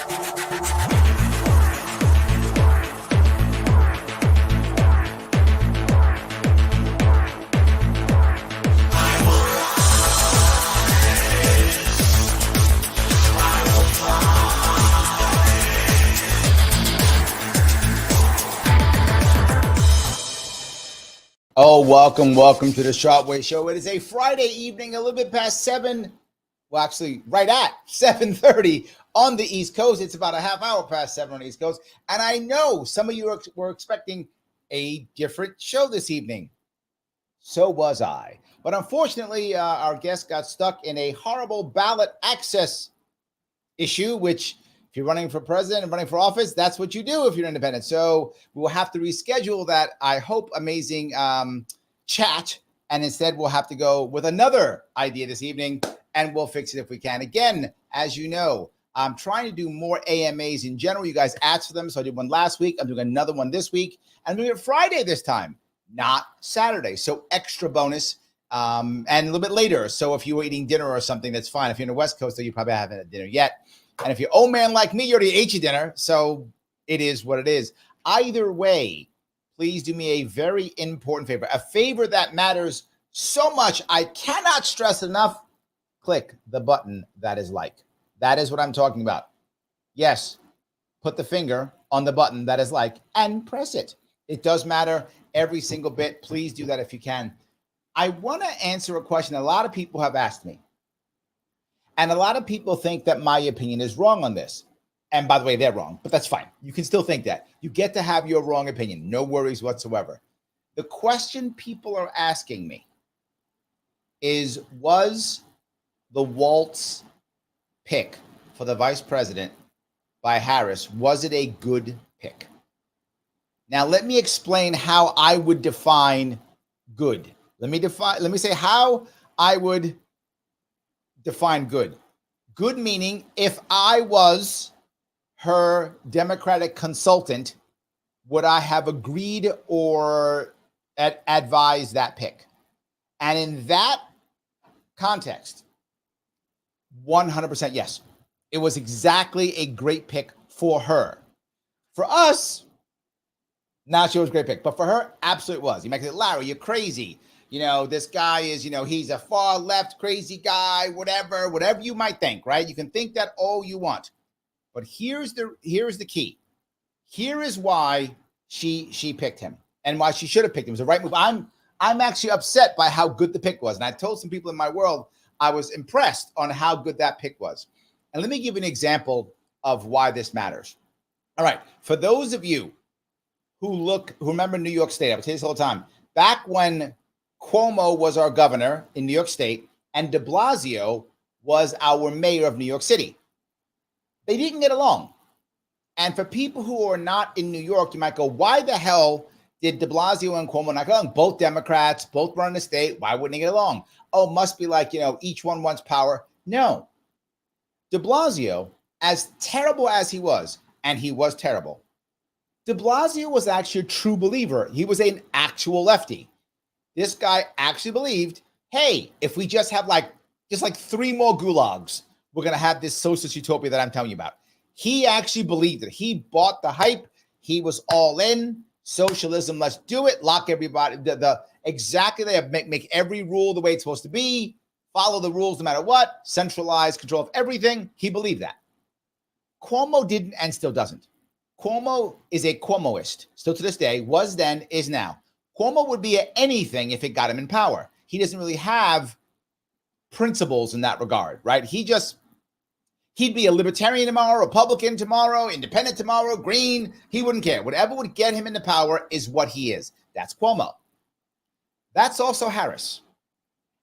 Oh, welcome to the Sharpe Way show. It is a Friday evening, a little bit past 7, well, actually right at 7:30 on the East Coast. It's about a half hour past 7 on the East Coast. And I know some of you were expecting a different show this evening. So was I. But unfortunately, our guest got stuck in a horrible ballot access issue, which if you're running for president and running for office, that's what you do if you're independent. So we'll have to reschedule that, I hope, amazing chat. And instead, we'll have to go with another idea this evening, and we'll fix it if we can. Again, as you know, I'm trying to do more AMAs in general. You guys asked for them, so I did one last week. I'm doing another one this week. And I'm doing it Friday this time, not Saturday. So extra bonus and a little bit later. So if you were eating dinner or something, that's fine. If you're in the West Coast, though, you probably haven't had dinner yet. And if you're old man like me, you already ate your dinner. So it is what it is. Either way, please do me a very important favor. A favor that matters so much, I cannot stress enough. Click the button that is like. That is what I'm talking about. Yes, put the finger on the button that is like and press it. It does matter every single bit. Please do that if you can. I want to answer a question a lot of people have asked me. And a lot of people think that my opinion is wrong on this. And by the way, they're wrong, but that's fine. You can still think that. You get to have your wrong opinion. No worries whatsoever. The question people are asking me is, was the Walz pick for the vice president by Harris, was it a good pick? Now, let me explain how I would define good. Let me say how I would define good. Good meaning if I was her Democratic consultant, would I have agreed or advised that pick? And in that context, 100% yes. It was exactly a great pick for her. For us, not sure it was a great pick, but for her, absolutely was. You might say, Larry, you're crazy. You know, this guy is, he's a far left crazy guy, whatever you might think, right? You can think that all you want. But here's the key. Here is why she picked him and why she should have picked him. It was the right move. I'm actually upset by how good the pick was. And I told some people in my world, I was impressed on how good that pick was. And let me give you an example of why this matters. All right. For those of you who remember New York State, I would say this all the time, back when Cuomo was our governor in New York State and de Blasio was our mayor of New York City. They didn't get along. And for people who are not in New York, you might go, why the hell did de Blasio and Cuomo not get along? Both Democrats, both run the state. Why wouldn't they get along? Oh, must be like, each one wants power. No. De Blasio, as terrible as he was, and he was terrible, de Blasio was actually a true believer. He was an actual lefty. This guy actually believed, hey, if we just have like 3 more gulags, we're going to have this socialist utopia that I'm telling you about. He actually believed it. He bought the hype. He was all in. Socialism, let's do it. Lock everybody. Exactly there. Make every rule the way it's supposed to be. Follow the rules no matter what. Centralized control of everything. He believed that. Cuomo didn't and still doesn't. Cuomo is a Cuomoist. Still to this day. Was then, is now. Cuomo would be anything if it got him in power. He doesn't really have principles in that regard, right? He'd be a libertarian tomorrow, Republican tomorrow, independent tomorrow, green. He wouldn't care. Whatever would get him into power is what he is. That's Cuomo. That's also Harris.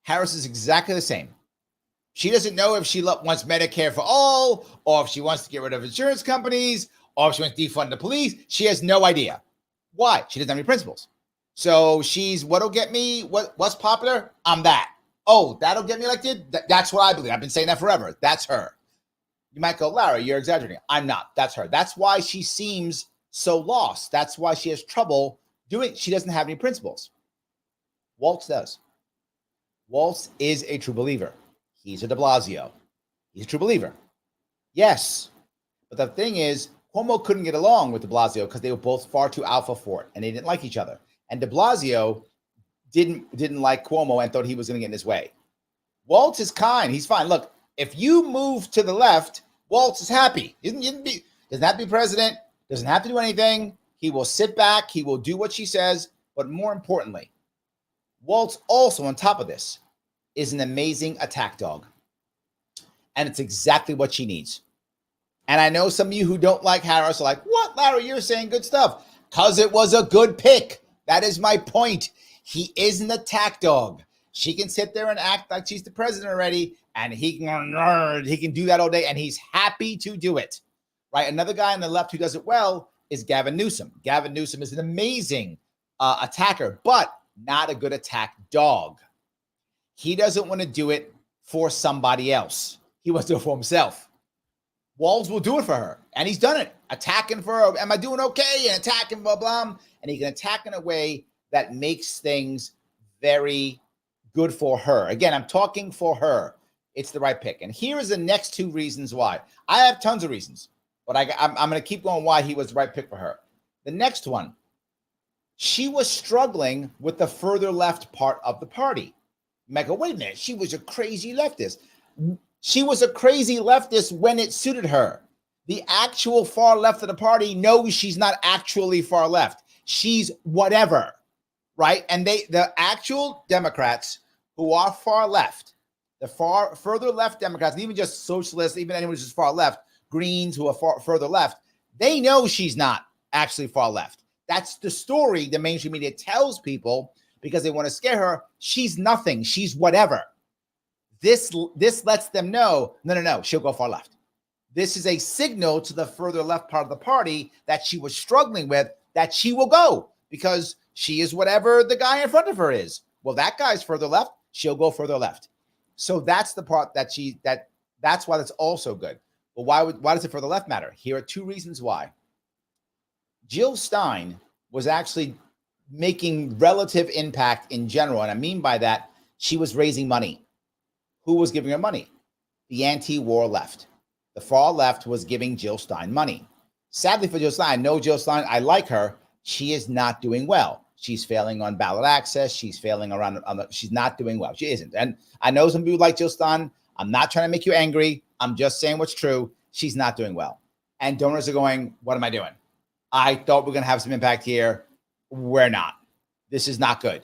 Harris is exactly the same. She doesn't know if she wants Medicare for all, or if she wants to get rid of insurance companies, or if she wants to defund the police. She has no idea. Why? She doesn't have any principles. So she's, what'll get me? What's popular? I'm that. Oh, that'll get me elected? That's what I believe. I've been saying that forever. That's her. You might go, Larry, you're exaggerating. I'm not. That's her. That's why she seems so lost. That's why she has trouble doing. She doesn't have any principles. Walz does. Walz is a true believer. He's a de Blasio. He's a true believer. Yes. But the thing is, Cuomo couldn't get along with de Blasio because they were both far too alpha for it, and they didn't like each other. And de Blasio didn't like Cuomo and thought he was going to get in his way. Walz is kind. He's fine. Look, if you move to the left, Walz is happy. He doesn't have to be president, doesn't have to do anything. He will sit back. He will do what she says. But more importantly, Walz also, on top of this, is an amazing attack dog. And it's exactly what she needs. And I know some of you who don't like Harris are like, what, Larry, you're saying good stuff. Because it was a good pick. That is my point. He is an attack dog. She can sit there and act like she's the president already, and he can do that all day, and he's happy to do it. Right? Another guy on the left who does it well is Gavin Newsom. Gavin Newsom is an amazing attacker, but not a good attack dog. He doesn't want to do it for somebody else. He wants to do it for himself. Walz will do it for her, and he's done it. Attacking for her, am I doing okay? And attacking, blah, blah. And he can attack in a way that makes things very good for her. Again, I'm talking for her. It's the right pick. And here is the next two reasons why. I have tons of reasons, but I'm going to keep going why he was the right pick for her. The next one, she was struggling with the further left part of the party. You might go, wait a minute, she was a crazy leftist. She was a crazy leftist when it suited her. The actual far left of the party knows she's not actually far left. She's whatever, right? And the actual Democrats who are far left, the further left Democrats, and even just socialists, even anyone who's just far left, Greens who are further left, they know she's not actually far left. That's the story the mainstream media tells people because they want to scare her. She's nothing. She's whatever. This lets them know, no, she'll go far left. This is a signal to the further left part of the party that she was struggling with, that she will go because she is whatever the guy in front of her is. Well, that guy's further left. She'll go further left. So that's the part that's why that's also good. But why does it further left matter? Here are two reasons why. Jill Stein was actually making relative impact in general. And I mean by that, she was raising money. Who was giving her money? The anti-war left. The far left was giving Jill Stein money. Sadly for Jill Stein, I know Jill Stein, I like her. She is not doing well. She's failing on ballot access. She's failing around. She's not doing well. She isn't. And I know some people like Jill Stein. I'm not trying to make you angry. I'm just saying what's true. She's not doing well. And donors are going, what am I doing? I thought we are going to have some impact here. We're not. This is not good.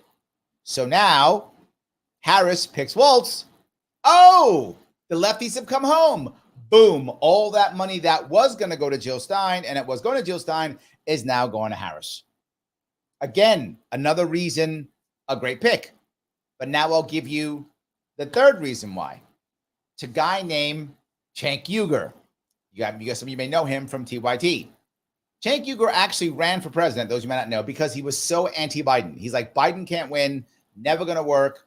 So now Harris picks Walz. Oh, the lefties have come home. Boom. All that money that was going to go to Jill Stein, and it was going to Jill Stein, is now going to Harris. Again, another reason, a great pick. But now I'll give you the third reason why. It's a guy named Cenk Uygur. You got some of you may know him from TYT. Cenk Uygur actually ran for president, those you may not know, because he was so anti-Biden. He's like, Biden can't win, never going to work.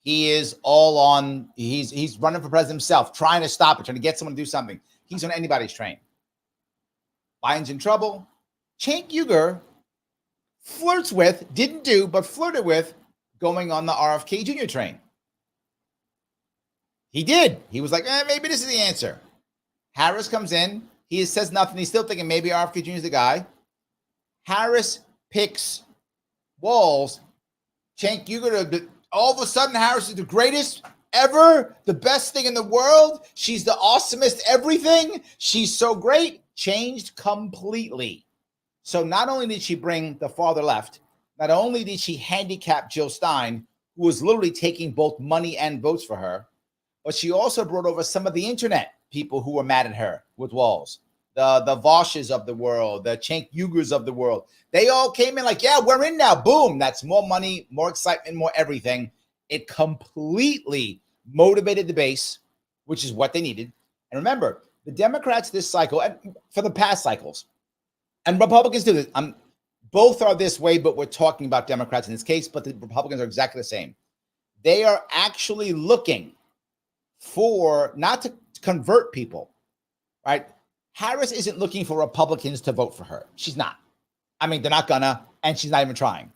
He is all on, he's running for president himself, trying to stop it, trying to get someone to do something. He's on anybody's train. Biden's in trouble. Cenk Uygur flirted with going on the RFK Jr. train. He did. He was like, maybe this is the answer. Harris comes in. He says nothing. He's still thinking maybe RFK Jr. is the guy. Harris picks Walz. Cenk Uygur, all of a sudden, Harris is the greatest ever, the best thing in the world. She's the awesomest everything. She's so great. Changed completely. So not only did she bring the farther left, not only did she handicap Jill Stein, who was literally taking both money and votes for her, but she also brought over some of the internet people who were mad at her with Walz. The Voshes of the world, the Cenk Uygurs of the world. They all came in like, yeah, we're in now. Boom. That's more money, more excitement, more everything. It completely motivated the base, which is what they needed. And remember, the Democrats this cycle, and for the past cycles, and Republicans do this. Both are this way, but we're talking about Democrats in this case, but the Republicans are exactly the same. They are actually looking for, not to convert people, right? Harris isn't looking for Republicans to vote for her. She's not. I mean, they're not gonna, and she's not even trying.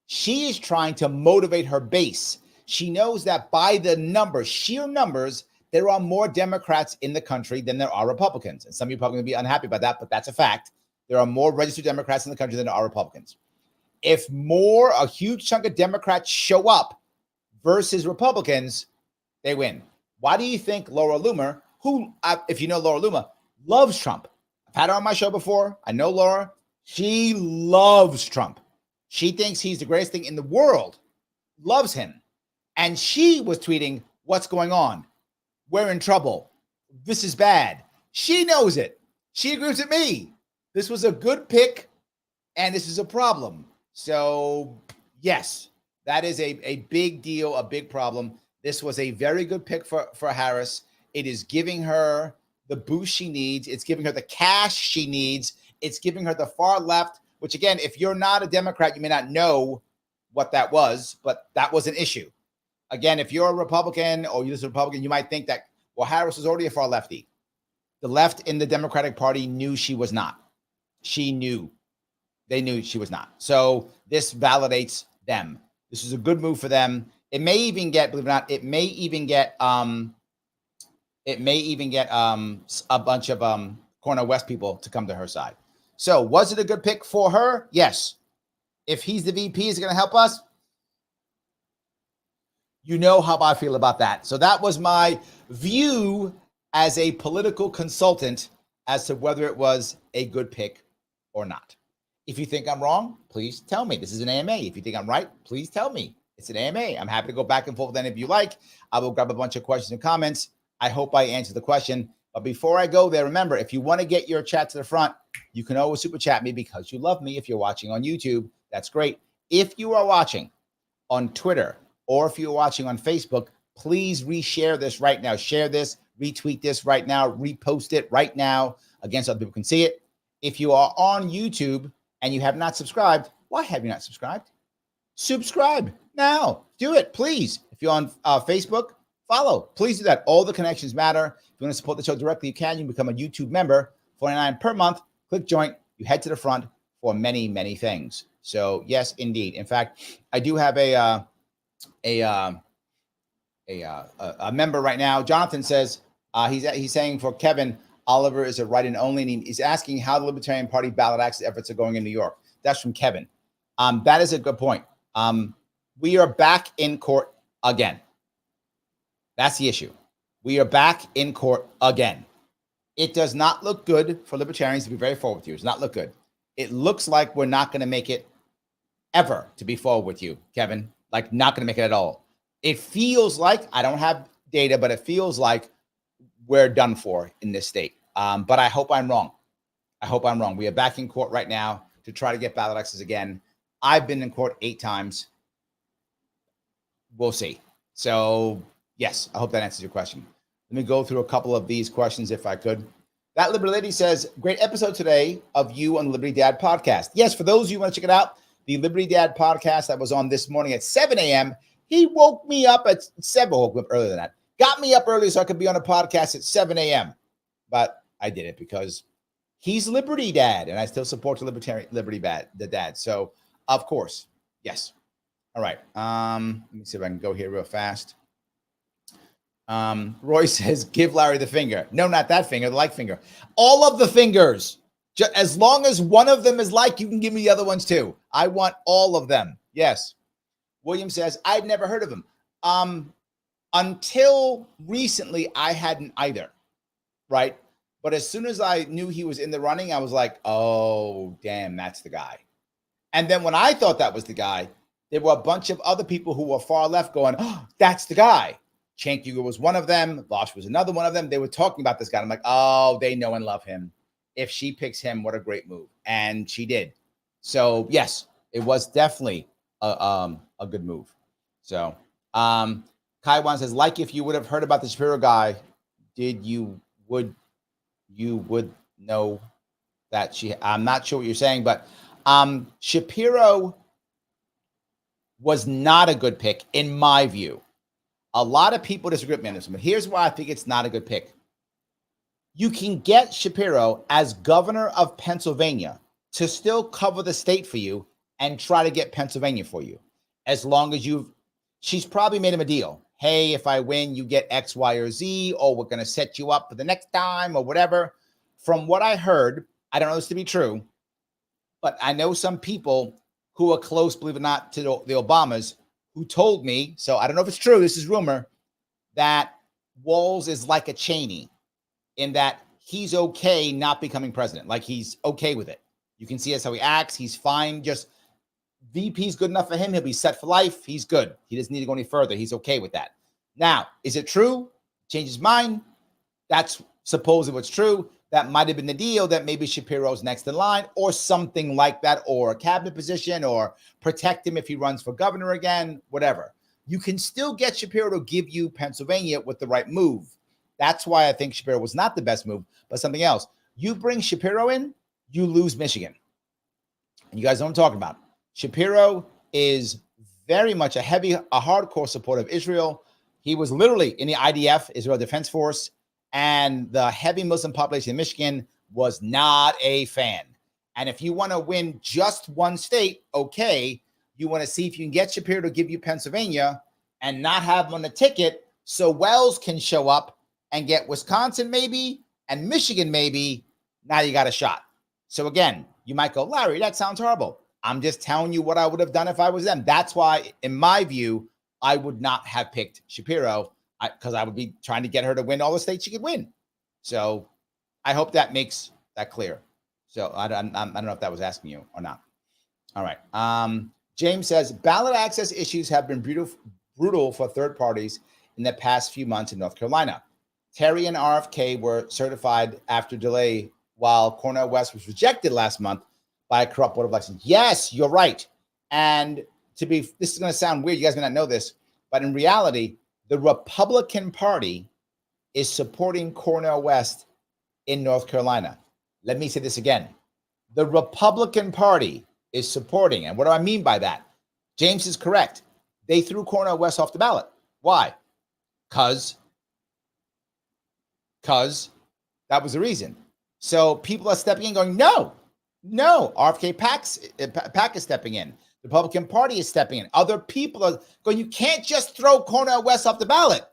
She is trying to motivate her base. She knows that by the numbers, sheer numbers, there are more Democrats in the country than there are Republicans. And some Republicans will be unhappy about that, but that's a fact. There are more registered Democrats in the country than there are Republicans. If a huge chunk of Democrats show up versus Republicans, they win. Why do you think Laura Loomer, who, if you know Laura Loomer, loves Trump? I've had her on my show before. I know Laura. She loves Trump. She thinks he's the greatest thing in the world, loves him. And she was tweeting, what's going on? We're in trouble. This is bad. She knows it. She agrees with me. This was a good pick, and this is a problem. So, yes, that is a big deal, a big problem. This was a very good pick for Harris. It is giving her the boost she needs. It's giving her the cash she needs. It's giving her the far left, which, again, if you're not a Democrat, you may not know what that was, but that was an issue. Again, if you're a Republican or you're just a Republican, you might think that, well, Harris was already a far lefty. The left in the Democratic Party knew she was not. She knew. They knew she was not. So this validates them. This is a good move for them. It may even get, believe it or not, it may even get a bunch of Cornel West people to come to her side. So was it a good pick for her? Yes. If he's the VP, is it going to help us? You know how I feel about that. So that was my view as a political consultant as to whether it was a good pick or not. If you think I'm wrong, please tell me. This is an AMA. If you think I'm right, please tell me. It's an AMA. I'm happy to go back and forth with any of you like. I will grab a bunch of questions and comments. I hope I answered the question. But before I go there, remember, if you want to get your chat to the front, you can always super chat me because you love me. If you're watching on YouTube, that's great. If you are watching on Twitter, or if you're watching on Facebook, please reshare this right now. Share this, retweet this right now, repost it right now again so other people can see it. If you are on YouTube and you have not subscribed, why have you not subscribed? Subscribe now. Do it, please. If you're on Facebook, follow. Please do that. All the connections matter. If you want to support the show directly, you can. You can become a YouTube member, $49 per month. Click join. You head to the front for many, many things. So yes, indeed. In fact, I do have a member right now. Jonathan says he's saying for Kevin, Oliver is a write-in only, and he's asking how the Libertarian Party ballot access efforts are going in New York. That's from Kevin. That is a good point. We are back in court again. That's the issue. We are back in court again. It does not look good for libertarians, to be very forward with you. It does not look good. It looks like we're not going to make it ever, to be forward with you, Kevin. Like, not going to make it at all. It feels like, I don't have data, but it feels like we're done for in this state. But I hope I'm wrong. I hope I'm wrong. We are back in court right now to try to get ballot access again. I've been in court 8 times. We'll see. So, yes, I hope that answers your question. Let me go through a couple of these questions if I could. That Liberty Lady says, great episode today of you on the Liberty Dad podcast. Yes, for those of you who want to check it out, the Liberty Dad podcast that was on this morning at 7 a.m., he woke me up at 7, woke me up earlier than that. Got me up early so I could be on a podcast at 7 a.m. But I did it because he's Liberty Dad, and I still support the Liberty Dad. So, of course, yes. All right. Let me see if I can go here real fast. Roy says, give Larry the finger. No, not that finger, the like finger. All of the fingers. As long as one of them is like, you can give me the other ones too. I want all of them. Yes. William says, I've never heard of him. Until recently, I hadn't either. Right? But as soon as I knew he was in the running, I was like, oh, damn, that's the guy. And then when I thought that was the guy, there were a bunch of other people who were far left going, oh, that's the guy. Cenk Uygur was one of them. Vosh was another one of them. They were talking about this guy. I'm like, oh, they know and love him. If she picks him, what a great move. And she did. So, yes, it was definitely a good move. So, Kaiwan says, like if you would have heard about the Shapiro guy, you would know that I'm not sure what you're saying, but Shapiro was not a good pick in my view. A lot of people disagree with me on this one, but here's why I think it's not a good pick. You can get Shapiro as governor of Pennsylvania to still cover the state for you and try to get Pennsylvania for you. As long as she's probably made him a deal. hey, if I win, you get X, Y, or Z, or we're going to set you up for the next time or whatever. From what I heard, I don't know this to be true, but I know some people who are close, believe it or not, to the Obamas who told me, so I don't know if it's true, this is rumor, that Walz is like a Cheney in that he's okay not becoming president. Like he's okay with it. You can see that's how he acts. He's fine. Just VP's good enough for him. He'll be set for life. He's good. He doesn't need to go any further. He's okay with that. Now, is it true? Change his mind. That's supposedly what's true. That might have been the deal, that maybe Shapiro's next in line or something like that, or a cabinet position, or protect him if he runs for governor again, whatever. You can still get Shapiro to give you Pennsylvania with the right move. That's why I think Shapiro was not the best move, but something else. You bring Shapiro in, you lose Michigan. And you guys know what I'm talking about. Shapiro is very much a hardcore supporter of Israel. He was literally in the IDF, Israel Defense Force, and the heavy Muslim population in Michigan was not a fan. And if you want to win just one state, okay, you want to see if you can get Shapiro to give you Pennsylvania and not have him on the ticket so Wells can show up and get Wisconsin maybe and Michigan maybe. Now you got a shot. So again, you might go, Larry, that sounds horrible. I'm just telling you what I would have done if I was them. That's why, in my view, I would not have picked Shapiro, because I would be trying to get her to win all the states she could win. So I hope that makes that clear. So I don't know if that was asking you or not. All right. James says, ballot access issues have been brutal for third parties in the past few months in North Carolina. Terry and RFK were certified after delay, while Cornel West was rejected last month by a corrupt board of elections. Yes, you're right. And this is going to sound weird. You guys may not know this, but in reality, the Republican Party is supporting Cornel West in North Carolina. Let me say this again. The Republican Party is supporting, and what do I mean by that? James is correct. They threw Cornel West off the ballot. Why? Because that was the reason. So people are stepping in going, no. RFK PAC is stepping in. The Republican Party is stepping in. Other people are going, you can't just throw Cornel West off the ballot.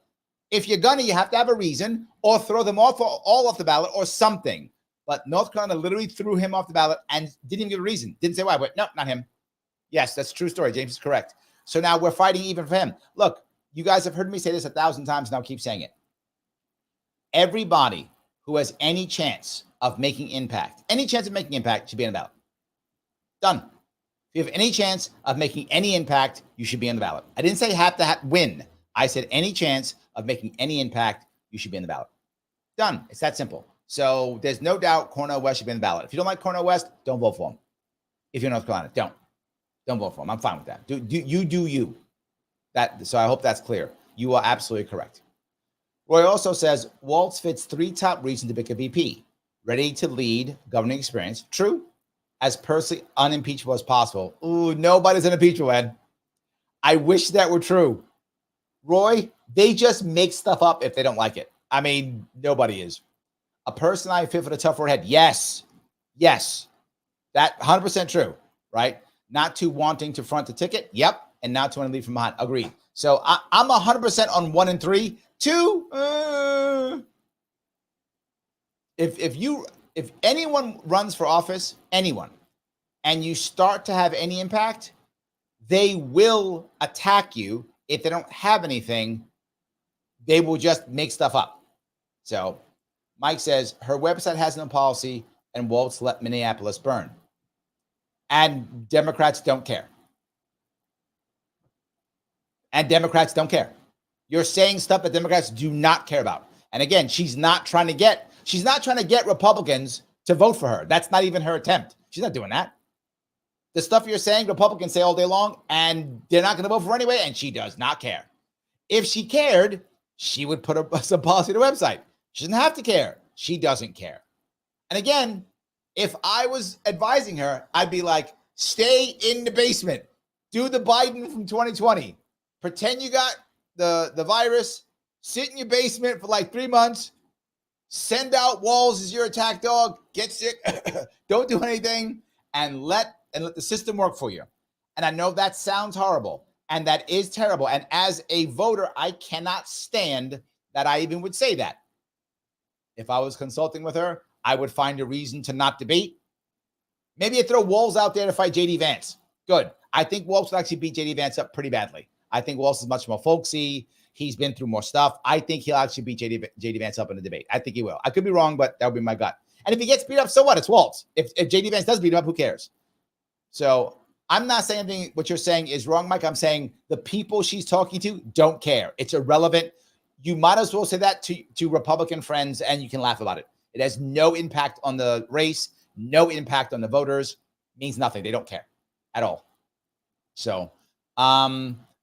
If you're gonna, you have to have a reason, or throw them all off the ballot or something. But North Carolina literally threw him off the ballot and didn't even give a reason. Didn't say why, but no, not him. Yes, that's a true story. James is correct. So now we're fighting even for him. Look, you guys have heard me say this 1,000 times, and I'll keep saying it. Everybody who has any chance of making impact should be on the ballot. Done. If you have any chance of making any impact, you should be on the ballot. I didn't say have to win. I said any chance of making any impact, you should be on the ballot. Done. It's that simple. So there's no doubt Cornel West should be on the ballot. If you don't like Cornel West, don't vote for him. If you're in North Carolina, don't vote for him. I'm fine with that. Do you. So I hope that's clear. You are absolutely correct. Roy also says, Walz fits 3 top reasons to pick a VP. Ready to lead, governing experience. True. As personally unimpeachable as possible. Ooh, nobody's unimpeachable, man. I wish that were true. Roy, they just make stuff up if they don't like it. I mean, nobody is. A personality fit for the tough head. Yes. That 100% true, right? Not too wanting to front the ticket. Yep. And not to want to lead from behind. Agreed. So I'm 100% on 1 and 3. 2, if anyone runs for office, anyone, and you start to have any impact, they will attack you. If they don't have anything, they will just make stuff up. So Mike says her website has no policy and Walz let Minneapolis burn. And Democrats don't care. You're saying stuff that Democrats do not care about. And again, she's not trying to get Republicans to vote for her. That's not even her attempt. She's not doing that. The stuff you're saying, Republicans say all day long, and they're not going to vote for her anyway, and she does not care. If she cared, she would put some policy to the website. She doesn't have to care. She doesn't care. And again, if I was advising her, I'd be like, stay in the basement. Do the Biden from 2020. Pretend you got the virus. Sit in your basement for like 3 months. Send out Walz as your attack dog. Get sick. Don't do anything. And let the system work for you. And I know that sounds horrible. And that is terrible. And as a voter, I cannot stand that I even would say that. If I was consulting with her, I would find a reason to not debate. Maybe you throw Walz out there to fight JD Vance. Good. I think Walz would actually beat JD Vance up pretty badly. I think Walz is much more folksy. He's been through more stuff. I think he'll actually beat JD Vance up in the debate. I think he will. I could be wrong, but that would be my gut. And if he gets beat up, so what? It's Walz. If JD Vance does beat him up, who cares? So I'm not saying anything what you're saying is wrong, Mike. I'm saying the people she's talking to don't care. It's irrelevant. You might as well say that to Republican friends, and you can laugh about it. It has no impact on the race, no impact on the voters. It means nothing. They don't care at all. So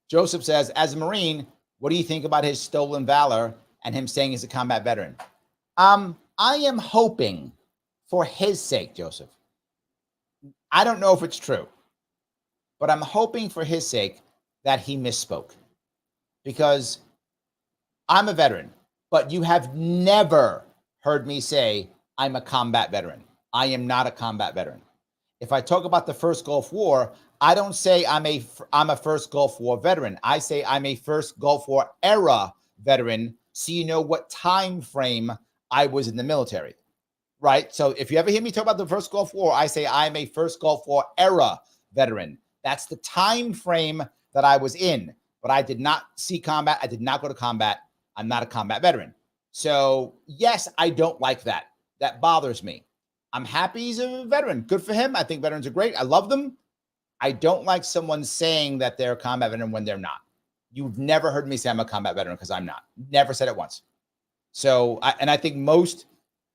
Joseph says, as a Marine, what do you think about his stolen valor and him saying he's a combat veteran? I am hoping for his sake, Joseph. I don't know if it's true, but I'm hoping for his sake that he misspoke, because I'm a veteran, but you have never heard me say I'm a combat veteran. I am not a combat veteran. If I talk about the first Gulf War, I don't say I'm a first Gulf War veteran. I say I'm a first Gulf War era veteran, so you know what time frame I was in the military, right? So if you ever hear me talk about the first Gulf War, I say I'm a first Gulf War era veteran. That's the time frame that I was in, but I did not see combat. I did not go to combat. I'm not a combat veteran. So yes, I don't like that. That bothers me. I'm happy he's a veteran. Good for him. I think veterans are great. I love them. I don't like someone saying that they're a combat veteran when they're not. You've never heard me say I'm a combat veteran, because I'm not. Never said it once. So, I think most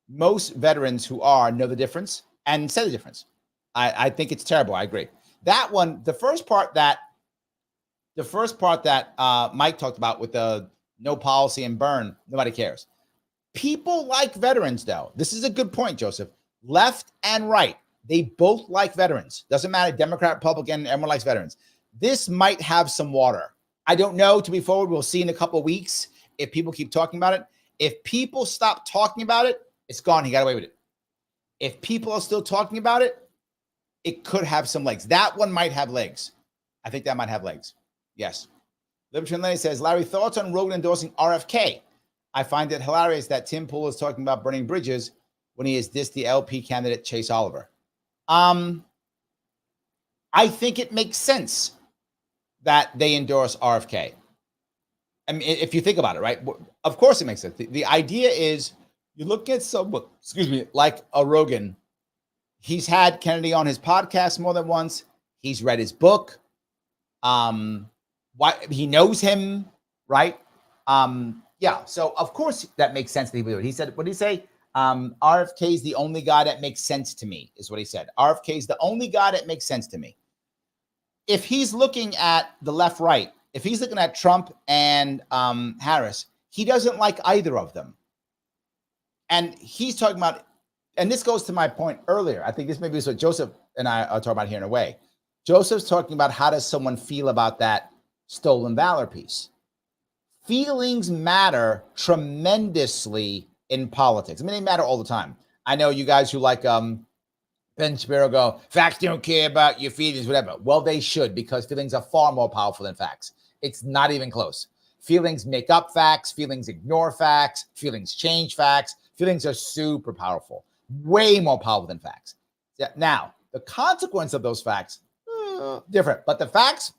veterans who are know the difference and say the difference. I think it's terrible. I agree. That one, the first part that Mike talked about with the no policy and burn, nobody cares. People like veterans, though. This is a good point, Joseph. Left and right, they both like veterans. Doesn't matter, Democrat, Republican, everyone likes veterans. This might have some water. I don't know, to be forward. We'll see in a couple of weeks if people keep talking about it. If people stop talking about it, it's gone. He got away with it. If people are still talking about it, it could have some legs. That one might have legs. I think that might have legs. Yes. Libertarian Lenny says, Larry, thoughts on Rogan endorsing RFK? I find it hilarious that Tim Pool is talking about burning bridges when he has dissed the LP candidate Chase Oliver. I think it makes sense that they endorse RFK. I mean, if you think about it, right? Of course it makes sense. The idea is you look at someone, like a Rogan. He's had Kennedy on his podcast more than once. He's read his book. He knows him, right? Yeah. So of course that makes sense that he would do it. He said, what did he say? RFK is the only guy that makes sense to me, is what he said. RFK is the only guy that makes sense to me. If he's looking at the left, right, if he's looking at Trump and Harris, he doesn't like either of them. And he's talking about, and this goes to my point earlier. I think this maybe is what Joseph and I are talking about here in a way. Joseph's talking about how does someone feel about that stolen valor piece. Feelings matter tremendously in politics. I mean, they matter all the time. I know you guys who like Ben Shapiro go, facts don't care about your feelings, whatever. Well, they should, because feelings are far more powerful than facts. It's not even close. Feelings make up facts. Feelings ignore facts. Feelings change facts. Feelings are super powerful, way more powerful than facts. Now, the consequence of those facts, different. But the facts,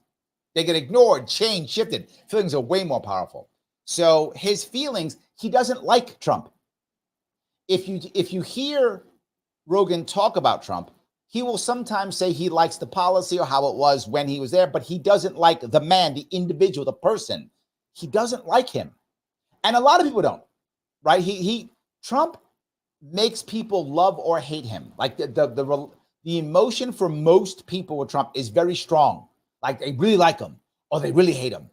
they get ignored, changed, shifted. Feelings are way more powerful. So his feelings, he doesn't like Trump. If you hear Rogan talk about Trump, he will sometimes say he likes the policy or how it was when he was there, but he doesn't like the man, the individual, the person. He doesn't like him. And a lot of people don't, right? Trump makes people love or hate him. Like the emotion for most people with Trump is very strong. Like they really like him or they really hate him.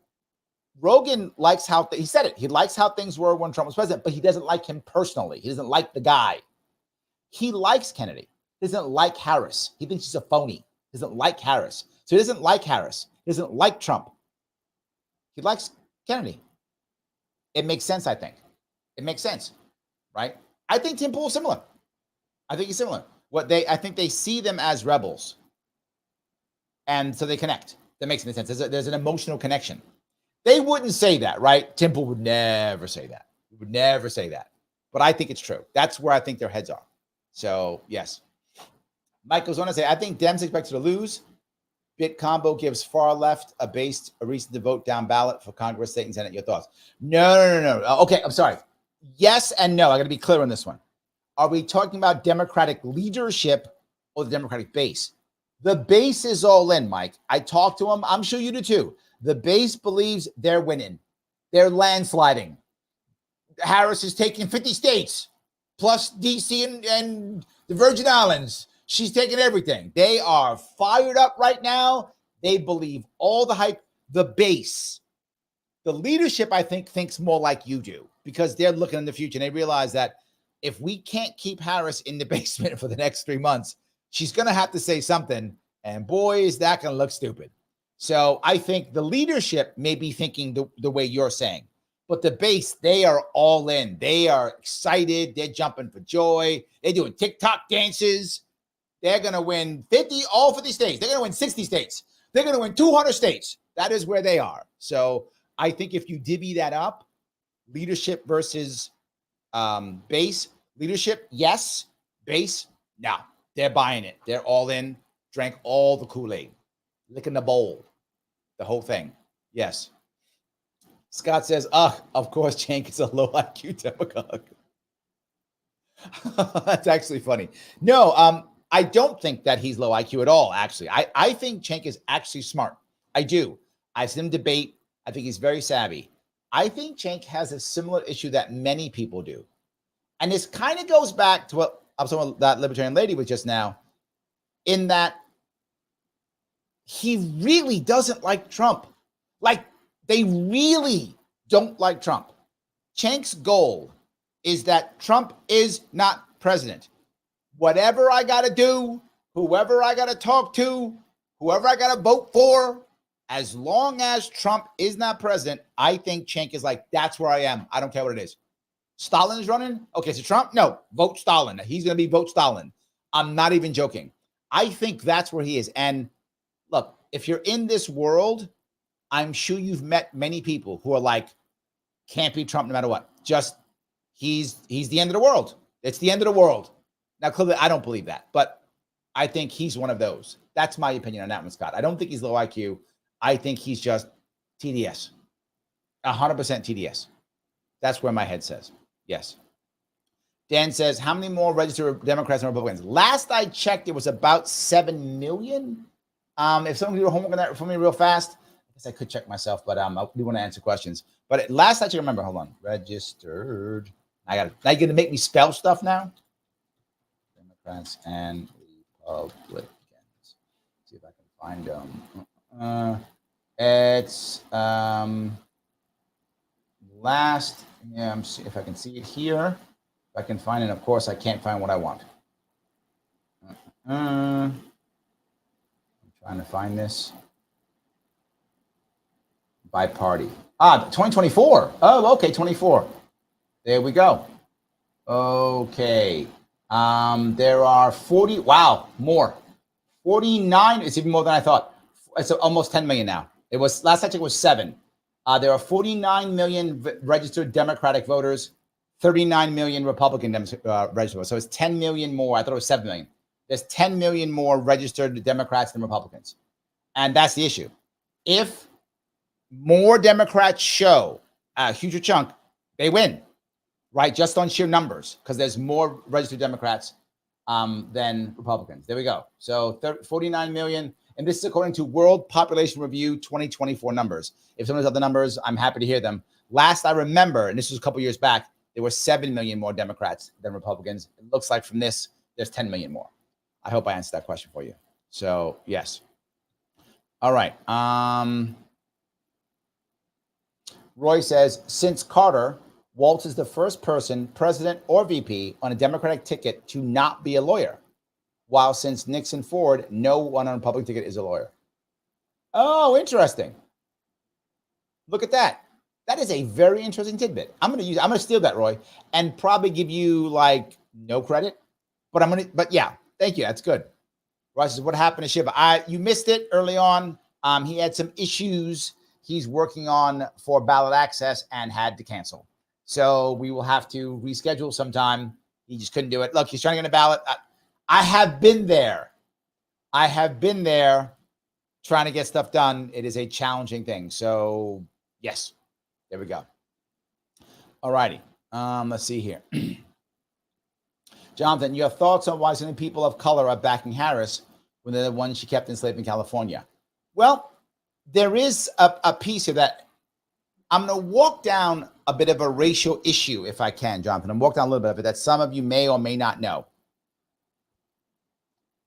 Rogan likes how, he said it, he likes how things were when Trump was president, but he doesn't like him personally. He doesn't like the guy. He likes Kennedy. He doesn't like Harris. He thinks he's a phony. He doesn't like Harris. So he doesn't like Harris. He doesn't like Trump. He likes Kennedy. It makes sense, I think. It makes sense, right? I think Tim Pool is similar. I think he's similar. I think they see them as rebels. And so they connect. that makes any sense. There's an emotional connection. They wouldn't say that, right? Temple would never say that. He would never say that. But I think it's true. That's where I think their heads are. So, yes. Mike goes on to say, I think Dems expected to lose. Bit combo gives far left a reason to vote down ballot for Congress, state, and Senate. Your thoughts? No. Okay, I'm sorry. Yes and no. I got to be clear on this one. Are we talking about Democratic leadership or the Democratic base? The base is all in, Mike. I talked to them. I'm sure you do too. The base believes they're winning. They're landsliding. Harris is taking 50 states, plus D.C. and the Virgin Islands. She's taking everything. They are fired up right now. They believe all the hype. The base. The leadership, I think, thinks more like you do because they're looking in the future and they realize that if we can't keep Harris in the basement for the next 3 months, she's going to have to say something. And boy, is that going to look stupid. So I think the leadership may be thinking the way you're saying. But the base, they are all in. They are excited. They're jumping for joy. They're doing TikTok dances. They're going to win all 50 states. They're going to win 60 states. They're going to win 200 states. That is where they are. So I think if you divvy that up, leadership versus base, leadership, yes. Base, no. They're buying it. They're all in. Drank all the Kool-Aid. Licking the bowl. The whole thing. Yes. Scott says, of course, Cenk is a low IQ demagogue. That's actually funny. No, I don't think that he's low IQ at all, actually. I think Cenk is actually smart. I do. I've seen him debate. I think he's very savvy. I think Cenk has a similar issue that many people do. And this kind of goes back to what I was talking about that libertarian lady was just now, in that he really doesn't like Trump. Like, they really don't like Trump. Cenk's goal is that Trump is not president. Whatever I got to do, whoever I got to talk to, whoever I got to vote for, as long as Trump is not president, I think Cenk is like, that's where I am. I don't care what it is. Stalin is running? Okay, so Trump? No, vote Stalin. He's going to be vote Stalin. I'm not even joking. I think that's where he is. And look, if you're in this world, I'm sure you've met many people who are like, can't be Trump no matter what. Just, he's the end of the world. It's the end of the world. Now, clearly, I don't believe that, but I think he's one of those. That's my opinion on that one, Scott. I don't think he's low IQ. I think he's just TDS. 100% TDS. That's where my head says. Yes. Dan says, how many more registered Democrats and Republicans? Last I checked, it was about 7 million. If someone could do a homework on that for me real fast, I guess I could check myself, but I do want to answer questions. But last I checked, remember, hold on. Registered. Now you're going to make me spell stuff now? Democrats and Republicans. See if I can find them. It's last. Yeah, I'm see if I can see it here. If I can find it, of course, I can't find what I want. I'm trying to find this by party. 2024. Oh, okay, 24. There we go. Okay. There are 40. Wow, more. 49. It's even more than I thought. It's almost 10 million now. It was last I checked, it was 7. There are 49 million registered Democratic voters, 39 million Republican registered voters. So it's 10 million more. I thought it was 7 million. There's 10 million more registered Democrats than Republicans. And that's the issue. If more Democrats show a huger chunk, they win, right? Just on sheer numbers, because there's more registered Democrats than Republicans. There we go. So 49 million. And this is according to World Population Review 2024 numbers. If someone has other numbers, I'm happy to hear them. Last I remember, and this was a couple years back, there were 7 million more Democrats than Republicans. It looks like from this, there's 10 million more. I hope I answered that question for you. So, yes. All right. Roy says, since Carter, Walz is the first person, president or VP, on a Democratic ticket to not be a lawyer. While since Nixon Ford, no one on a Republican ticket is a lawyer. Oh, interesting. Look at that. That is a very interesting tidbit. I'm going to steal that, Roy, and probably give you like no credit, but yeah, thank you. That's good. Roy says, what happened to Shiva? You missed it early on. He had some issues he's working on for ballot access and had to cancel. So we will have to reschedule sometime. He just couldn't do it. Look, he's trying to get a ballot. I have been there. I have been there trying to get stuff done. It is a challenging thing. So, yes, there we go. All righty. Let's see here. Jonathan, your thoughts on why so many people of color are backing Harris when they're the ones she kept enslaved in California? Well, there is a piece of that. I'm going to walk down a bit of a racial issue, if I can, Jonathan. I'm walking down a little bit of it that some of you may or may not know.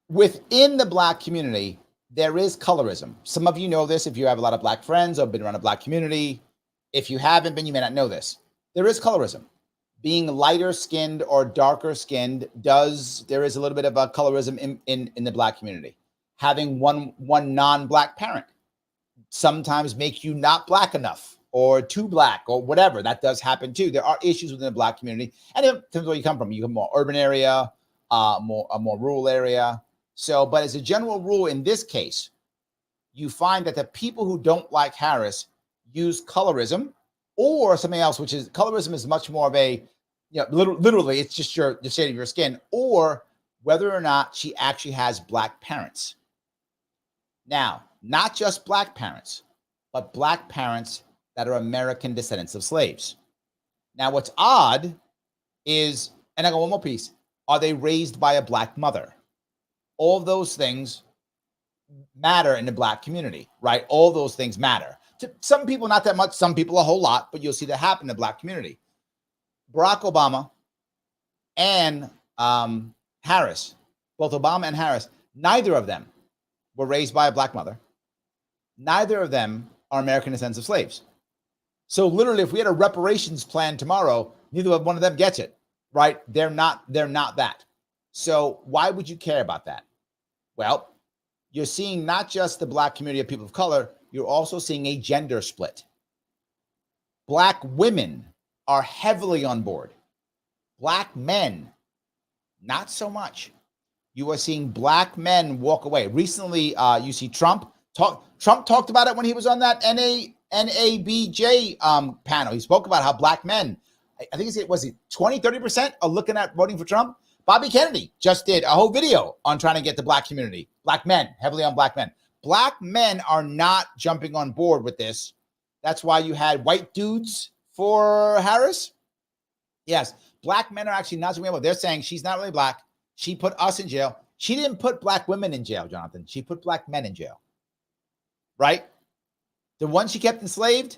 Within the Black community, there is colorism. Some of you know this if you have a lot of Black friends or been around a Black community. If you haven't been, you may not know this. There is colorism. Being lighter skinned or darker skinned there is a little bit of a colorism in the Black community. Having one non-Black parent sometimes make you not Black enough or too Black or whatever. That does happen too. There are issues within the Black community. And it depends where you come from. You come from a more urban area, a more rural area. So, but as a general rule in this case, you find that the people who don't like Harris use colorism or something else, which is colorism is much more of a, literally it's just the shade of your skin, or whether or not she actually has Black parents. Now, not just Black parents, but Black parents that are American descendants of slaves. Now, what's odd is, and I got one more piece, are they raised by a Black mother? All those things matter in the Black community, right? All those things matter. To some people, not that much, some people a whole lot, but you'll see that happen in the Black community. Barack Obama and Harris, both Obama and Harris, neither of them were raised by a Black mother. Neither of them are American descendants of slaves. So literally, if we had a reparations plan tomorrow, neither one of them gets it, right? They're not that. So why would you care about that? Well, you're seeing not just the Black community of people of color, you're also seeing a gender split. Black women are heavily on board. Black men, not so much. You are seeing Black men walk away. Recently, you see Trump talked about it when he was on that NABJ panel. He spoke about how Black men, I think it was 20-30% are looking at voting for Trump. Bobby Kennedy just did a whole video on trying to get the Black community, Black men, heavily on Black men. Black men are not jumping on board with this. That's why you had white dudes for Harris. Yes, Black men are actually not jumping on board. They're saying she's not really Black. She put us in jail. She didn't put Black women in jail, Jonathan. She put Black men in jail. Right? The one she kept enslaved,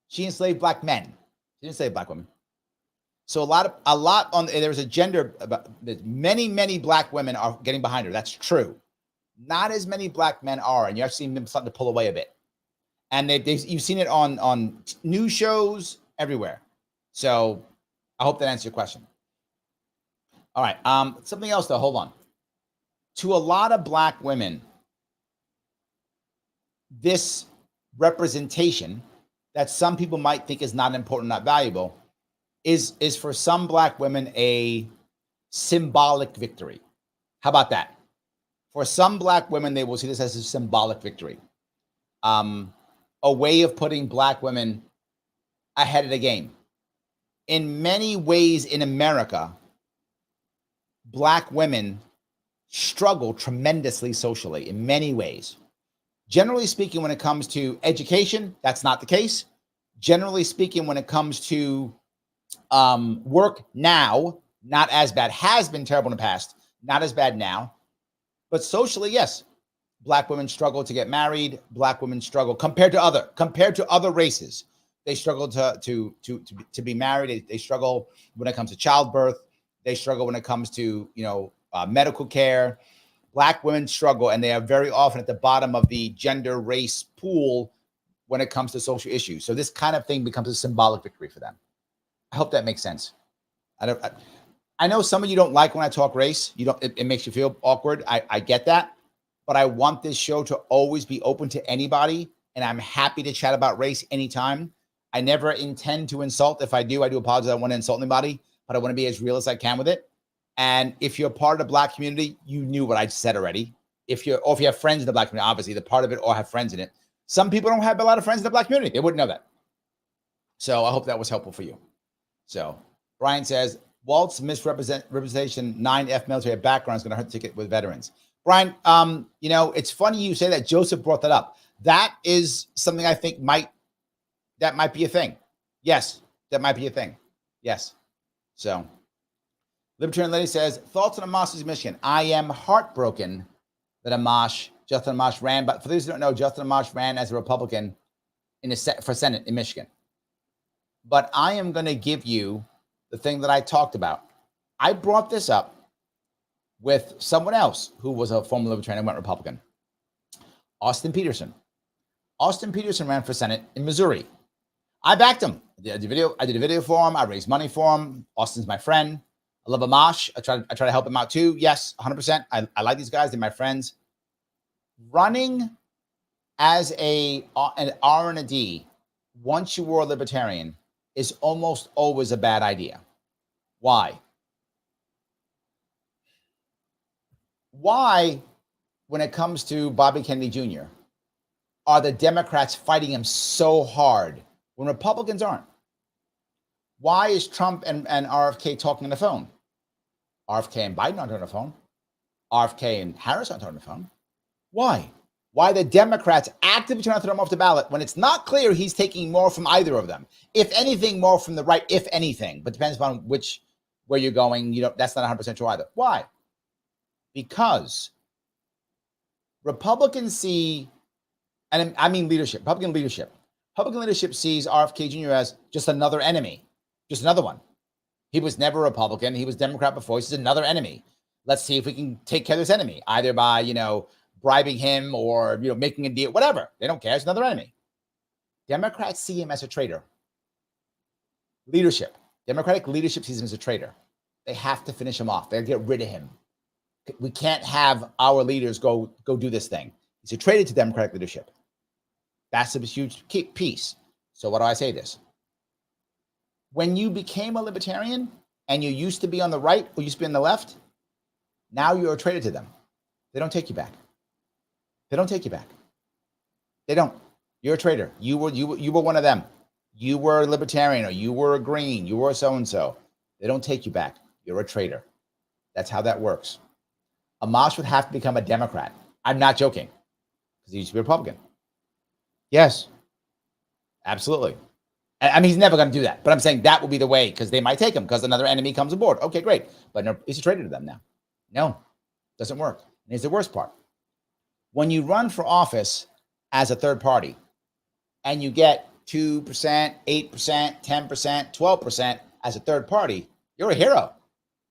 she enslaved Black men. She didn't enslave Black women. So there's a gender, many Black women are getting behind her. That's true. Not as many Black men are, and you're seeing them starting to pull away a bit. And you've seen it on news shows everywhere. So I hope that answers your question. All right. Something else though, hold on. To a lot of Black women, this representation that some people might think is not important, not valuable, is for some Black women a symbolic victory. How about that? For some Black women, they will see this as a symbolic victory. A way of putting Black women ahead of the game. In many ways in America, Black women struggle tremendously socially in many ways. Generally speaking, when it comes to education, that's not the case. Generally speaking, when it comes to work now, not as bad, has been terrible in the past, not as bad now. But socially, yes, Black women struggle to get married. Black women struggle compared to other races. They struggle to be married. They struggle when it comes to childbirth. They struggle when it comes to medical care. Black women struggle, and they are very often at the bottom of the gender race pool when it comes to social issues. So this kind of thing becomes a symbolic victory for them. I hope that makes sense. I know some of you don't like when I talk race. It makes you feel awkward. I get that, but I want this show to always be open to anybody, and I'm happy to chat about race anytime. I never intend to insult. If I do apologize. I don't want to insult anybody, but I want to be as real as I can with it. And if you're part of the Black community, you knew what I said already. if you have friends in the black community, obviously, the part of it, or have friends in it. Some people don't have a lot of friends in the black community. They wouldn't know that. So I hope that was helpful for you. So Brian says, Walz misrepresentation 9F military background is going to hurt the ticket with veterans. Brian, it's funny you say that. Joseph brought that up. That is something I think might be a thing. Yes, that might be a thing. Yes. So Libertarian Lady says, thoughts on Amash, Michigan. I am heartbroken that Justin Amash ran, but for those who don't know, Justin Amash ran as a Republican for Senate in Michigan. But I am going to give you the thing that I talked about. I brought this up with someone else who was a former Libertarian and went Republican. Austin Peterson. Austin Peterson ran for Senate in Missouri. I backed him. I did a video for him. I raised money for him. Austin's my friend. I love Amash. I try to help him out too. Yes, 100%. I like these guys. They're my friends. Running as an R and a D, once you were a libertarian, is almost always a bad idea. Why? Why, when it comes to Bobby Kennedy Jr., are the Democrats fighting him so hard when Republicans aren't? Why is Trump and RFK talking on the phone? RFK and Biden aren't on the phone. RFK and Harris aren't on the phone. Why? Why the Democrats actively trying to throw him off the ballot when it's not clear he's taking more from either of them? If anything, more from the right, if anything, but depends upon where you're going. That's not 100% true either. Why? Because Republicans see, and I mean leadership, Republican leadership sees RFK Jr. as just another enemy, just another one. He was never a Republican. He was Democrat before. He's another enemy. Let's see if we can take care of this enemy, either by, bribing him or, making a deal, whatever. They don't care. It's another enemy. Democrats see him as a traitor. Democratic leadership sees him as a traitor. They have to finish him off. They'll get rid of him. We can't have our leaders go do this thing. He's a traitor to Democratic leadership. That's a huge piece. So why do I say this? When you became a libertarian and you used to be on the right or used to be on the left, now you're a traitor to them. They don't take you back. They don't take you back. They don't. You're a traitor. You were one of them. You were a libertarian, or you were a green. You were a so-and-so. They don't take you back. You're a traitor. That's how that works. Amash would have to become a Democrat. I'm not joking, because he used to be a Republican. Yes, absolutely. I mean, he's never going to do that. But I'm saying that will be the way, because they might take him because another enemy comes aboard. Okay, great. But no, he's a traitor to them now. No, doesn't work. And here's the worst part. When you run for office as a third party and you get 2%, 8%, 10%, 12% as a third party, you're a hero.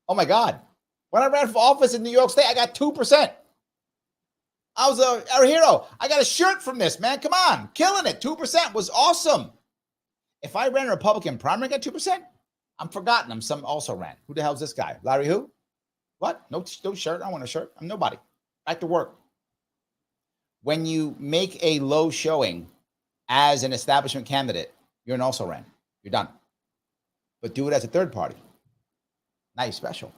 Oh my God. When I ran for office in New York State, I got 2%. I was a hero. I got a shirt from this, man. Come on. Killing it. 2% was awesome. If I ran a Republican primary and got 2%, I'm forgotten. I'm some also ran. Who the hell is this guy? Larry who? What? No shirt. I don't want a shirt. I'm nobody. Back to work. When you make a low showing as an establishment candidate, you're an also ran. You're done. But do it as a third party. Now you're special.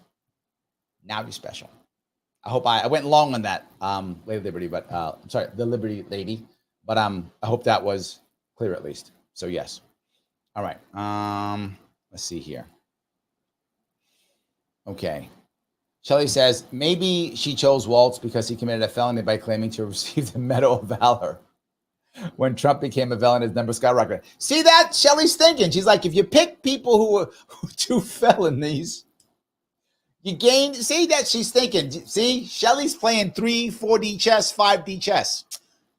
Now you're special. I hope I went long on that, Lady Liberty, but I'm sorry, the Liberty Lady. But I hope that was clear at least. So yes. All right. Let's see here. Okay. Shelley says, maybe she chose Walz because he committed a felony by claiming to receive the Medal of Valor. When Trump became a villain, his number skyrocketed. See that? Shelley's thinking. She's like, if you pick people who do felonies, you gain. See that? She's thinking. See? Shelley's playing 3, 4D chess, 5D chess.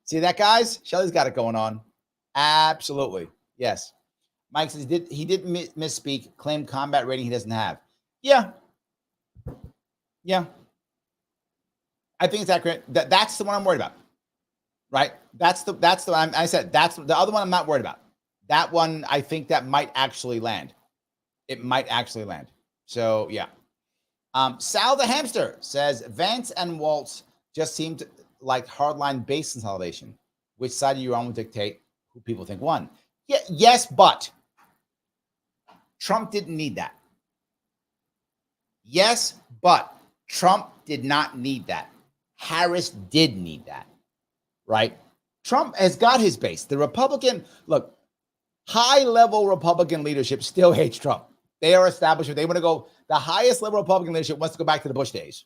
See that, guys? Shelley's got it going on. Absolutely. Yes. Mike says he did misspeak, claim combat rating he doesn't have. Yeah. Yeah. I think it's accurate. That's the one I'm worried about. Right? That's the one I said. That's the other one I'm not worried about. That one, I think that might actually land. It might actually land. So, yeah. Sal the Hamster says, Vance and Walz just seemed like hardline base consolidation. Which side of your own will dictate who people think won. Yeah, yes, but Trump didn't need that. Yes, but Trump did not need that. Harris did need that, right? Trump has got his base. The Republican, look, high-level Republican leadership still hates Trump. They are established. They want to go, the highest level Republican leadership wants to go back to the Bush days.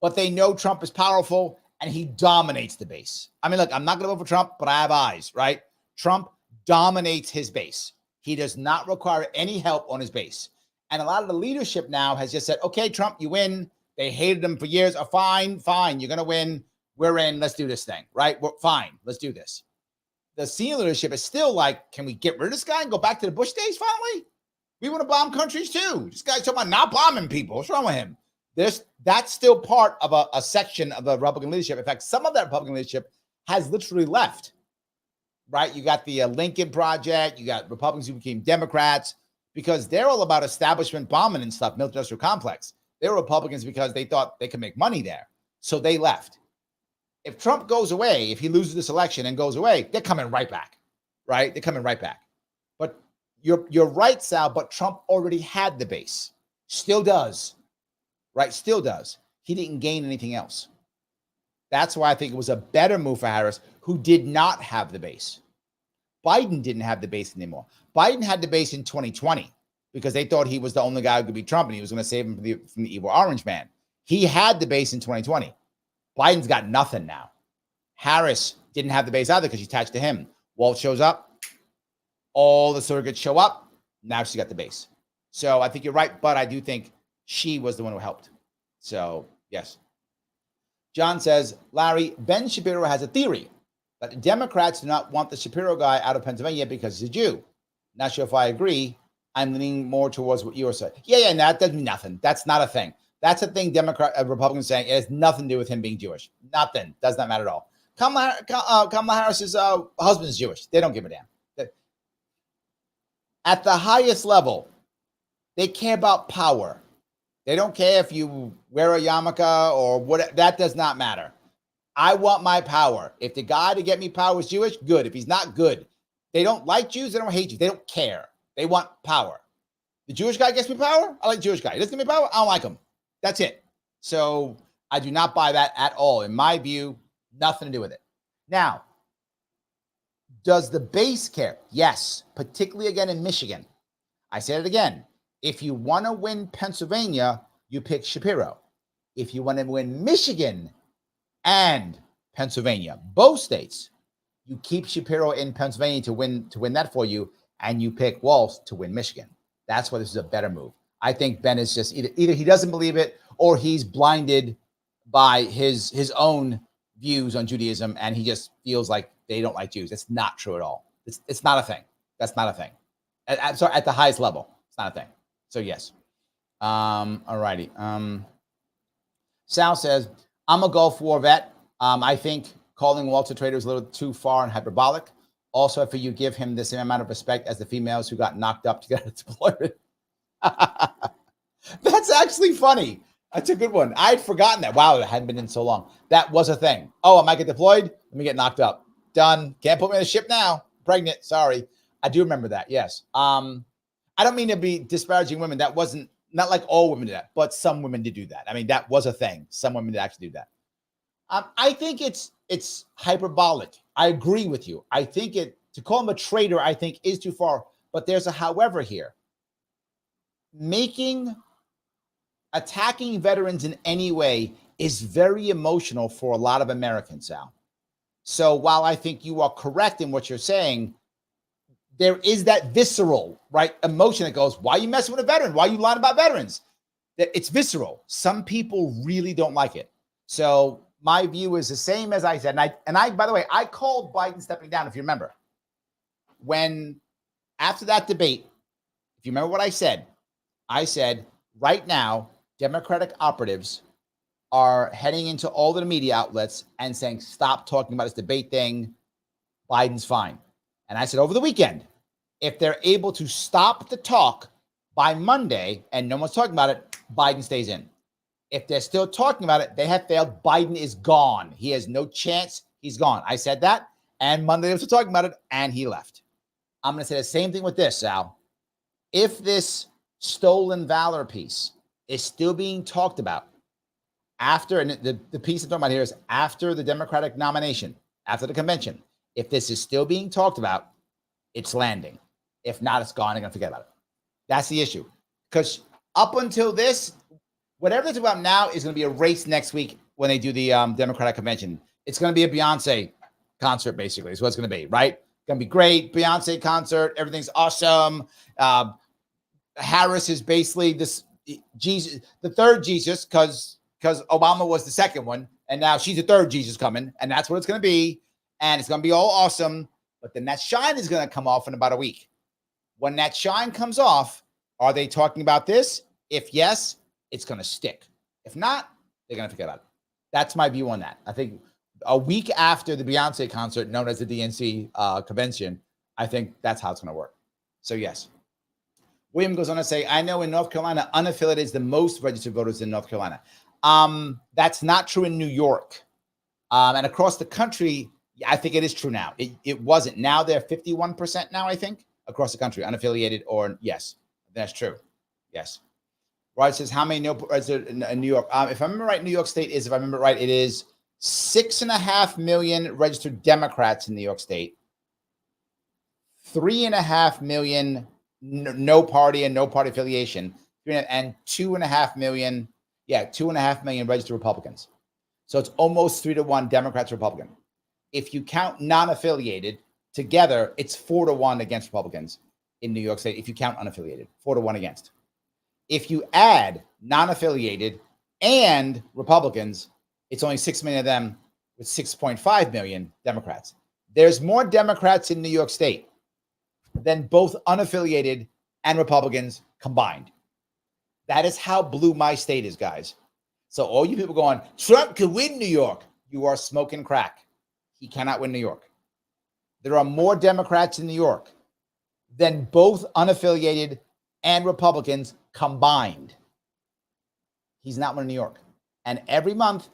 But they know Trump is powerful and he dominates the base. I mean, look, I'm not going to vote for Trump, but I have eyes, right? Trump dominates his base. He does not require any help on his base. And a lot of the leadership now has just said, okay, Trump, you win. They hated him for years. Oh, fine. You're going to win. We're in. Let's do this thing, right? We're fine. Let's do this. The senior leadership is still like, can we get rid of this guy and go back to the Bush days finally? We want to bomb countries too. This guy's talking about not bombing people. What's wrong with him? That's still part of a section of the Republican leadership. In fact, some of that Republican leadership has literally left, right? You got the Lincoln Project. You got Republicans who became Democrats because they're all about establishment bombing and stuff, military-industrial complex. They were Republicans because they thought they could make money there. So they left. If Trump goes away, if he loses this election and goes away, they're coming right back, right? They're coming right back. But you're right, Sal, but Trump already had the base. Still does. Right? Still does. He didn't gain anything else. That's why I think it was a better move for Harris, who did not have the base. Biden didn't have the base anymore. Biden had the base in 2020 because they thought he was the only guy who could beat Trump and he was going to save him from the evil orange man. He had the base in 2020. Biden's got nothing now. Harris didn't have the base either because she attached to him. Walz shows up. All the surrogates show up. Now she's got the base. So I think you're right, but I do think she was the one who helped. So, yes. John says, Larry, Ben Shapiro has a theory that the Democrats do not want the Shapiro guy out of Pennsylvania because he's a Jew. Not sure if I agree. I'm leaning more towards what you were saying. Yeah, that doesn't mean nothing. That's not a thing. That's a thing Republicans saying. It has nothing to do with him being Jewish. Nothing. Does not matter at all. Kamala Harris's husband's Jewish. They don't give a damn. At the highest level, they care about power. They don't care if you wear a yarmulke or what. That does not matter. I want my power. If the guy to get me power is Jewish, good. If he's not, good. They don't like Jews. They don't hate Jews. They don't care. They want power. The Jewish guy gets me power. I like the Jewish guy. He doesn't give me power. I don't like him. That's it. So I do not buy that at all. In my view, nothing to do with it. Now, does the base care? Yes, particularly again in Michigan. I said it again. If you want to win Pennsylvania, you pick Shapiro. If you want to win Michigan and Pennsylvania, both states, you keep Shapiro in Pennsylvania to win that for you, and you pick Walz to win Michigan. That's why this is a better move. I think Ben is just either he doesn't believe it or he's blinded by his own views on Judaism, and he just feels like they don't like Jews. It's not true at all. It's not a thing. That's not a thing. Sorry, at the highest level, it's not a thing. So yes. All righty. Sal says, I'm a Gulf War vet. I think calling Walter a traitor is a little too far and hyperbolic. Also, if you give him the same amount of respect as the females who got knocked up to get out of deployment. That's actually funny. That's a good one. I'd forgotten that. Wow, it hadn't been in so long. That was a thing. Oh, I might get deployed. Let me get knocked up. Done. Can't put me on the ship now. Pregnant. Sorry. I do remember that. Yes. I don't mean to be disparaging women. That wasn't, not like all women did that, but some women did do that. I mean, that was a thing. Some women did actually do that. I think it's hyperbolic. I agree with you. I think to call him a traitor, I think is too far, but there's a however here. Attacking veterans in any way is very emotional for a lot of Americans, Sal. So while I think you are correct in what you're saying, there is that visceral, right, emotion that goes, why are you messing with a veteran? Why are you lying about veterans? It's visceral. Some people really don't like it. So my view is the same as I said. And I, by the way, I called Biden stepping down, if you remember. When, after that debate, if you remember what I said, right now, Democratic operatives are heading into all of the media outlets and saying, stop talking about this debate thing. Biden's fine. And I said over the weekend, if they're able to stop the talk by Monday and no one's talking about it, Biden stays in. If they're still talking about it, they have failed. Biden is gone. He has no chance. He's gone. I said that. And Monday they were still talking about it and he left. I'm going to say the same thing with this, Sal. If this stolen valor piece is still being talked about, after, and the piece I'm talking about here is after the Democratic nomination, after the convention, if this is still being talked about, it's landing. If not, it's gone. They're going to forget about it. That's the issue. Because up until this, whatever it's about now is going to be a race next week when they do the Democratic convention. It's going to be a Beyonce concert, basically, is what it's going to be, right? It's going to be great. Beyonce concert. Everything's awesome. Harris is basically this Jesus, the third Jesus, because Obama was the second one, and now she's the third Jesus coming, and that's what it's going to be, and it's going to be all awesome. But then that shine is going to come off in about a week. When that shine comes off, are they talking about this? If yes, it's going to stick. If not, they're going to forget about it. That's my view on that. I think a week after the Beyonce concert, known as the DNC convention, I think that's how it's going to work. So yes. William goes on to say, I know in North Carolina, unaffiliated is the most registered voters in North Carolina. That's not true in New York. And across the country, I think it is true now. It wasn't. Now they're 51% now, I think, across the country, unaffiliated or yes, that's true. Yes. Rod says, how many in New York? If I remember right, New York State is, if I remember right, it is 6.5 million registered Democrats in New York State, 3.5 million no party and no party affiliation, and 2.5 million, 2.5 million registered Republicans. So it's almost 3-1 Democrats, Republican. If you count non-affiliated together, it's 4-1 against Republicans in New York State. If you count unaffiliated, 4-1 against. If you add non-affiliated and Republicans, it's only 6 million of them with 6.5 million Democrats. There's more Democrats in New York State than both unaffiliated and Republicans combined. That is how blue my state is, guys. So all you people going, Trump could win New York. You are smoking crack. He cannot win New York. There are more Democrats in New York than both unaffiliated and Republicans combined. He's not winning New York. And every month,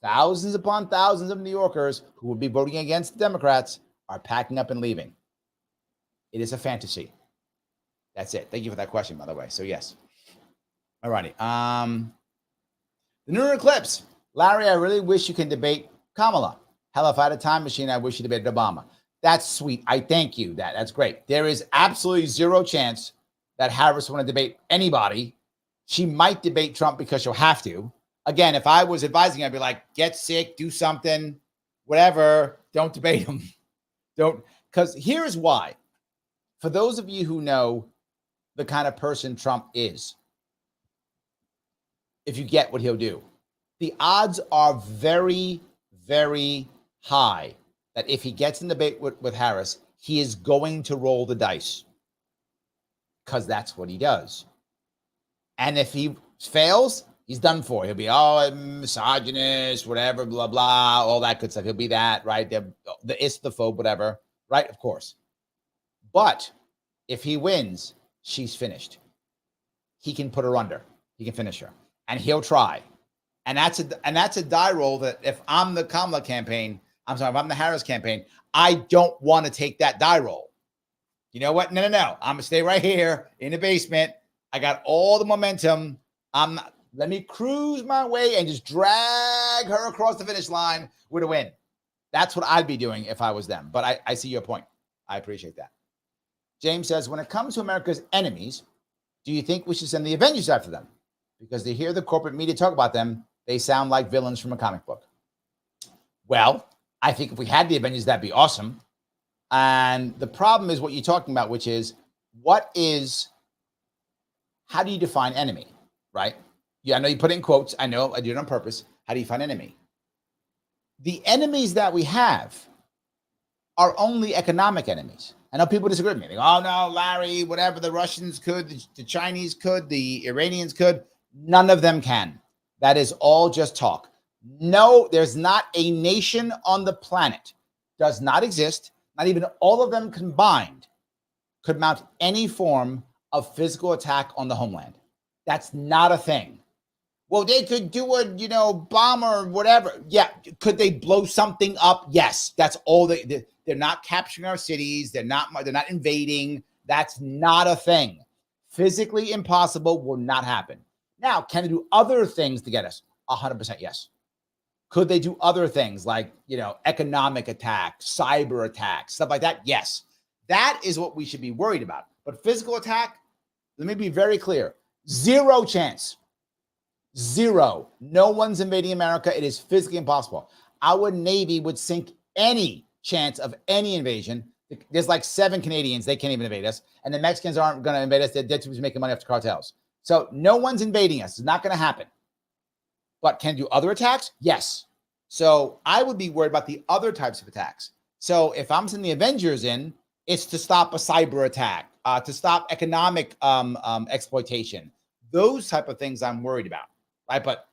thousands upon thousands of New Yorkers who would be voting against the Democrats are packing up and leaving. It is a fantasy. That's it. Thank you for that question, by the way. So, yes. All righty. The lunar eclipse. Larry, I really wish you can debate Kamala. Hell, if I had a time machine, I wish you debated Obama. That's sweet. I thank you. That's great. There is absolutely zero chance that Harris want to debate anybody. She might debate Trump because she'll have to. Again, if I was advising, I'd be like, get sick, do something, whatever. Don't debate him. Don't. Because here's why. For those of you who know the kind of person Trump is, if you get what he'll do, the odds are very, very high that if he gets in debate with Harris, he is going to roll the dice because that's what he does. And if he fails, he's done for. He'll be, misogynist, whatever, blah, blah, all that good stuff. He'll be that, right? The istophobe, whatever, right? Of course. But if he wins, she's finished. He can put her under. He can finish her. And he'll try. And that's a die roll that if I'm the Kamala campaign, if I'm the Harris campaign, I don't want to take that die roll. You know what? No. I'm going to stay right here in the basement. I got all the momentum. Let me cruise my way and just drag her across the finish line with a win. That's what I'd be doing if I was them. But I see your point. I appreciate that. James says, when it comes to America's enemies, do you think we should send the Avengers after them? Because they hear the corporate media talk about them, they sound like villains from a comic book. Well, I think if we had the Avengers, that'd be awesome. And the problem is what you're talking about, which is how do you define enemy, right? Yeah, I know you put it in quotes. I know I did it on purpose. How do you define enemy? The enemies that we have are only economic enemies. I know people disagree with me. They go, oh, no, Larry, whatever the Russians could, the Chinese could, the Iranians could. None of them can. That is all just talk. No, there's not a nation on the planet, does not exist, not even all of them combined, could mount any form of physical attack on the homeland. That's not a thing. Well, they could do a, bomb or whatever. Yeah. Could they blow something up? Yes. That's all they're not capturing our cities. They're not invading. That's not a thing. Physically impossible, will not happen. Now, can they do other things to get us? 100% yes. Could they do other things like, economic attacks, cyber attacks, stuff like that? Yes. That is what we should be worried about. But physical attack, let me be very clear. 0 chance. 0. No one's invading America. It is physically impossible. Our Navy would sink any chance of any invasion. There's like 7 Canadians. They can't even invade us. And the Mexicans aren't going to invade us. They're too busy making money off the cartels. So no one's invading us. It's not going to happen. But can do other attacks? Yes. So I would be worried about the other types of attacks. So if I'm sending the Avengers in, it's to stop a cyber attack, to stop economic exploitation. Those type of things I'm worried about, right? But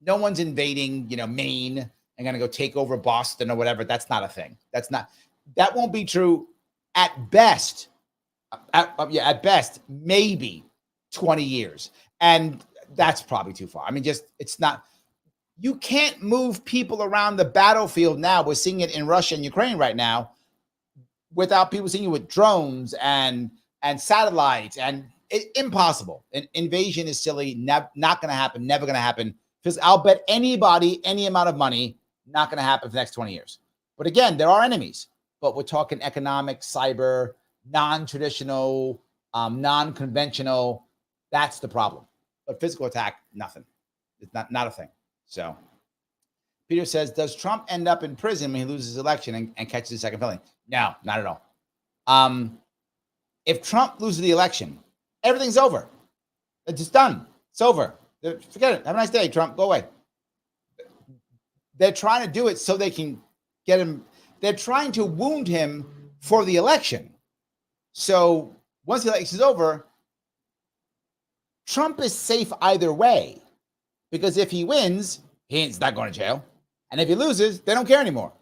no one's invading, Maine and going to go take over Boston or whatever. That's not a thing. That won't be true at best. At best, maybe 20 years. And that's probably too far. I mean, it's not, you can't move people around the battlefield now. We're seeing it in Russia and Ukraine right now without people seeing you with drones and satellites, and impossible. An invasion is silly, not going to happen, never going to happen. Because I'll bet anybody, any amount of money, not going to happen for the next 20 years. But again, there are enemies, but we're talking economic, cyber, non-traditional, non-conventional. That's the problem. But physical attack, nothing. It's not a thing. So Peter says, does Trump end up in prison when he loses his election and catches his second felony? No, not at all. If Trump loses the election, everything's over. It's just done. It's over. Forget it. Have a nice day, Trump. Go away. They're trying to do it so they can get him. They're trying to wound him for the election. So once the election is over, Trump is safe either way. Because if he wins, he's not going to jail. And if he loses, they don't care anymore.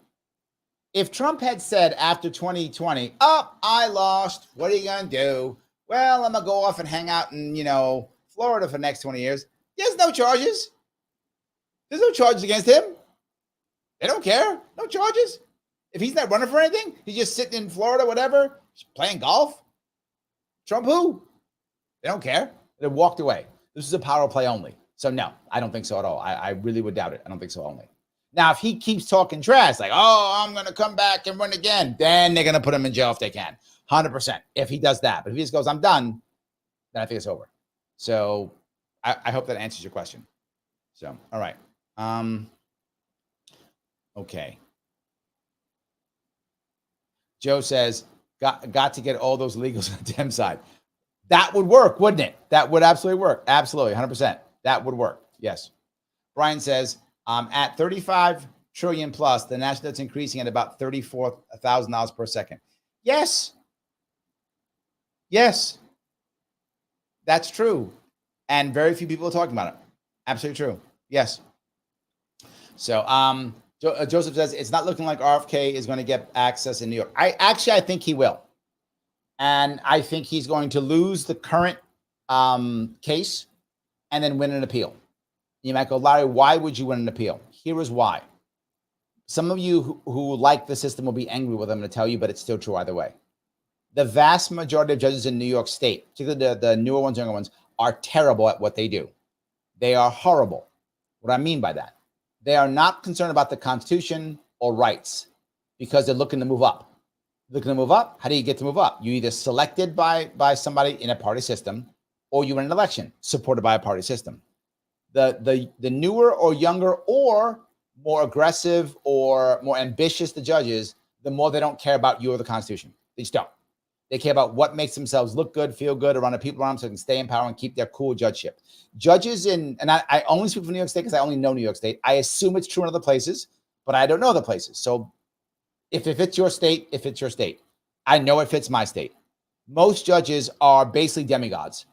If Trump had said after 2020, I lost. What are you going to do? Well, I'm going to go off and hang out in, Florida for the next 20 years. There's no charges. There's no charges against him. They don't care. No charges. If he's not running for anything, he's just sitting in Florida, whatever, playing golf. Trump who? They don't care. They walked away. This is a power play only. So no, I don't think so at all. I really would doubt it. I don't think so only. Now, if he keeps talking trash, like, I'm going to come back and run again, then they're going to put him in jail if they can. 100%. If he does that. But if he just goes, I'm done, then I think it's over. So I hope that answers your question. So, all right. Okay. Joe says, got to get all those legals on the Dem side. That would work, wouldn't it? That would absolutely work. Absolutely, 100%. That would work. Yes. Brian says, at 35 trillion plus, the national debt's increasing at about $34,000 per second. Yes. Yes. That's true. And very few people are talking about it. Absolutely true. Yes. So Joseph says, it's not looking like RFK is going to get access in New York. I think he will. And I think he's going to lose the current case and then win an appeal. You might go, Larry, why would you win an appeal? Here is why. Some of you who like the system will be angry with them to tell you, but it's still true either way. The vast majority of judges in New York State, particularly the newer ones, younger ones, are terrible at what they do. They are horrible. What I mean by that, they are not concerned about the Constitution or rights because they're looking to move up. Looking to move up, how do you get to move up? You either selected by somebody in a party system, or you win an election supported by a party system. The newer or younger or more aggressive or more ambitious the judges, the more they don't care about you or the Constitution. They just don't. They care about what makes themselves look good, feel good around the people around them so they can stay in power and keep their cool judgeship. Judges and I only speak for New York State because I only know New York State. I assume it's true in other places, but I don't know other places. So if it fits your state, it fits your state. I know it fits my state. Most judges are basically demigods.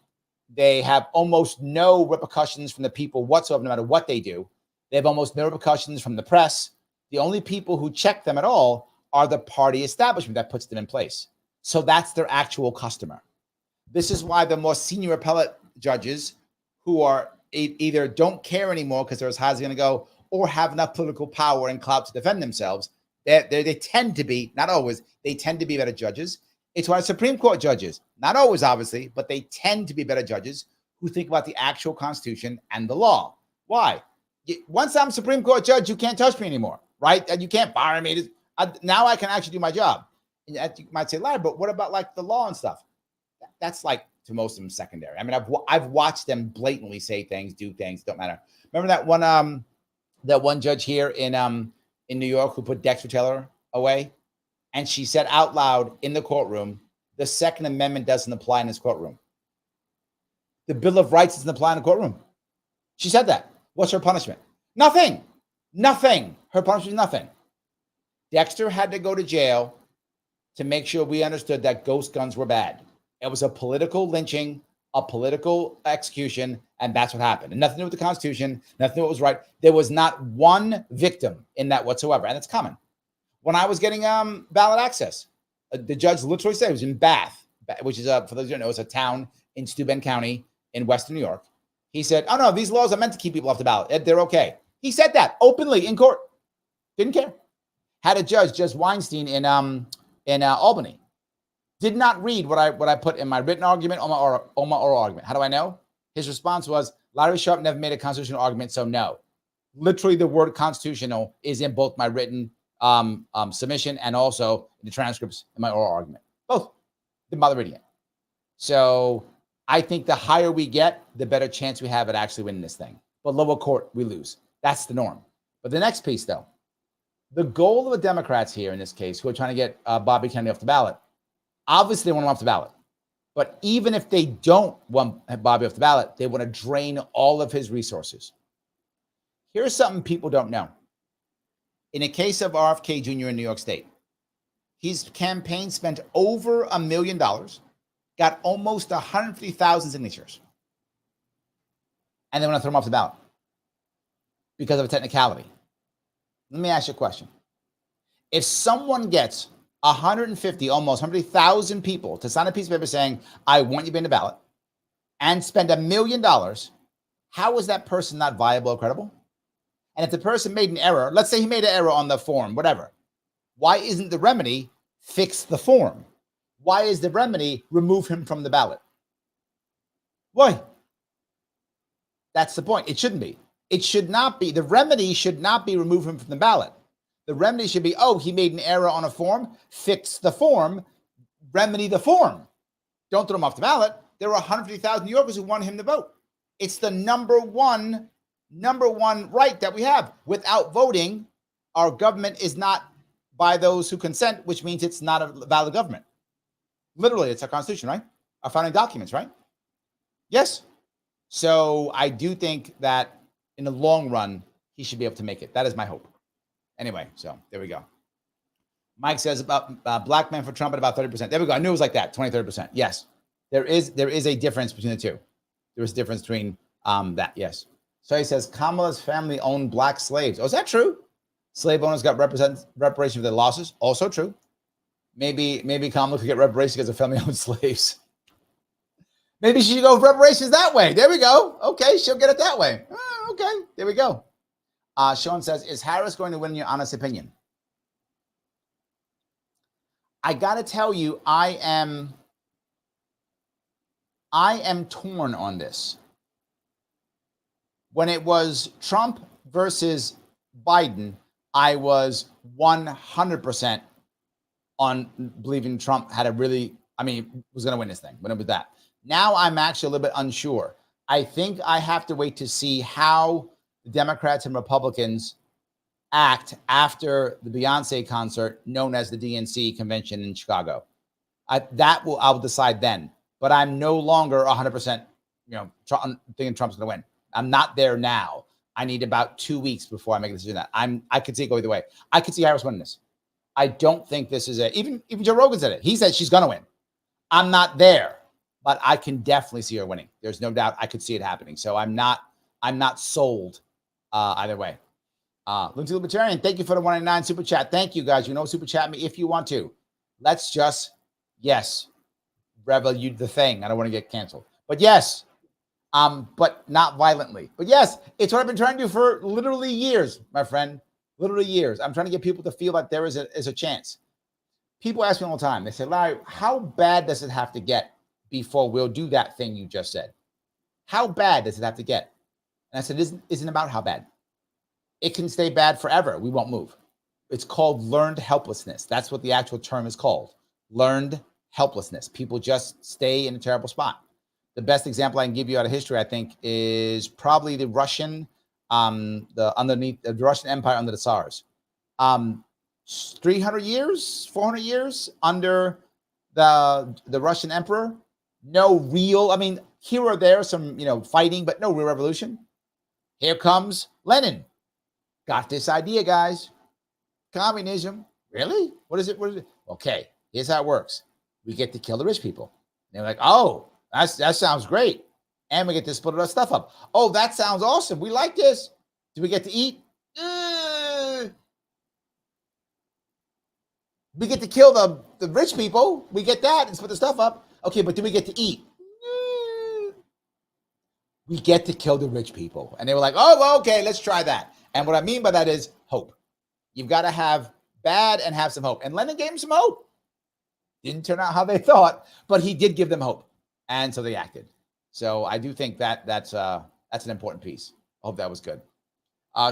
They have almost no repercussions from the people whatsoever, no matter what they do. They have almost no repercussions from the press. The only people who check them at all are the party establishment that puts them in place. So that's their actual customer. This is why the more senior appellate judges who are either don't care anymore because they're as high as they're going to go or have enough political power and clout to defend themselves, they tend to be, not always, they tend to be better judges. It's why Supreme Court judges, not always obviously, but they tend to be better judges who think about the actual Constitution and the law. Why? Once I'm Supreme Court judge, you can't touch me anymore, right? And you can't fire me. Now I can actually do my job. And you might say, Larry, but what about like the law and stuff? That's like to most of them secondary. I mean, I've watched them blatantly say things, do things, don't matter. Remember that one judge here in New York who put Dexter Taylor away, and she said out loud in the courtroom, the Second Amendment doesn't apply in this courtroom. The Bill of Rights doesn't apply in the courtroom. She said that. What's her punishment? Nothing. Her punishment is nothing. Dexter had to go to jail to make sure we understood that ghost guns were bad. It was a political lynching, a political execution, and that's what happened. And nothing to do with the Constitution, nothing to do with what was right. There was not one victim in that whatsoever, and it's common. When I was getting ballot access, the judge literally said it was in Bath, which is, for those who don't know, it's a town in Steuben County in Western New York. He said, oh, no, these laws are meant to keep people off the ballot. They're okay. He said that openly in court. Didn't care. Had a judge, Weinstein, in Albany. Did not read what I put in my written argument or my oral argument. How do I know? His response was, Larry Sharpe never made a constitutional argument, so no. Literally, the word constitutional is in both my written submission and also the transcripts in my oral argument. Both. Didn't bother reading it. So I think the higher we get, the better chance we have at actually winning this thing. But lower court, we lose. That's the norm. But the next piece, though, the goal of the Democrats here in this case, who are trying to get Bobby Kennedy off the ballot, obviously they want him off the ballot. But even if they don't want Bobby off the ballot, they want to drain all of his resources. Here's something people don't know. In a case of RFK Jr. in New York State, his campaign spent over $1 million, got almost 150,000 signatures, and they want to throw him off the ballot because of a technicality. Let me ask you a question. If someone gets 150, almost 150,000 people to sign a piece of paper saying, I want you to be in the ballot, and spend $1 million, how is that person not viable or credible? And if the person made an error, let's say he made an error on the form, whatever, why isn't the remedy fix the form? Why is the remedy remove him from the ballot? Why? That's the point. It shouldn't be. It should not be. The remedy should not be remove him from the ballot. The remedy should be, oh, he made an error on a form, fix the form, remedy the form. Don't throw him off the ballot. There were 150,000 New Yorkers who wanted him to vote. It's the number one right that we have. Without voting, our government is not by those who consent, which means it's not a valid government. Literally, it's our Constitution, right? Our founding documents, right? Yes. So I do think that in the long run, he should be able to make it. That is my hope. Anyway, so there we go. Mike says about black men for Trump at about 30%. There we go. I knew it was like that, 20, 30%. Yes. There is a difference between the two. There is a difference between that, yes. So he says Kamala's family owned black slaves. Oh, is that true? Slave owners got reparation for their losses. Also true. Maybe Kamala could get reparations because her family owned slaves. Maybe she should go for reparations that way. There we go. Okay, she'll get it that way. Okay, there we go. Sean says, is Harris going to win in your honest opinion? I got to tell you, I am torn on this. When it was Trump versus Biden, I was 100% on believing Trump had was going to win this thing when it was that. Now I'm actually a little bit unsure. I think I have to wait to see how the Democrats and Republicans act after the Beyonce concert known as the DNC convention in Chicago. I'll decide then. But I'm no longer 100%, thinking Trump's going to win. I'm not there now. I need about 2 weeks before I make a decision. I could see it go either way. I could see Harris winning this. I don't think this is even Joe Rogan said it. He said she's going to win. I'm not there, but I can definitely see her winning. There's no doubt I could see it happening. So I'm not sold either way. Lindsay Libertarian, thank you for the 199 super chat. Thank you guys. Super chat me if you want to. Let's just, yes, revel you the thing. I don't want to get canceled, but yes, but not violently. But yes, it's what I've been trying to do for literally years, my friend. Literally years. I'm trying to get people to feel like there is a chance. People ask me all the time. They say, Larry, how bad does it have to get before we'll do that thing you just said? How bad does it have to get? And I said, it isn't about how bad. it can stay bad forever. We won't move. It's called learned helplessness. That's what the actual term is called. Learned helplessness. People just stay in a terrible spot. The best example I can give you out of history, I think, is probably the Russian, the Russian Empire under the Tsars. 300 years, 400 years under the Russian emperor. No real, I mean, here or there, some, fighting, but no real revolution. Here comes Lenin. Got this idea, guys. Communism. Really? What is it? Okay, here's how it works. We get to kill the rich people. And they're like, oh, that sounds great. And we get to split our stuff up. Oh, that sounds awesome. We like this. Do we get to eat? We get to kill the rich people. We get that and split the stuff up. Okay, but do we get to eat? We get to kill the rich people. And they were like, oh, well, okay, let's try that. And what I mean by that is hope. You've got to have bad and have some hope. And Lenin gave them some hope. Didn't turn out how they thought, but he did give them hope. And so they acted. So I do think that's an important piece. I hope that was good.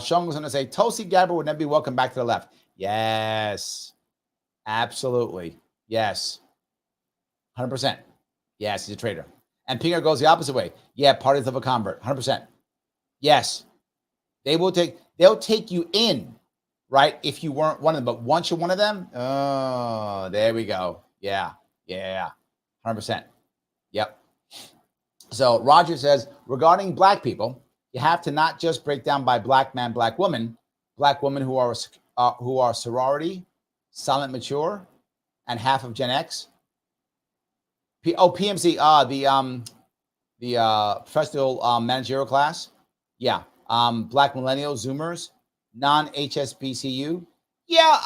Sean was going to say, Tulsi Gabbard would never be welcome back to the left. Yes. Absolutely. Yes. 100%. Yes, he's a traitor. And Pinger goes the opposite way. Yeah, parties of a convert. 100%. Yes. They'll take you in, right? If you weren't one of them. But once you're one of them, oh, there we go. Yeah. 100%. Yep. So Roger says, regarding black people, you have to not just break down by black man, black woman who are sorority, silent mature, and half of Gen X. PMC, the professional managerial class. Yeah. Black millennials, Zoomers, non-HSBCU. Yeah,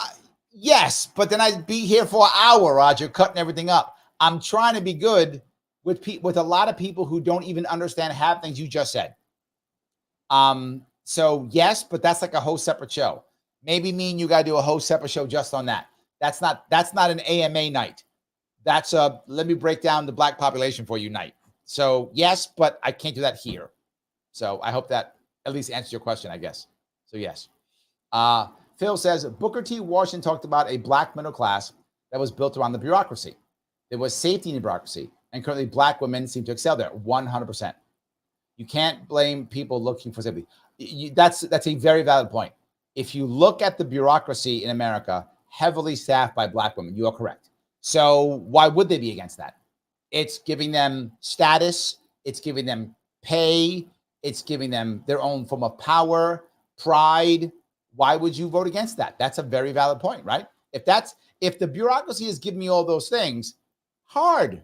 yes, but then I'd be here for an hour, Roger, cutting everything up. I'm trying to be good with a lot of people who don't even understand half things you just said. So yes, but that's like a whole separate show. Maybe me and you got to do a whole separate show just on that. That's not an AMA night. That's let me break down the black population for you night. So yes, but I can't do that here. So I hope that at least answers your question, I guess. So yes. Phil says, Booker T. Washington talked about a black middle class that was built around the bureaucracy. There was safety in the bureaucracy, and currently black women seem to excel there 100%. You can't blame people looking for safety. That's a very valid point. If you look at the bureaucracy in America, heavily staffed by black women, you are correct. So why would they be against that? It's giving them status. It's giving them pay. It's giving them their own form of power, pride. Why would you vote against that? That's a very valid point, right? If the bureaucracy is giving me all those things, hard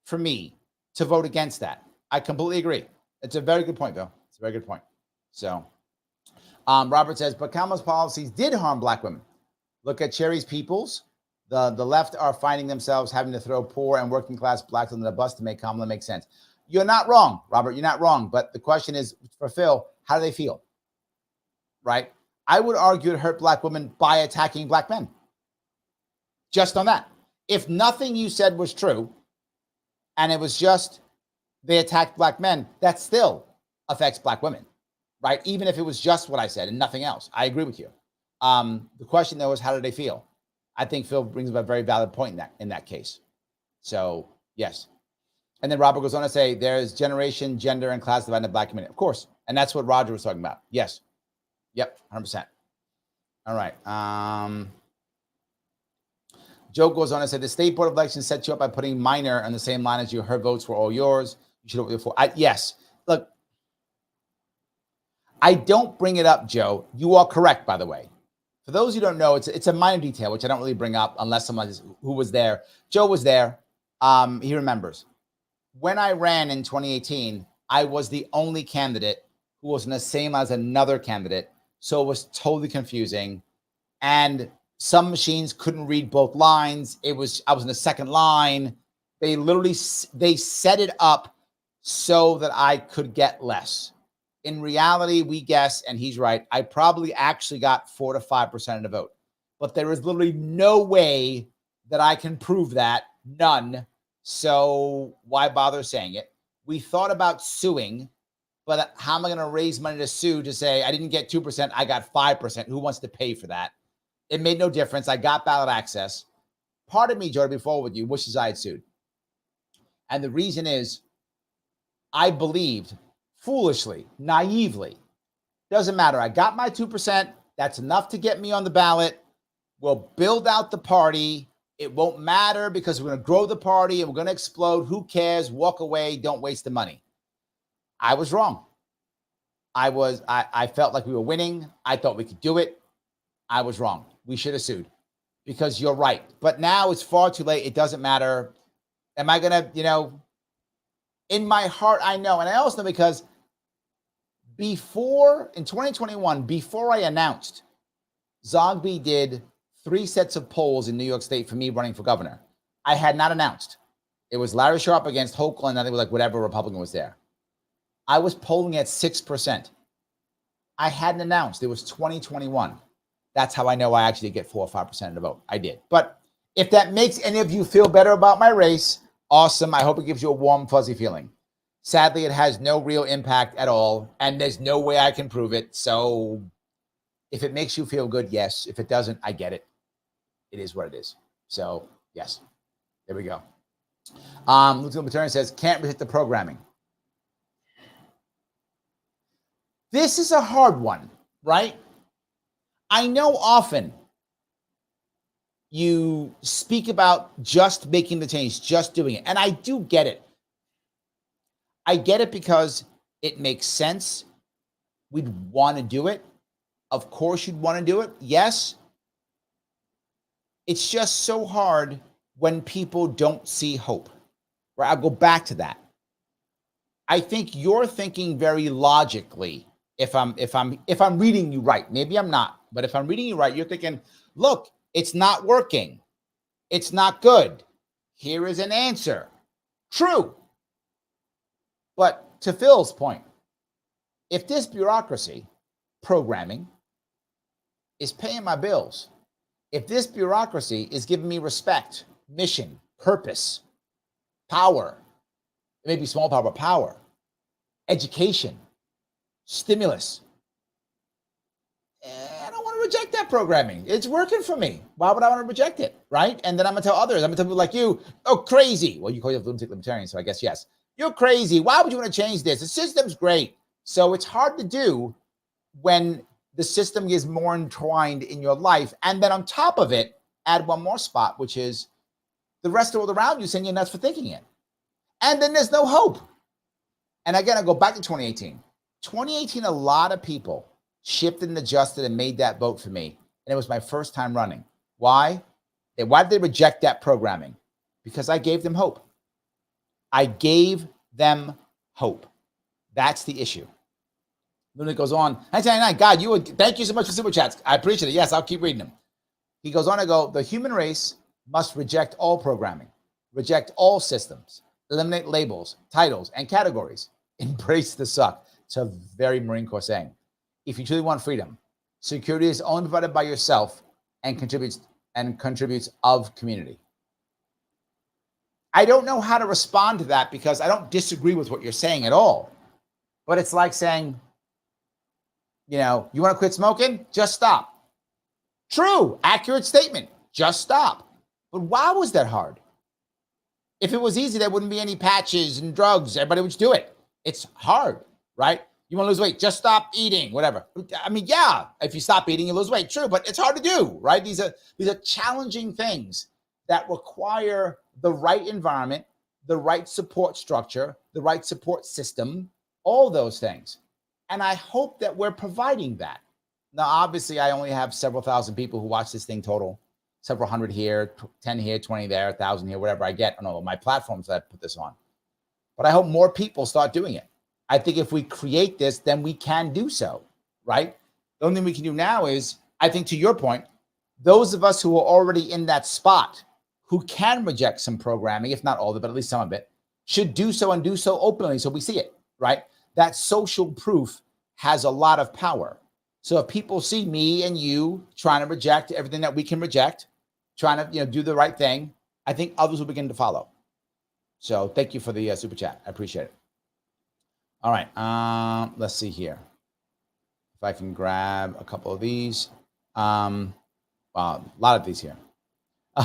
for me to vote against that. I completely agree. It's a very good point, though. It's a very good point. So, Robert says, but Kamala's policies did harm black women. Look at Cherry's Peoples. The left are finding themselves having to throw poor and working class blacks under the bus to make Kamala make sense. You're not wrong, Robert. You're not wrong. But the question is, for Phil, how do they feel? Right? I would argue it hurt black women by attacking black men. Just on that. If nothing you said was true, and it was just they attacked black men, that still affects black women, right? Even if it was just what I said and nothing else. I agree with you. The question, though, is how do they feel? I think Phil brings up a very valid point in that case. So, yes. And then Robert goes on to say, there's generation, gender, and class divided in the black community. Of course. And that's what Roger was talking about. Yes. Yep, 100%. All right. Joe goes on to say, the state board of elections set you up by putting minor on the same line as you. Her votes were all yours. You should vote for. Yes. Look, I don't bring it up, Joe. You are correct, by the way. For those who don't know, it's a minor detail, which I don't really bring up unless someone who was there. Joe was there. He remembers. When I ran in 2018, I was the only candidate who was in the same as another candidate. So it was totally confusing. And some machines couldn't read both lines. I was in the second line. They set it up so that I could get less. In reality, we guess, and he's right, I probably actually got 4 to 5% of the vote. But there is literally no way that I can prove that. None. So why bother saying it? We thought about suing, But how am I going to raise money to sue to say I didn't get 2%, I got 5%? Who wants to pay for that? It made no difference. I got ballot access. Part of me, Joe, to be forward with you, wishes I had sued. And the reason is I believed foolishly, naively, doesn't matter. I got my 2%. That's enough to get me on the ballot. We'll build out the party. It won't matter because we're going to grow the party and we're going to explode. Who cares? Walk away. Don't waste the money. I was wrong. I felt like we were winning. I thought we could do it. I was wrong. We should have sued because you're right. But now it's far too late. It doesn't matter. Am I going to, in my heart, I know. And I also know because before, in 2021, before I announced, Zogby did 3 sets of polls in New York State for me running for governor. I had not announced. It was Larry Sharpe against Hochul, and I think it was like whatever Republican was there. I was polling at 6%. I hadn't announced. It was 2021. That's how I know I actually get 4 or 5% of the vote. I did. But if that makes any of you feel better about my race, awesome. I hope it gives you a warm, fuzzy feeling. Sadly, it has no real impact at all, and there's no way I can prove it. So if it makes you feel good, yes. If it doesn't, I get it. It is what it is. So, yes. There we go. Lieutenant Maternity says, can't resist the programming. This is a hard one, right? I know often you speak about just making the change, just doing it. And I do get it. I get it because it makes sense. We'd want to do it. Of course, you'd want to do it. Yes. It's just so hard when people don't see hope. Right? I'll go back to that. I think you're thinking very logically. If I'm reading you right, maybe I'm not, but if I'm reading you right, you're thinking, look, it's not working. It's not good. Here is an answer. True. But to Phil's point, if this bureaucracy, programming, is paying my bills, if this bureaucracy is giving me respect, mission, purpose, power, it may be small power, but power, education, stimulus, I don't want to reject that programming. It's working for me. Why would I want to reject it, right? And then I'm going to tell others, I'm going to tell people like you, oh, crazy. Well, you call yourself lunatic libertarian, so I guess yes. You're crazy. Why would you want to change this? The system's great. So it's hard to do when the system is more entwined in your life. And then on top of it, add one more spot, which is the rest of the world around you saying you're nuts for thinking it. And then there's no hope. And again, I go back to 2018. 2018, a lot of people shifted and adjusted and made that vote for me. And it was my first time running. Why? Why did they reject that programming? Because I gave them hope. I gave them hope. That's the issue. Luna goes on, 1999, God, thank you so much for super chats. I appreciate it. Yes, I'll keep reading them. He goes on to go, the human race must reject all programming, reject all systems, eliminate labels, titles, and categories. Embrace the suck. It's a very Marine Corps saying. If you truly want freedom, security is only provided by yourself and contributes of community. I don't know how to respond to that because I don't disagree with what you're saying at all. But it's like saying, you want to quit smoking? Just stop. True, accurate statement. Just stop. But why was that hard? If it was easy, there wouldn't be any patches and drugs. Everybody would just do it. It's hard, right? You want to lose weight, just stop eating, whatever. I mean, yeah, if you stop eating, you lose weight. True, but it's hard to do, right? These are challenging things that require the right environment, the right support structure, the right support system, all those things. And I hope that we're providing that. Now, obviously, I only have several thousand people who watch this thing total, several hundred here, 10 here, 20 there, 1,000 here, whatever I get on all of my platforms that I put this on. But I hope more people start doing it. I think if we create this, then we can do so, right? The only thing we can do now is, I think to your point, those of us who are already in that spot, who can reject some programming, if not all of it, but at least some of it, should do so and do so openly so we see it, right? That social proof has a lot of power. So if people see me and you trying to reject everything that we can reject, trying to do the right thing, I think others will begin to follow. So thank you for the super chat. I appreciate it. All right. Let's see here. If I can grab a couple of these. A lot of these here.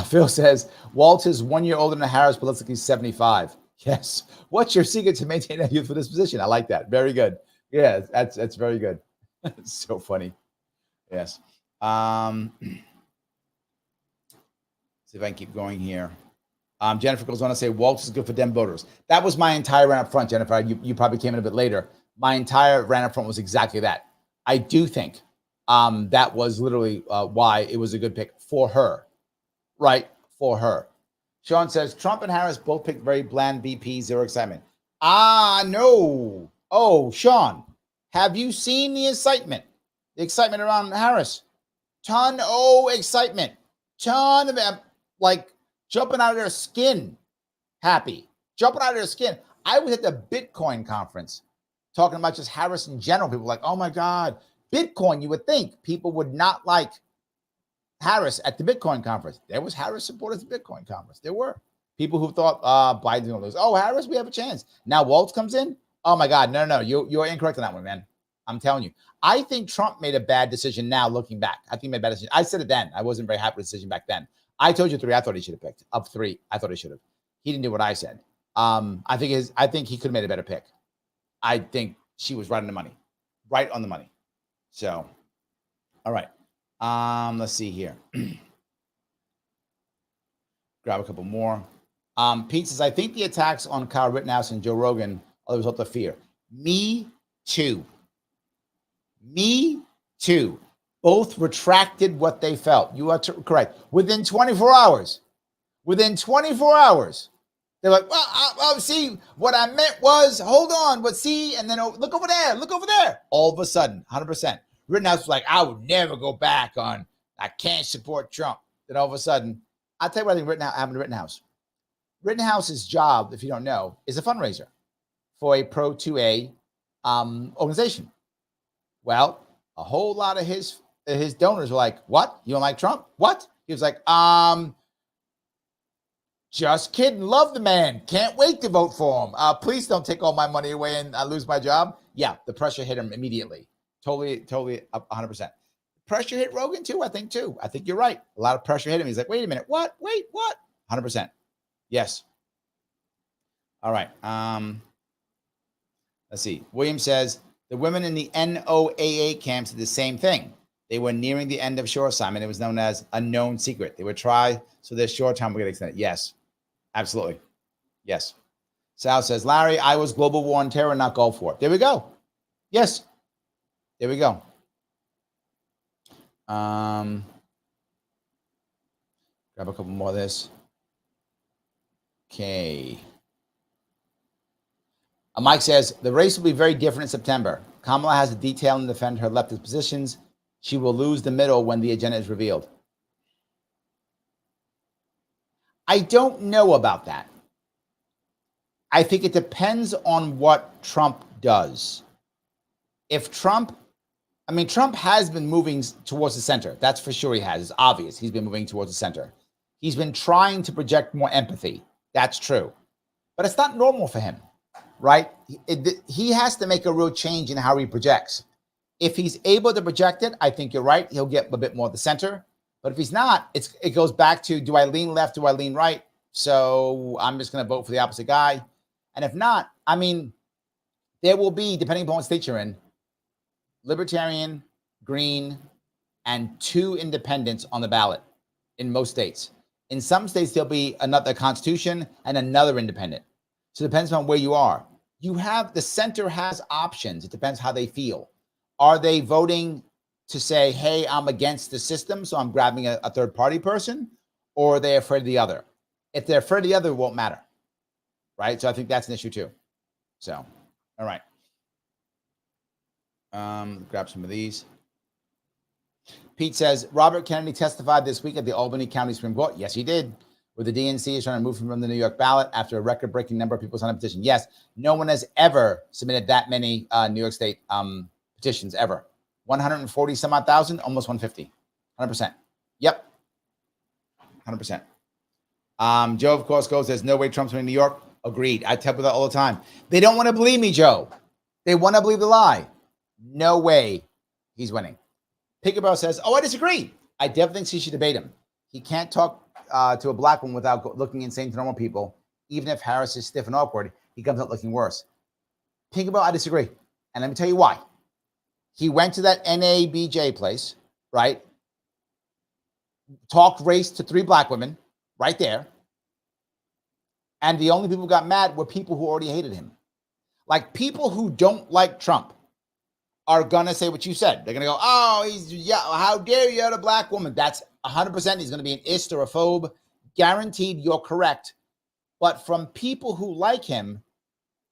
Phil says, Walz is 1 year older than Harris, politically 75. Yes. What's your secret to maintain a youthful disposition? I like that. Very good. Yeah, that's very good. It's so funny. Yes. See if I can keep going here. Jennifer goes on to say, Walz is good for Dem voters. That was my entire rant up front, Jennifer. You probably came in a bit later. My entire rant up front was exactly that. I do think that was literally why it was a good pick for her. Right, for her. Sean says, Trump and Harris both picked very bland VP, zero excitement. No. Oh, Sean, have you seen the excitement? The excitement around Harris? Ton of excitement. Ton of them, like, jumping out of their skin. Happy. Jumping out of their skin. I was at the Bitcoin conference talking about just Harris in general. People were like, oh my God, Bitcoin. You would think people would not like Harris at the Bitcoin conference. There was Harris supporters at the Bitcoin conference. There were people who thought Biden's going to lose. Oh, Harris, we have a chance. Now Walz comes in. Oh my God, no. You're incorrect on that one, man. I'm telling you. I think Trump made a bad decision now looking back. I think he made a bad decision. I said it then. I wasn't very happy with the decision back then. I told you 3. I thought he should have picked. Up 3. I thought he should have. He didn't do what I said. I think he could have made a better pick. I think she was right on the money. Right on the money. So, all right. Let's see here. Grab a couple more. Pete says, I think the attacks on Kyle Rittenhouse and Joe Rogan are the result of fear. Me too. Me too. Both retracted what they felt. You are correct. Within 24 hours. Within 24 hours. They're like, well, see, what I meant was, hold on, but see, and then look over there, look over there. All of a sudden, 100%. Rittenhouse was like, I would never go back on, I can't support Trump. Then all of a sudden, I'll tell you what I think happened to Rittenhouse. Rittenhouse's job, if you don't know, is a fundraiser for a pro-2A organization. Well, a whole lot of his donors were like, what? You don't like Trump? What? He was like, just kidding. Love the man. Can't wait to vote for him. Please don't take all my money away and I lose my job. Yeah, the pressure hit him immediately. Totally up 100%. Pressure hit Rogan too, I think too. I think you're right. A lot of pressure hit him. He's like, wait a minute. What? Wait, what? 100%. Yes. All right. Let's see. William says, the women in the NOAA camps did the same thing. They were nearing the end of shore assignment. It was known as a known secret. They would try so their shore time would get extended. Yes, absolutely. Yes. Sal says, Larry, I was global war on terror, not Gulf War. There we go. Yes. There we go. Grab a couple more of this. Okay. Mike says, the race will be very different in September. Kamala has to detail and defend her leftist positions. She will lose the middle when the agenda is revealed. I don't know about that. I think it depends on what Trump does. If Trump has been moving towards the center. That's for sure he has. It's obvious. He's been moving towards the center. He's been trying to project more empathy. That's true. But it's not normal for him, right? He has to make a real change in how he projects. If he's able to project it, I think you're right. He'll get a bit more at the center. But if he's not, it goes back to, do I lean left? Do I lean right? So I'm just going to vote for the opposite guy. And if not, I mean, there will be, depending upon what state you're in, Libertarian, Green, and 2 independents on the ballot in most states. In some states, there'll be another Constitution and another independent. So it depends on where you are. The center has options. It depends how they feel. Are they voting to say, hey, I'm against the system, so I'm grabbing a third-party person? Or are they afraid of the other? If they're afraid of the other, it won't matter, right? So I think that's an issue too. So, all right. Grab some of these. Pete says, Robert Kennedy testified this week at the Albany County Supreme Court. Yes, he did. Where the DNC is trying to move him from the New York ballot after a record-breaking number of people signed a petition. Yes, no one has ever submitted that many New York State petitions ever. 140 some odd thousand, almost 150. 100%. Yep. 100%. Joe, of course, goes, there's no way Trump's winning New York. Agreed. I tell people that all the time. They don't want to believe me, Joe. They want to believe the lie. No way he's winning. Pickerbell says, oh, I disagree. I definitely think she should debate him. He can't talk to a black woman without looking insane to normal people. Even if Harris is stiff and awkward, he comes out looking worse. Pickerbell, I disagree. And let me tell you why. He went to that NABJ place, right? Talked race to 3 black women right there. And the only people who got mad were people who already hated him. Like, people who don't like Trump are going to say what you said. They're going to go, oh, how dare you, a black woman? That's 100%. He's going to be an ist or a phobe. Guaranteed, you're correct. But from people who like him,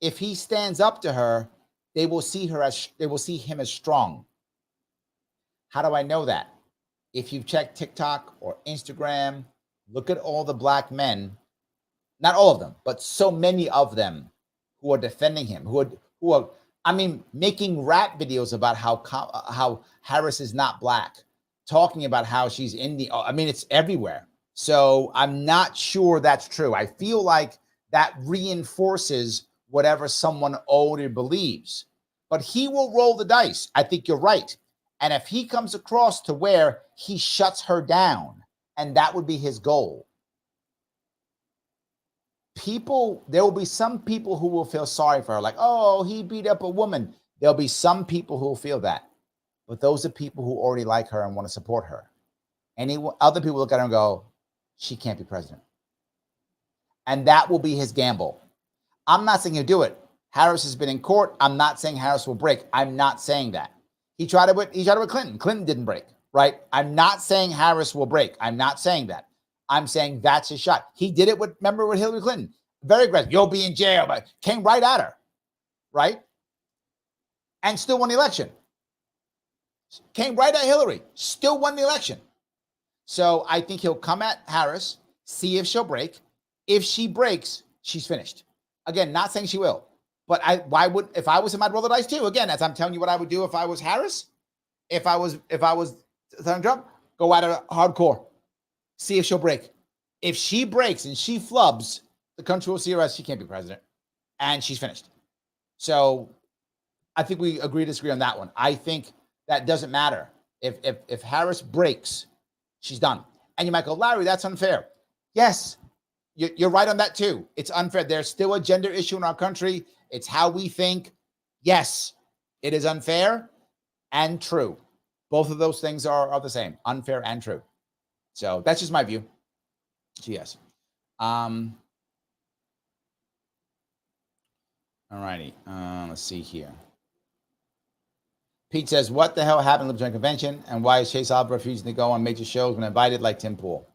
if he stands up to her, they will see him as strong. How do I know that? If you check TikTok or Instagram, look at all the black men, not all of them, but so many of them who are defending him, who are making rap videos about how Harris is not black, talking about how she's Indian. It's everywhere. So I'm not sure that's true. I feel like that reinforces whatever someone already believes. But he will roll the dice. I think you're right. And if he comes across to where he shuts her down, and that would be his goal, there will be some people who will feel sorry for her, like, oh, he beat up a woman. There'll be some people who will feel that. But those are people who already like her and want to support her. Other people look at her and go, she can't be president. And that will be his gamble. I'm not saying he'll do it. Harris has been in court. I'm not saying Harris will break. I'm not saying that. He tried it with Clinton. Clinton didn't break, right? I'm not saying Harris will break. I'm not saying that. I'm saying that's his shot. He did it with Hillary Clinton. Very aggressive. You'll be in jail, but came right at her, right? And still won the election. Came right at Hillary. Still won the election. So I think he'll come at Harris, see if she'll break. If she breaks, she's finished. Again, not saying she will. But if I was him, I'd roll the dice too. Again, as I'm telling you what I would do if I was Harris, if I was telling Trump, go at her hardcore. See if she'll break. If she breaks and she flubs, the country will see her as she can't be president. And she's finished. So I think we agree to disagree on that one. I think that doesn't matter. If Harris breaks, she's done. And you might go, Larry, that's unfair. Yes, you're right on that too. It's unfair. There's still a gender issue in our country. It's how we think. Yes, it is unfair and true. Both of those things are the same, unfair and true. So that's just my view. So yes. All righty. Let's see here. Pete says, what the hell happened at the Libertarian Convention, and why is Chase Oliver refusing to go on major shows when invited like Tim Pool?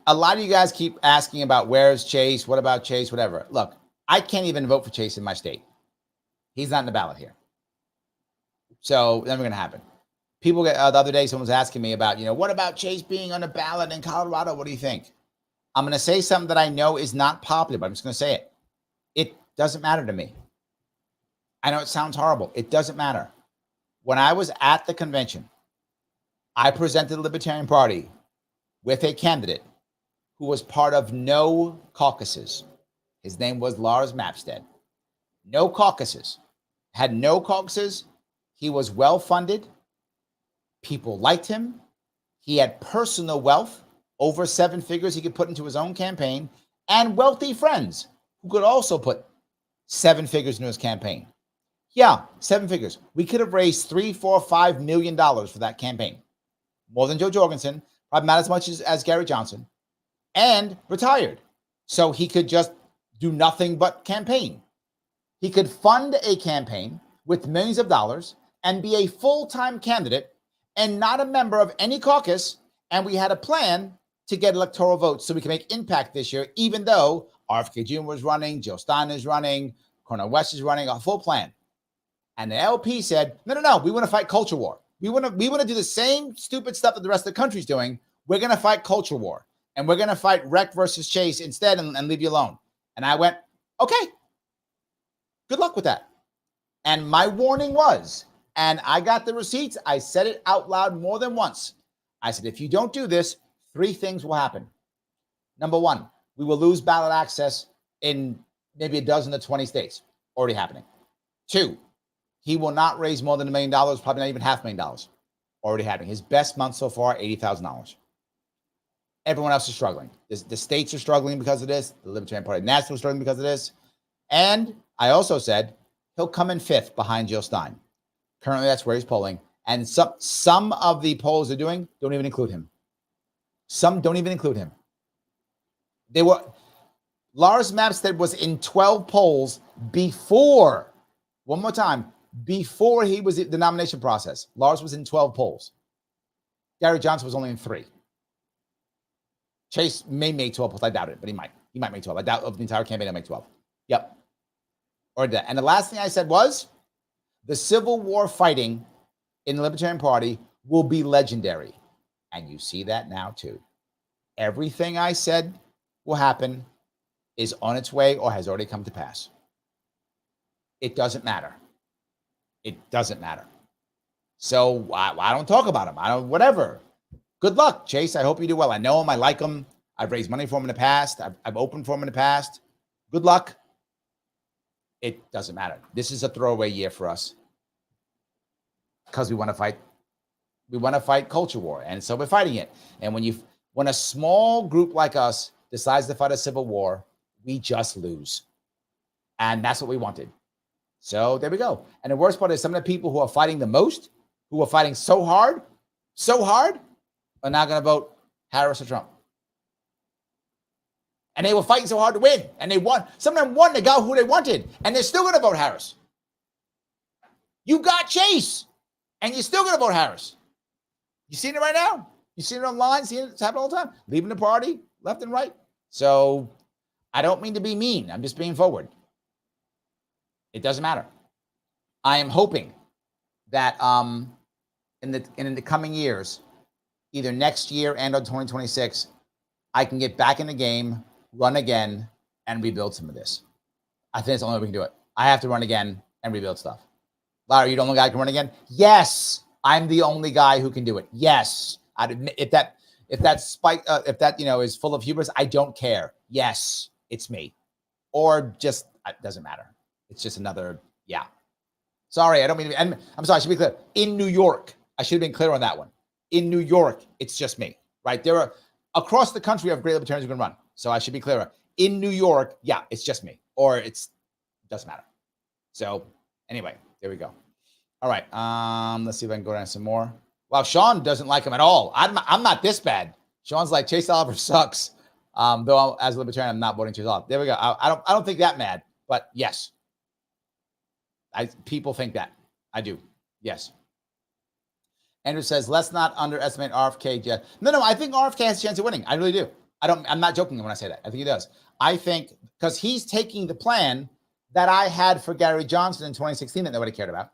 A lot of you guys keep asking about where's Chase, what about Chase, whatever. Look, I can't even vote for Chase in my state. He's not in the ballot here. So never going to happen. People the other day, someone was asking me about, what about Chase being on the ballot in Colorado? What do you think? I'm going to say something that I know is not popular, but I'm just going to say it. It doesn't matter to me. I know it sounds horrible. It doesn't matter. When I was at the convention, I presented the Libertarian Party with a candidate who was part of no caucuses. His name was Lars Mapstead. No caucuses. Had no caucuses. He was well-funded. People liked him. He had personal wealth, over 7 figures he could put into his own campaign, and wealthy friends who could also put 7 figures into his campaign. Yeah, 7 figures. We could have raised $3, $4, $5 million for that campaign. More than Joe Jorgensen, probably not as much as Gary Johnson, and retired. So he could just do nothing but campaign. He could fund a campaign with millions of dollars and be a full-time candidate and not a member of any caucus. And we had a plan to get electoral votes so we can make impact this year, even though RFK Jr. was running, Jill Stein is running, Cornel West is running, a full plan. And the LP said, no, we want to fight culture war. We want to do the same stupid stuff that the rest of the country's doing. We're going to fight culture war. And we're going to fight Rec versus Chase instead and leave you alone. And I went, okay, good luck with that. And my warning was, and I got the receipts, I said it out loud more than once. I said, if you don't do this, 3 things will happen. Number 1, we will lose ballot access in maybe a dozen to 20 states. Already happening. 2, he will not raise more than $1 million, probably not even $500,000. Already happening. His best month so far, $80,000. Everyone else is struggling. The states are struggling because of this. The Libertarian Party of Nashville is struggling because of this. And I also said he'll come in 5th behind Jill Stein. Currently, that's where he's polling. And some of the polls they're doing don't even include him. Some don't even include him. Lars Mapstead was in 12 polls before, one more time, before he was in the nomination process. Lars was in 12 polls. Gary Johnson was only in 3. Chase may make 12 polls. I doubt it, but he might. He might make 12. I doubt of the entire campaign he'll make 12. Yep. Or that. And the last thing I said was the Civil War fighting in the Libertarian Party will be legendary. And you see that now too. Everything I said will happen is on its way or has already come to pass. It doesn't matter. It doesn't matter. So I don't talk about him. I don't, whatever. Good luck, Chase. I hope you do well. I know him. I like him. I've raised money for him in the past. I've opened for him in the past. Good luck. It doesn't matter. This is a throwaway year for us because we want to fight. We want to fight culture war, and so we're fighting it. And when a small group like us decides to fight a civil war, we just lose, and that's what we wanted. So there we go. And the worst part is some of the people who are fighting the most, who are fighting so hard, are not going to vote Harris or Trump. And they were fighting so hard to win, and they won. Some of them won the guy who they wanted, and they're still going to vote Harris. You got Chase, and you're still going to vote Harris. You seeing it right now? You seeing it online? Seeing it? It's happening all the time. Leaving the party, left and right. So I don't mean to be mean. I'm just being forward. It doesn't matter. I am hoping that in the coming years, either next year and or 2026, I can get back in the game, run again, and rebuild some of this. I think it's the only way we can do it. I have to run again and rebuild stuff. Larry, you the only guy who can run again? Yes, I'm the only guy who can do it. Yes, I'd admit if that spike is full of hubris, I don't care. Yes, it's me, or just it doesn't matter. It's just another Sorry, I don't mean to be. And I'm sorry. I should be clear. In New York, I should have been clear on that one. In New York, it's just me. Right? There are across the country, we have great libertarians who can run. So I should be clearer. In New York, it's just me, or it doesn't matter. So anyway, there we go. All right. Let's see if I can go down some more. Wow, Sean doesn't like him at all. I'm not this bad. Sean's like, Chase Oliver sucks. Though as a libertarian, I'm not voting Chase Oliver. There we go. I don't think that mad, but yes. People think that. I do. Yes. Andrew says, let's not underestimate RFK yet. No, I think RFK has a chance of winning. I really do. I'm not joking when I say that. I think he does. I think because he's taking the plan that I had for Gary Johnson in 2016 that nobody cared about,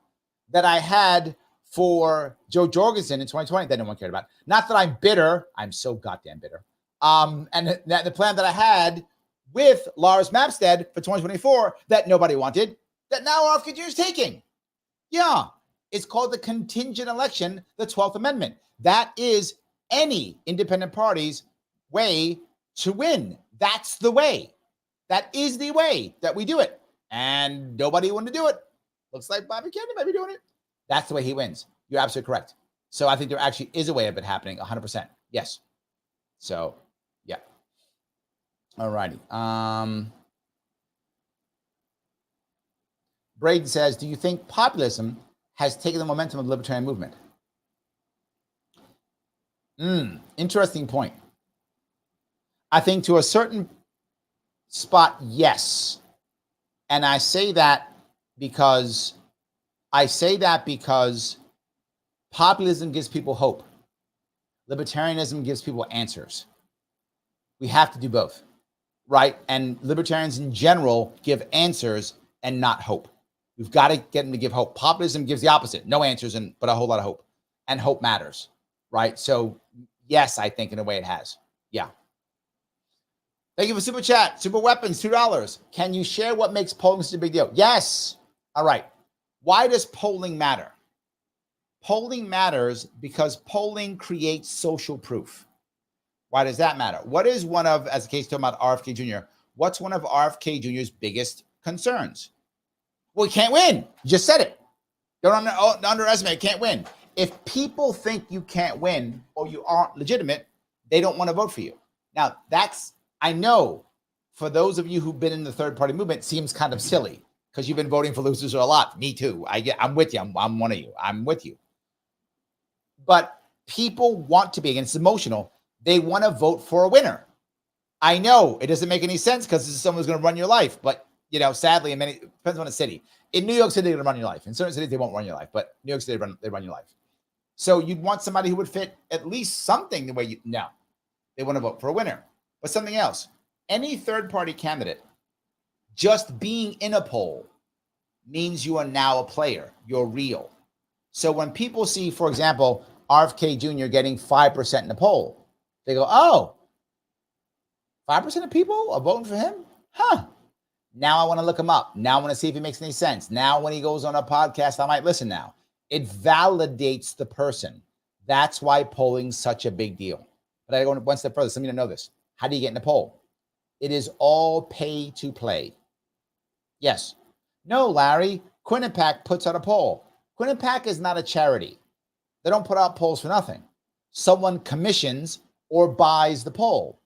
that I had for Joe Jorgensen in 2020 that no one cared about. Not that I'm bitter. I'm so goddamn bitter. And the plan that I had with Lars Mapstead for 2024 that nobody wanted, that now RFK Jr. is taking. Yeah. It's called the contingent election, the 12th Amendment. That is any independent party's way to win. That's the way. That is the way that we do it. And nobody wanted to do it. Looks like Bobby Kennedy might be doing it. That's the way he wins. You're absolutely correct. So I think there actually is a way of it happening 100%. Yes. So, yeah. All righty. Braden says, do you think populism has taken the momentum of the libertarian movement? Interesting point. I think to a certain spot, yes. And I say that because populism gives people hope. Libertarianism gives people answers. We have to do both, right? And libertarians in general give answers and not hope. We've got to get them to give hope. Populism gives the opposite. No answers, but a whole lot of hope. And hope matters, right? So, yes, I think in a way it has. Yeah. Thank you for Super Chat. Super Weapons, $2. Can you share what makes polling such a big deal? Yes. All right. Why does polling matter? Polling matters because polling creates social proof. Why does that matter? What is one of, as the case talking about RFK Jr., what's one of RFK Jr.'s biggest concerns? Well, you can't win. You just said it. Don't underestimate. Can't win. If people think you can't win or you aren't legitimate, they don't want to vote for you. Now, I know for those of you who've been in the third party movement, it seems kind of silly because you've been voting for losers a lot. Me too. I'm with you. I'm one of you. I'm with you. But people want to be, and it's emotional. They want to vote for a winner. I know it doesn't make any sense because this is someone who's going to run your life. But, sadly, it depends on the city. In New York City, they're going to run your life. In certain cities, they won't run your life. But New York City, they run your life. So you'd want somebody who would fit at least something the way no. They want to vote for a winner. But something else. Any third-party candidate, just being in a poll means you are now a player. You're real. So when people see, for example, RFK Jr. getting 5% in the poll, they go, oh, 5% of people are voting for him? Huh. Now I want to look him up. Now I want to see if he makes any sense. Now when he goes on a podcast, I might listen now. It validates the person. That's why polling's such a big deal. But I go one step further. Some of you don't know this. How do you get in the poll? It is all pay to play. Yes. No, Larry, Quinnipiac puts out a poll. Quinnipiac is not a charity. They don't put out polls for nothing. Someone commissions or buys the poll.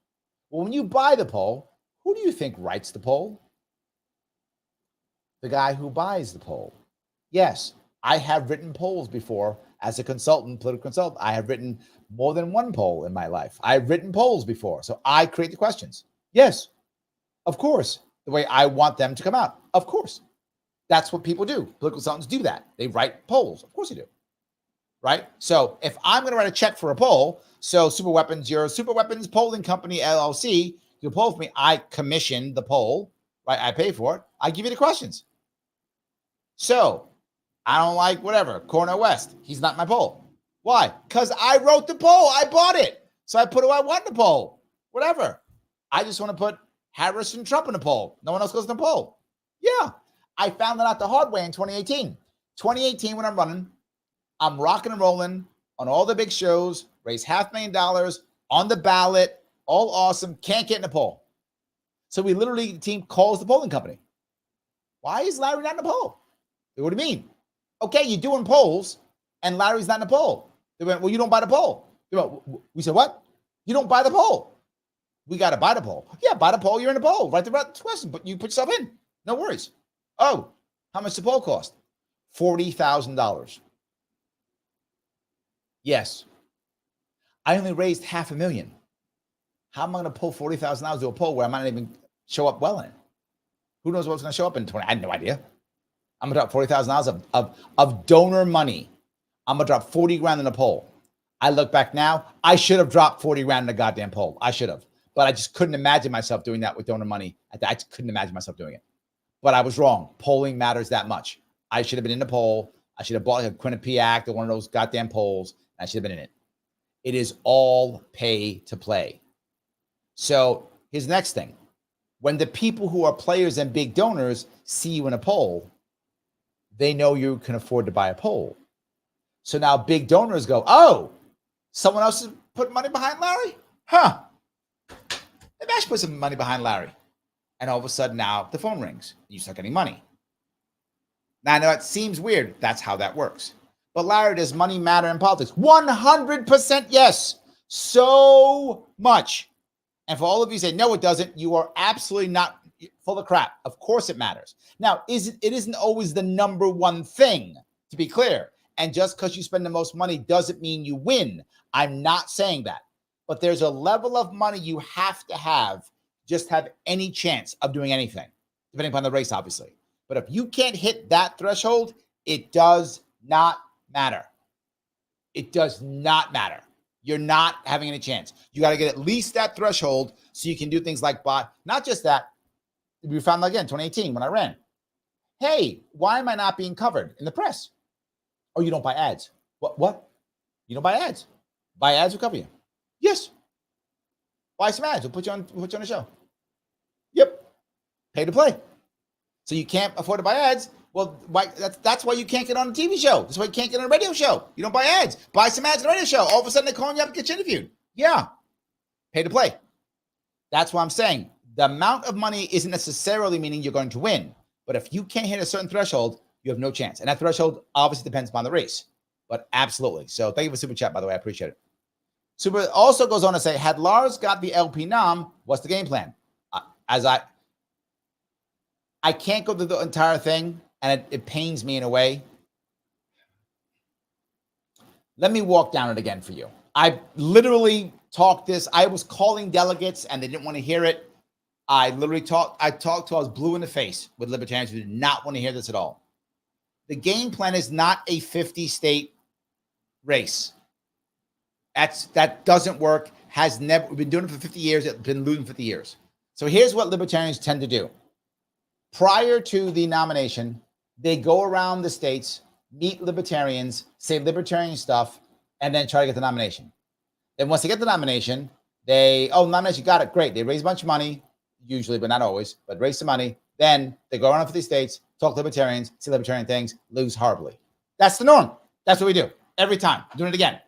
Well, when you buy the poll, who do you think writes the poll? The guy who buys the poll. Yes, I have written polls before as a consultant, political consultant. I have written more than one poll in my life. I've written polls before, so I create the questions. Yes, of course, the way I want them to come out. Of course. That's what people do. Political consultants do that. They write polls. Of course they do. Right? So if I'm going to write a check for a poll, so Super Weapons, your Super Weapons Polling Company, LLC, you poll for me. I commission the poll, right? I pay for it. I give you the questions. So I don't like whatever, Cornel West. He's not my poll. Why? Because I wrote the poll. I bought it. So I put who I want in the poll. Whatever. I just want to put Harris and Trump in the poll. No one else goes in the poll. Yeah. I found that out the hard way in 2018. 2018, when I'm running, I'm rocking and rolling on all the big shows, raise $500,000 on the ballot, all awesome, can't get in the poll. So we literally, the team calls the polling company. Why is Larry not in the poll? What do you mean? Okay, you're doing polls, and Larry's not in the poll. They went, well, you don't buy the poll. We said, what? You don't buy the poll. We got to buy the poll. Yeah, buy the poll, you're in the poll. Write the question, but you put yourself in. No worries. Oh, how much the poll cost? $40,000. Yes. I only raised $500,000. How am I going to pull $40,000 to a poll where I might not even show up well in? Who knows what's going to show up in 20? I had no idea. I'm going to drop $40,000 of donor money. I'm going to drop 40 grand in a poll. I look back now, I should have dropped 40 grand in a goddamn poll. I should have. But I just couldn't imagine myself doing that with donor money. I just couldn't imagine myself doing it. But I was wrong. Polling matters that much. I should have been in the poll. I should have bought like a Quinnipiac or one of those goddamn polls. I should have been in it. It is all pay to play. So here's the next thing. When the people who are players and big donors see you in a poll, they know you can afford to buy a poll. So now big donors go, oh, someone else is putting money behind Larry? Huh. Maybe I should put some money behind Larry. And all of a sudden now the phone rings. You start getting money. Now I know it seems weird. That's how that works. But Larry, does money matter in politics? 100% yes. So much. And for all of you who say, no, it doesn't, you are absolutely not full of crap. Of course it matters. Now, it isn't always the number one thing, to be clear. And just because you spend the most money doesn't mean you win. I'm not saying that. But there's a level of money you have to have, just have any chance of doing anything, depending upon the race, obviously. But if you can't hit that threshold, it does not matter. It does not matter. You're not having any chance. You got to get at least that threshold so you can do things like buy. Not just that. We found that again, 2018, when I ran. Hey, why am I not being covered in the press? Oh, you don't buy ads. What? You don't buy ads. Buy ads will cover you. Yes. Buy some ads. We'll put you on the show. Yep. Pay to play. So you can't afford to buy ads. Well, that's why you can't get on a TV show. That's why you can't get on a radio show. You don't buy ads. Buy some ads on a radio show. All of a sudden, they're calling you up to get you interviewed. Yeah. Pay to play. That's what I'm saying. The amount of money isn't necessarily meaning you're going to win. But if you can't hit a certain threshold, you have no chance. And that threshold obviously depends upon the race. But absolutely. So thank you for super chat, by the way. I appreciate it. Super also goes on to say, had Lars got the LP nom, what's the game plan? I can't go through the entire thing, and it pains me in a way. Let me walk down it again for you. I literally talked this. I was calling delegates, and they didn't want to hear it. I talked till I was blue in the face with libertarians who did not want to hear this at all. The game plan is not a 50-state race. That doesn't work. We've been doing it for 50 years. It's been losing 50 years. So here's what libertarians tend to do. Prior to the nomination, they go around the states, meet libertarians, say libertarian stuff, and then try to get the nomination. Then once they get the nomination, nomination, got it, great. They raise a bunch of money, usually, but not always, but raise some money. Then they go around 50 states, talk to libertarians, say libertarian things, lose horribly. That's the norm. That's what we do every time. I'm doing it again.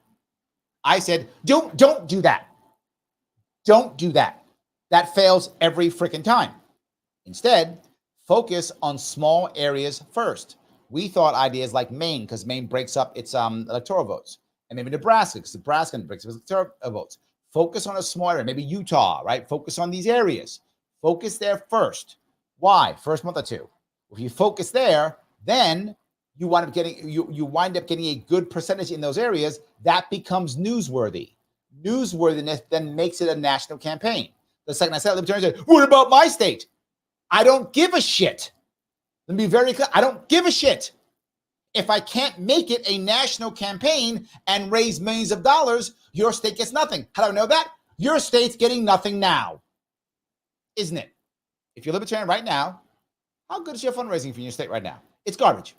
I said, don't do that. Don't do that. That fails every freaking time. Instead, focus on small areas first. We thought ideas like Maine, because Maine breaks up its electoral votes, and maybe Nebraska, because Nebraska breaks up its electoral votes. Focus on a small area, maybe Utah, right? Focus on these areas. Focus there first. Why? First month or two. If you focus there, then you wind up getting a good percentage in those areas. That becomes newsworthy. Newsworthiness then makes it a national campaign. The second I said, libertarians said, what about my state? I don't give a shit. Let me be very clear. I don't give a shit. If I can't make it a national campaign and raise millions of dollars, your state gets nothing. How do I know that? Your state's getting nothing now, isn't it? If you're libertarian right now, how good is your fundraising for your state right now? It's garbage.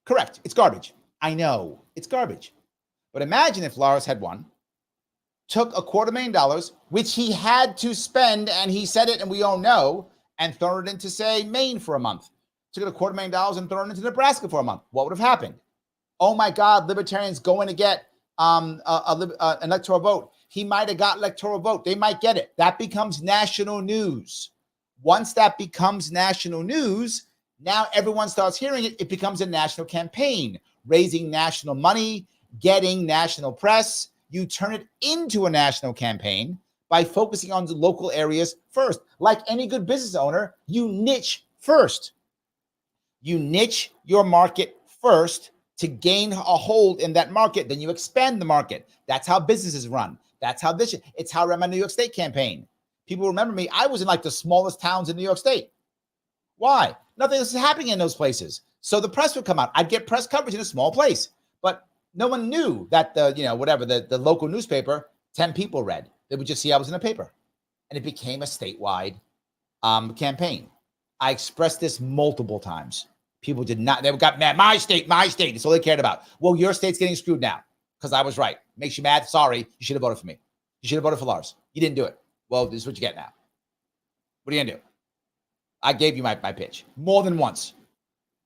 Correct. It's garbage. I know it's garbage. But imagine if Lars had won, took $250,000, which he had to spend, and he said it, and we all know, and thrown it into, say, Maine for a month. Took $250,000 and thrown it into Nebraska for a month. What would have happened? Oh my God, libertarians going to get an electoral vote. He might have got electoral vote. They might get it. That becomes national news. Once that becomes national news, now everyone starts hearing it. It becomes a national campaign, raising national money, getting national press. You turn it into a national campaign by focusing on the local areas first. Like any good business owner, you niche first. You niche your market first to gain a hold in that market. Then you expand the market. That's how businesses run. That's how it's how I ran my New York State campaign. People remember me. I was in like the smallest towns in New York State. Why? Nothing was happening in those places. So the press would come out. I'd get press coverage in a small place, but no one knew that the local newspaper, 10 people read. They would just see I was in a paper, and it became a statewide campaign. I expressed this multiple times. People did not, they got mad. My state. That's all they cared about. Well, your state's getting screwed now because I was right. Makes you mad? Sorry. You should have voted for me. You should have voted for Lars. You didn't do it. Well, this is what you get now. What are you going to do? I gave you my pitch more than once.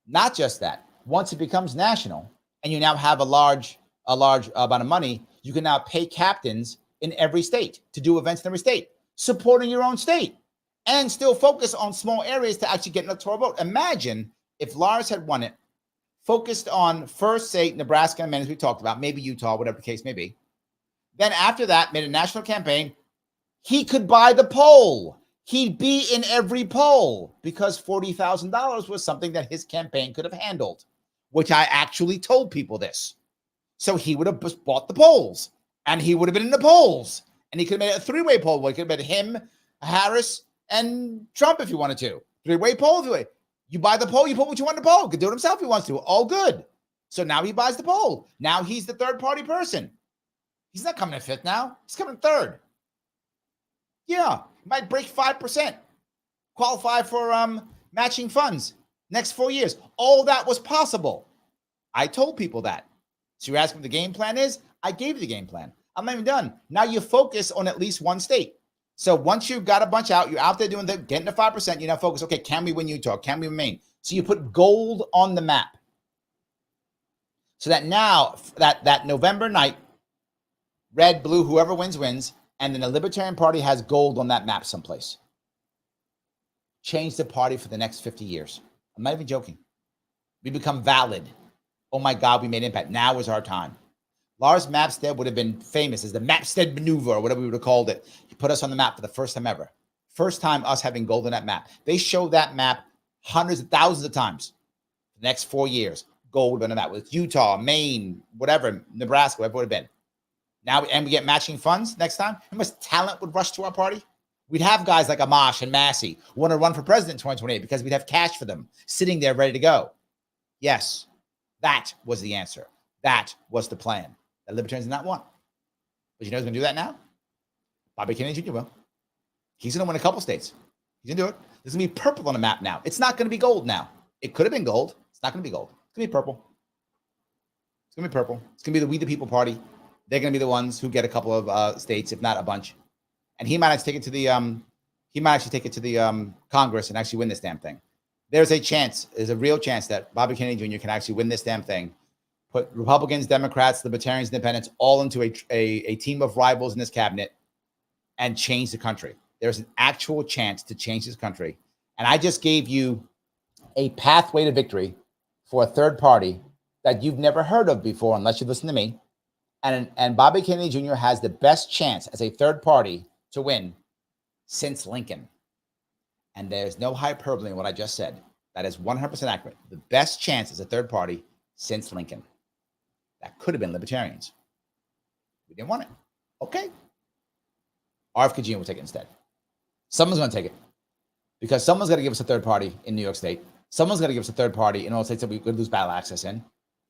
Not just that. Once it becomes national and you now have a large amount of money, you can now pay captains in every state to do events in every state, supporting your own state, and still focus on small areas to actually get an electoral vote. Imagine if Lars had won it, focused on first, say, Nebraska and Maine, as we talked about, maybe Utah, whatever the case may be. Then after that, made a national campaign. He could buy the poll. He'd be in every poll because $40,000 was something that his campaign could have handled, which I actually told people this. So he would have bought the polls, and he would have been in the polls, and he could have made a three-way poll. He could have made him, Harris, and Trump if he wanted to. Three-way poll. You buy the poll, you put what you want in the poll. He could do it himself if he wants to. All good. So now he buys the poll. Now he's the third-party person. He's not coming in fifth now. He's coming third. Yeah, he might break 5%. Qualify for matching funds next 4 years. All that was possible. I told people that. So you're asking what the game plan is? I gave you the game plan. I'm not even done. Now you focus on at least one state. So once you've got a bunch out, you're out there doing getting to 5%, you now focus, okay, can we win Utah? Can we win Maine? So you put gold on the map. So that now, that November night, red, blue, whoever wins, wins. And then the Libertarian Party has gold on that map someplace. Change the party for the next 50 years. I'm not even joking. We become valid. Oh my God, we made impact. Now is our time. Lars Mapstead would have been famous as the Mapstead maneuver, or whatever we would have called it. He put us on the map for the first time ever. First time us having gold on that map. They show that map hundreds of thousands of times. The next 4 years, gold on the map with Utah, Maine, whatever, Nebraska, whatever it would have been. Now, and we get matching funds next time. How much talent would rush to our party? We'd have guys like Amash and Massey who want to run for president in 2028 because we'd have cash for them sitting there ready to go. Yes, that was the answer. That was the plan. The Libertarians did not want. But you know who's going to do that now? Bobby Kennedy Jr. will. He's going to win a couple states. He's going to do it. There's going to be purple on the map now. It's not going to be gold now. It could have been gold. It's not going to be gold. It's going to be purple. It's going to be purple. It's going to be the We the People party. They're going to be the ones who get a couple of states, if not a bunch. And he might actually take it to the Congress and actually win this damn thing. There's a real chance that Bobby Kennedy Jr. can actually win this damn thing. Put Republicans, Democrats, Libertarians, Independents all into a team of rivals in this cabinet and change the country. There's an actual chance to change this country. And I just gave you a pathway to victory for a third party that you've never heard of before, unless you listen to me. And Bobby Kennedy Jr. has the best chance as a third party to win since Lincoln. And there's no hyperbole in what I just said. That is 100% accurate. The best chance as a third party since Lincoln. That could have been Libertarians. We didn't want it. Okay. RFK Jr. will take it instead. Someone's going to take it. Because someone's going to give us a third party in New York State. Someone's going to give us a third party in all states that we could lose ballot access in.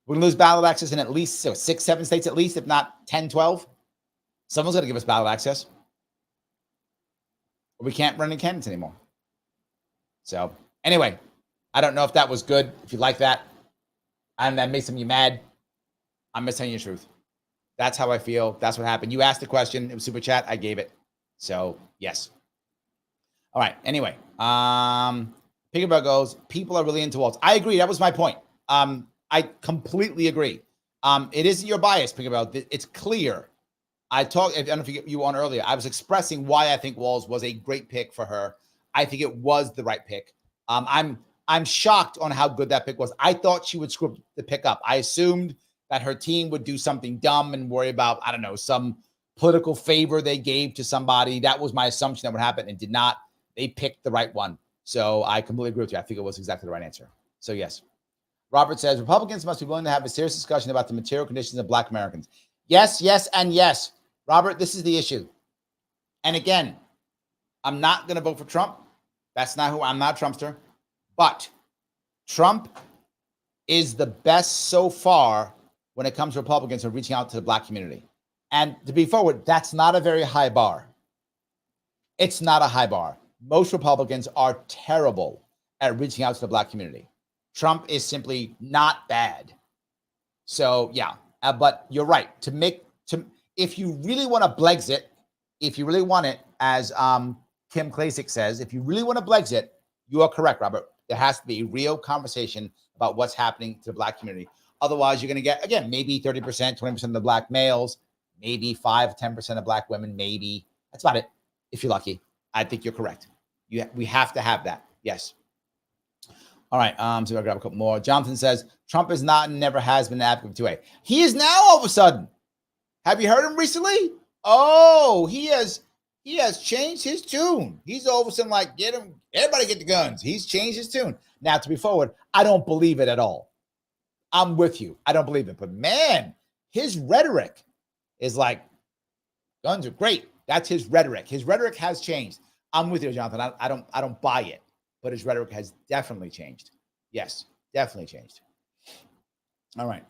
We're going to lose ballot access in at least 6, 7 states at least, if not 10, 12. Someone's going to give us ballot access. Or we can't run in candidates anymore. So, anyway, I don't know if that was good. If you like that, and that made some of you mad, I'm just telling you the truth. That's how I feel. That's what happened. You asked the question. It was super chat. I gave it. So, yes. All right. Anyway, Piggyback goes, people are really into Walz. I agree. That was my point. I completely agree. It isn't your bias, Piggyback. It's clear. I don't know if you were on earlier. I was expressing why I think Walz was a great pick for her. I think it was the right pick. I'm shocked on how good that pick was. I thought she would screw the pick up. I assumed that her team would do something dumb and worry about, I don't know, some political favor they gave to somebody. That was my assumption that would happen, and did not. They picked the right one. So I completely agree with you. I think it was exactly the right answer. So yes. Robert says, Republicans must be willing to have a serious discussion about the material conditions of Black Americans. Yes, yes, and yes. Robert, this is the issue. And again, I'm not going to vote for Trump. That's not who I'm not a Trumpster. But Trump is the best so far when it comes to Republicans who are reaching out to the Black community. And to be forward, that's not a very high bar. It's not a high bar. Most Republicans are terrible at reaching out to the Black community. Trump is simply not bad. So, yeah. But you're right. If you really want to Blexit, if you really want it, as Kim Klacik says, if you really want to Blexit, you are correct, Robert. There has to be a real conversation about what's happening to the Black community. Otherwise, you're going to get, again, maybe 30%, 20% of the Black males, maybe 5, 10% of Black women, maybe. That's about it, if you're lucky. I think you're correct. We have to have that. Yes. All right. So I'll grab a couple more. Jonathan says, Trump is not and never has been an advocate for 2A. He is now all of a sudden. Have you heard him recently? Oh, he has changed his tune. He's all of a sudden like, get him, everybody get the guns. He's changed his tune. Now, to be forward, I don't believe it at all. I'm with you. I don't believe it. But man, his rhetoric is like, guns are great. That's his rhetoric. His rhetoric has changed. I'm with you, Jonathan. I don't buy it. But his rhetoric has definitely changed. Yes, definitely changed. All right.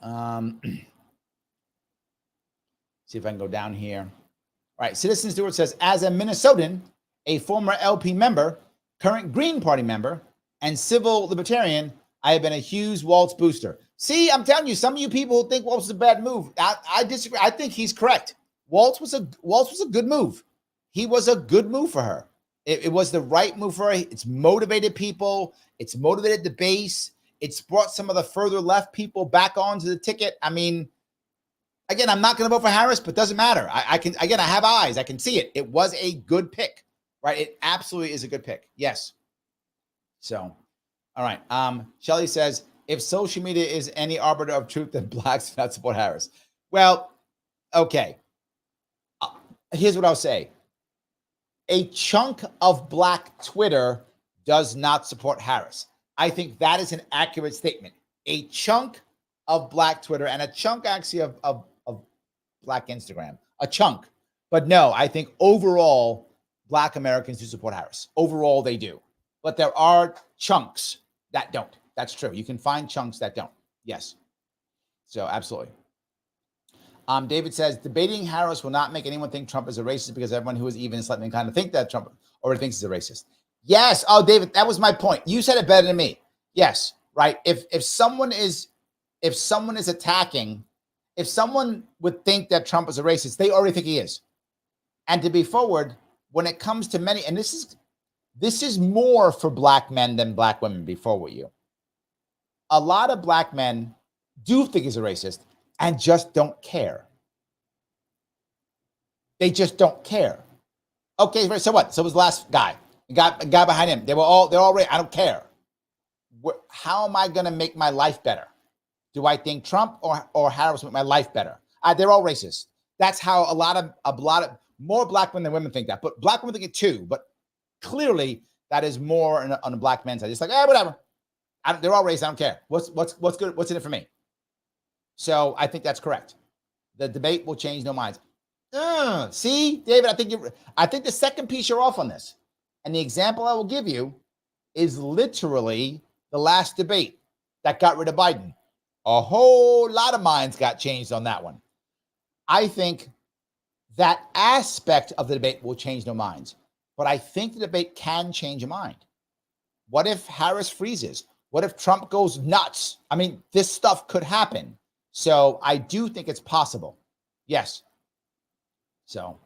See if I can go down here. All right. Citizen Stewart says, as a Minnesotan, a former LP member, current Green Party member, and civil libertarian, I have been a huge Walz booster. See, I'm telling you, some of you people think Walz is a bad move. I disagree. I think he's correct. Walz was a good move. He was a good move for her. It was the right move for her. It's motivated people. It's motivated the base. It's brought some of the further left people back onto the ticket. I mean, again, I'm not going to vote for Harris, but it doesn't matter. I have eyes. I can see it. It was a good pick, right? It absolutely is a good pick. Yes. So, All right. Shelly says, if social media is any arbiter of truth, then blacks do not support Harris. Well, okay. Here's what I'll say. A chunk of black Twitter does not support Harris. I think that is an accurate statement. A chunk of black Twitter and a chunk actually of black Instagram, a chunk. But no, I think overall, black Americans do support Harris. Overall, they do. But there are chunks that don't. That's true. You can find chunks that don't. Yes. So absolutely. David says, debating Harris will not make anyone think Trump is a racist because everyone who is even slightly inclined to think that Trump already thinks he's a racist. Yes. Oh, David, that was my point. You said it better than me. Yes. Right. If someone is attacking, if someone would think that Trump is a racist, they already think he is. And to be forward, when it comes to many, and this is more for black men than black women, be forward with you. A lot of black men do think he's a racist and just don't care. They just don't care. Okay, so what? So was the last guy. A guy behind him. They're all right. I don't care. How am I going to make my life better? Do I think Trump or Harris make my life better? They're all racist. That's how a lot of more black men than women think that. But black women think it too. But clearly, that is more on the black men's side. It's like, whatever. They're all racist. I don't care. What's good? What's in it for me? So I think that's correct. The debate will change no minds. See, David, I think the second piece you're off on this. And the example I will give you is literally the last debate that got rid of Biden. A whole lot of minds got changed on that one. I think that aspect of the debate will change no minds. But I think the debate can change a mind. What if Harris freezes? What if Trump goes nuts? I mean, this stuff could happen. So I do think it's possible. Yes. So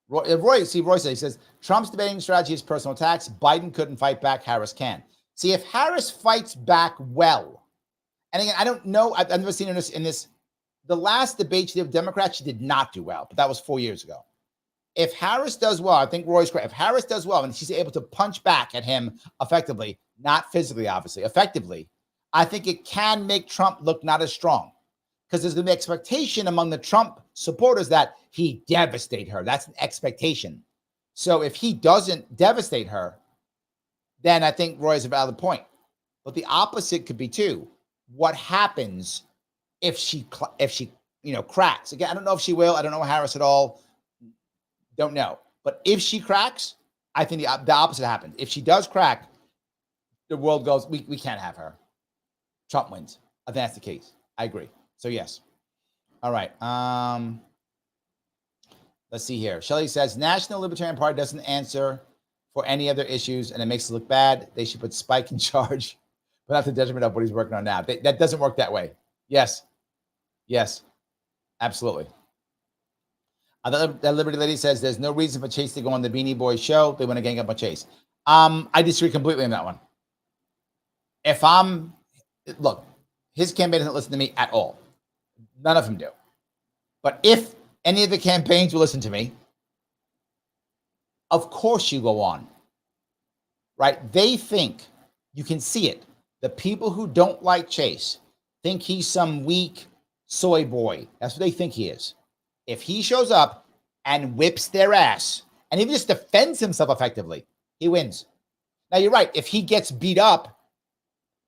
Roy says, Trump's debating strategy is personal attacks. Biden couldn't fight back. Harris can. See, if Harris fights back well, and again, I don't know. I've never seen in this. The last debate she did with Democrats, she did not do well, but that was 4 years ago. If Harris does well, I think Roy's correct. If Harris does well and she's able to punch back at him effectively, not physically, obviously, effectively, I think it can make Trump look not as strong. Because there's going to be expectation among the Trump supporters that he devastate her. That's an expectation. So if he doesn't devastate her, then I think Roy is a valid point. But the opposite could be too. What happens if she cracks? Again, I don't know if she will. I don't know Harris at all. Don't know. But if she cracks, I think the opposite happens. If she does crack, the world goes, we can't have her. Trump wins. I think that's the case. I agree. So yes. All right. Let's see here. Shelley says, National Libertarian Party doesn't answer for any other issues, and it makes it look bad. They should put Spike in charge, but not the detriment of what he's working on now. That doesn't work that way. Yes. Yes. Absolutely. That Liberty Lady says, there's no reason for Chase to go on the Beanie Boys show. They want to gang up on Chase. I disagree completely on that one. Look, his campaign doesn't listen to me at all. None of them do. But if any of the campaigns will listen to me, of course you go on. Right? They think, you can see it. The people who don't like Chase think he's some weak soy boy. That's what they think he is. If he shows up and whips their ass and even just defends himself effectively, he wins. Now, you're right. If he gets beat up,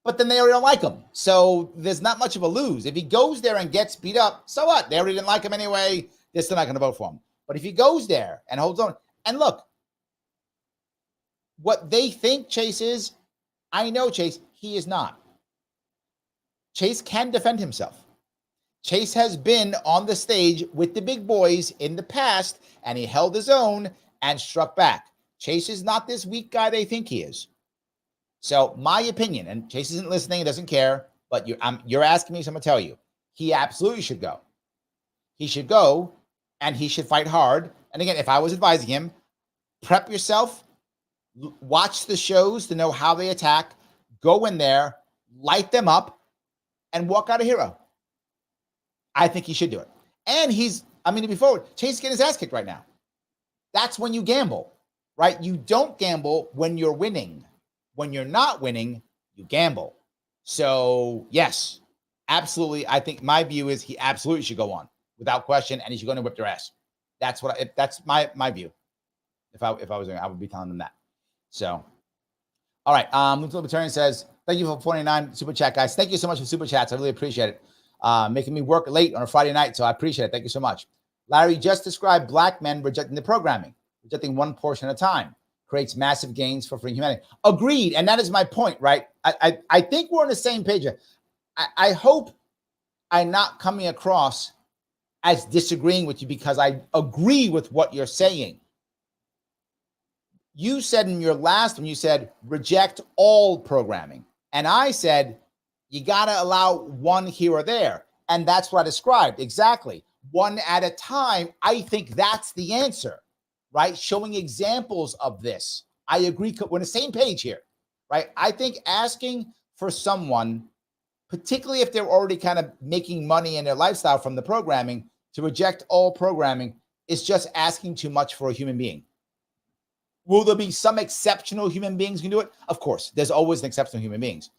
but then they already don't like him. So there's not much of a lose. If he goes there and gets beat up, so what? They already didn't like him anyway. They're still not going to vote for him. But if he goes there and holds on, and look, what they think Chase is, I know Chase, he is not. Chase can defend himself. Chase has been on the stage with the big boys in the past, and he held his own and struck back. Chase is not this weak guy they think he is. So my opinion, and Chase isn't listening, he doesn't care, but you're asking me, so I'm going to tell you, he absolutely should go. He should go, and he should fight hard. And again, if I was advising him, prep yourself, watch the shows to know how they attack, go in there, light them up, and walk out a hero. I think he should do it. And to be forward, Chase is getting his ass kicked right now. That's when you gamble, right? You don't gamble when you're winning. When you're not winning, you gamble. So yes, absolutely. I think my view is he absolutely should go on without question, and he should go and whip their ass. That's my view. If I was doing, I would be telling them that. So, all right. Libertarian says, thank you for 49 super chat, guys. Thank you so much for super chats. I really appreciate it. Making me work late on a Friday night, so I appreciate it. Thank you so much. Larry just described black men rejecting the programming, rejecting one portion at a time, creates massive gains for free humanity. Agreed, and that is my point, right? I think we're on the same page. I hope I'm not coming across as disagreeing with you because I agree with what you're saying. You said in your last one, you said reject all programming. And I said, you got to allow one here or there. And that's what I described. Exactly. One at a time. I think that's the answer, right? Showing examples of this. I agree. We're on the same page here, right? I think asking for someone, particularly if they're already kind of making money in their lifestyle from the programming, to reject all programming is just asking too much for a human being. Will there be some exceptional human beings who can do it? Of course, there's always an exceptional human beings.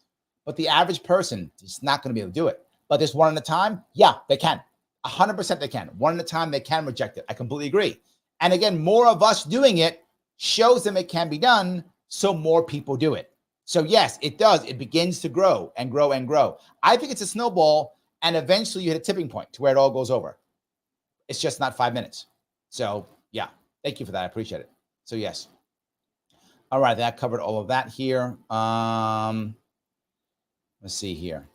But the average person is not going to be able to do it. But this one at a time, yeah, they can. 100% they can. One at a time, they can reject it. I completely agree. And again, more of us doing it shows them it can be done, so more people do it. So yes, it does. It begins to grow and grow and grow. I think it's a snowball, and eventually you hit a tipping point to where it all goes over. It's just not 5 minutes. So yeah, thank you for that. I appreciate it. So yes. All right, that covered all of that here. Let's see here.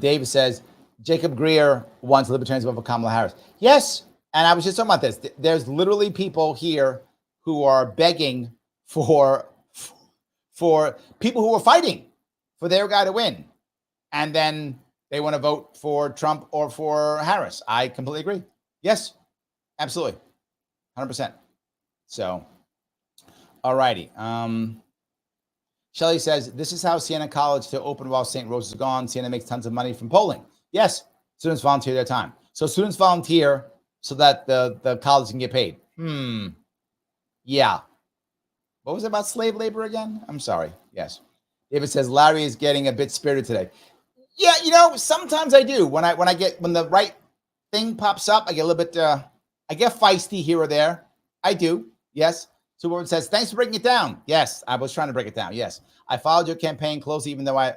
David says, Jacob Greer wants libertarians to vote for Kamala Harris. Yes, and I was just talking about this. There's literally people here who are begging for people who are fighting for their guy to win. And then they want to vote for Trump or for Harris. I completely agree. Yes, absolutely. 100%. So, all righty. Shelley says, this is how Siena College to open while St. Rose is gone. Siena makes tons of money from polling. Yes, students volunteer their time. So students volunteer so that the college can get paid. Yeah. What was it about slave labor again? I'm sorry. Yes. David says, Larry is getting a bit spirited today. Yeah, you know, sometimes I do. When the right thing pops up, I get a little bit, I get feisty here or there. I do. Yes. Superwoman says, thanks for breaking it down. Yes, I was trying to break it down. Yes. I followed your campaign closely, even though I'd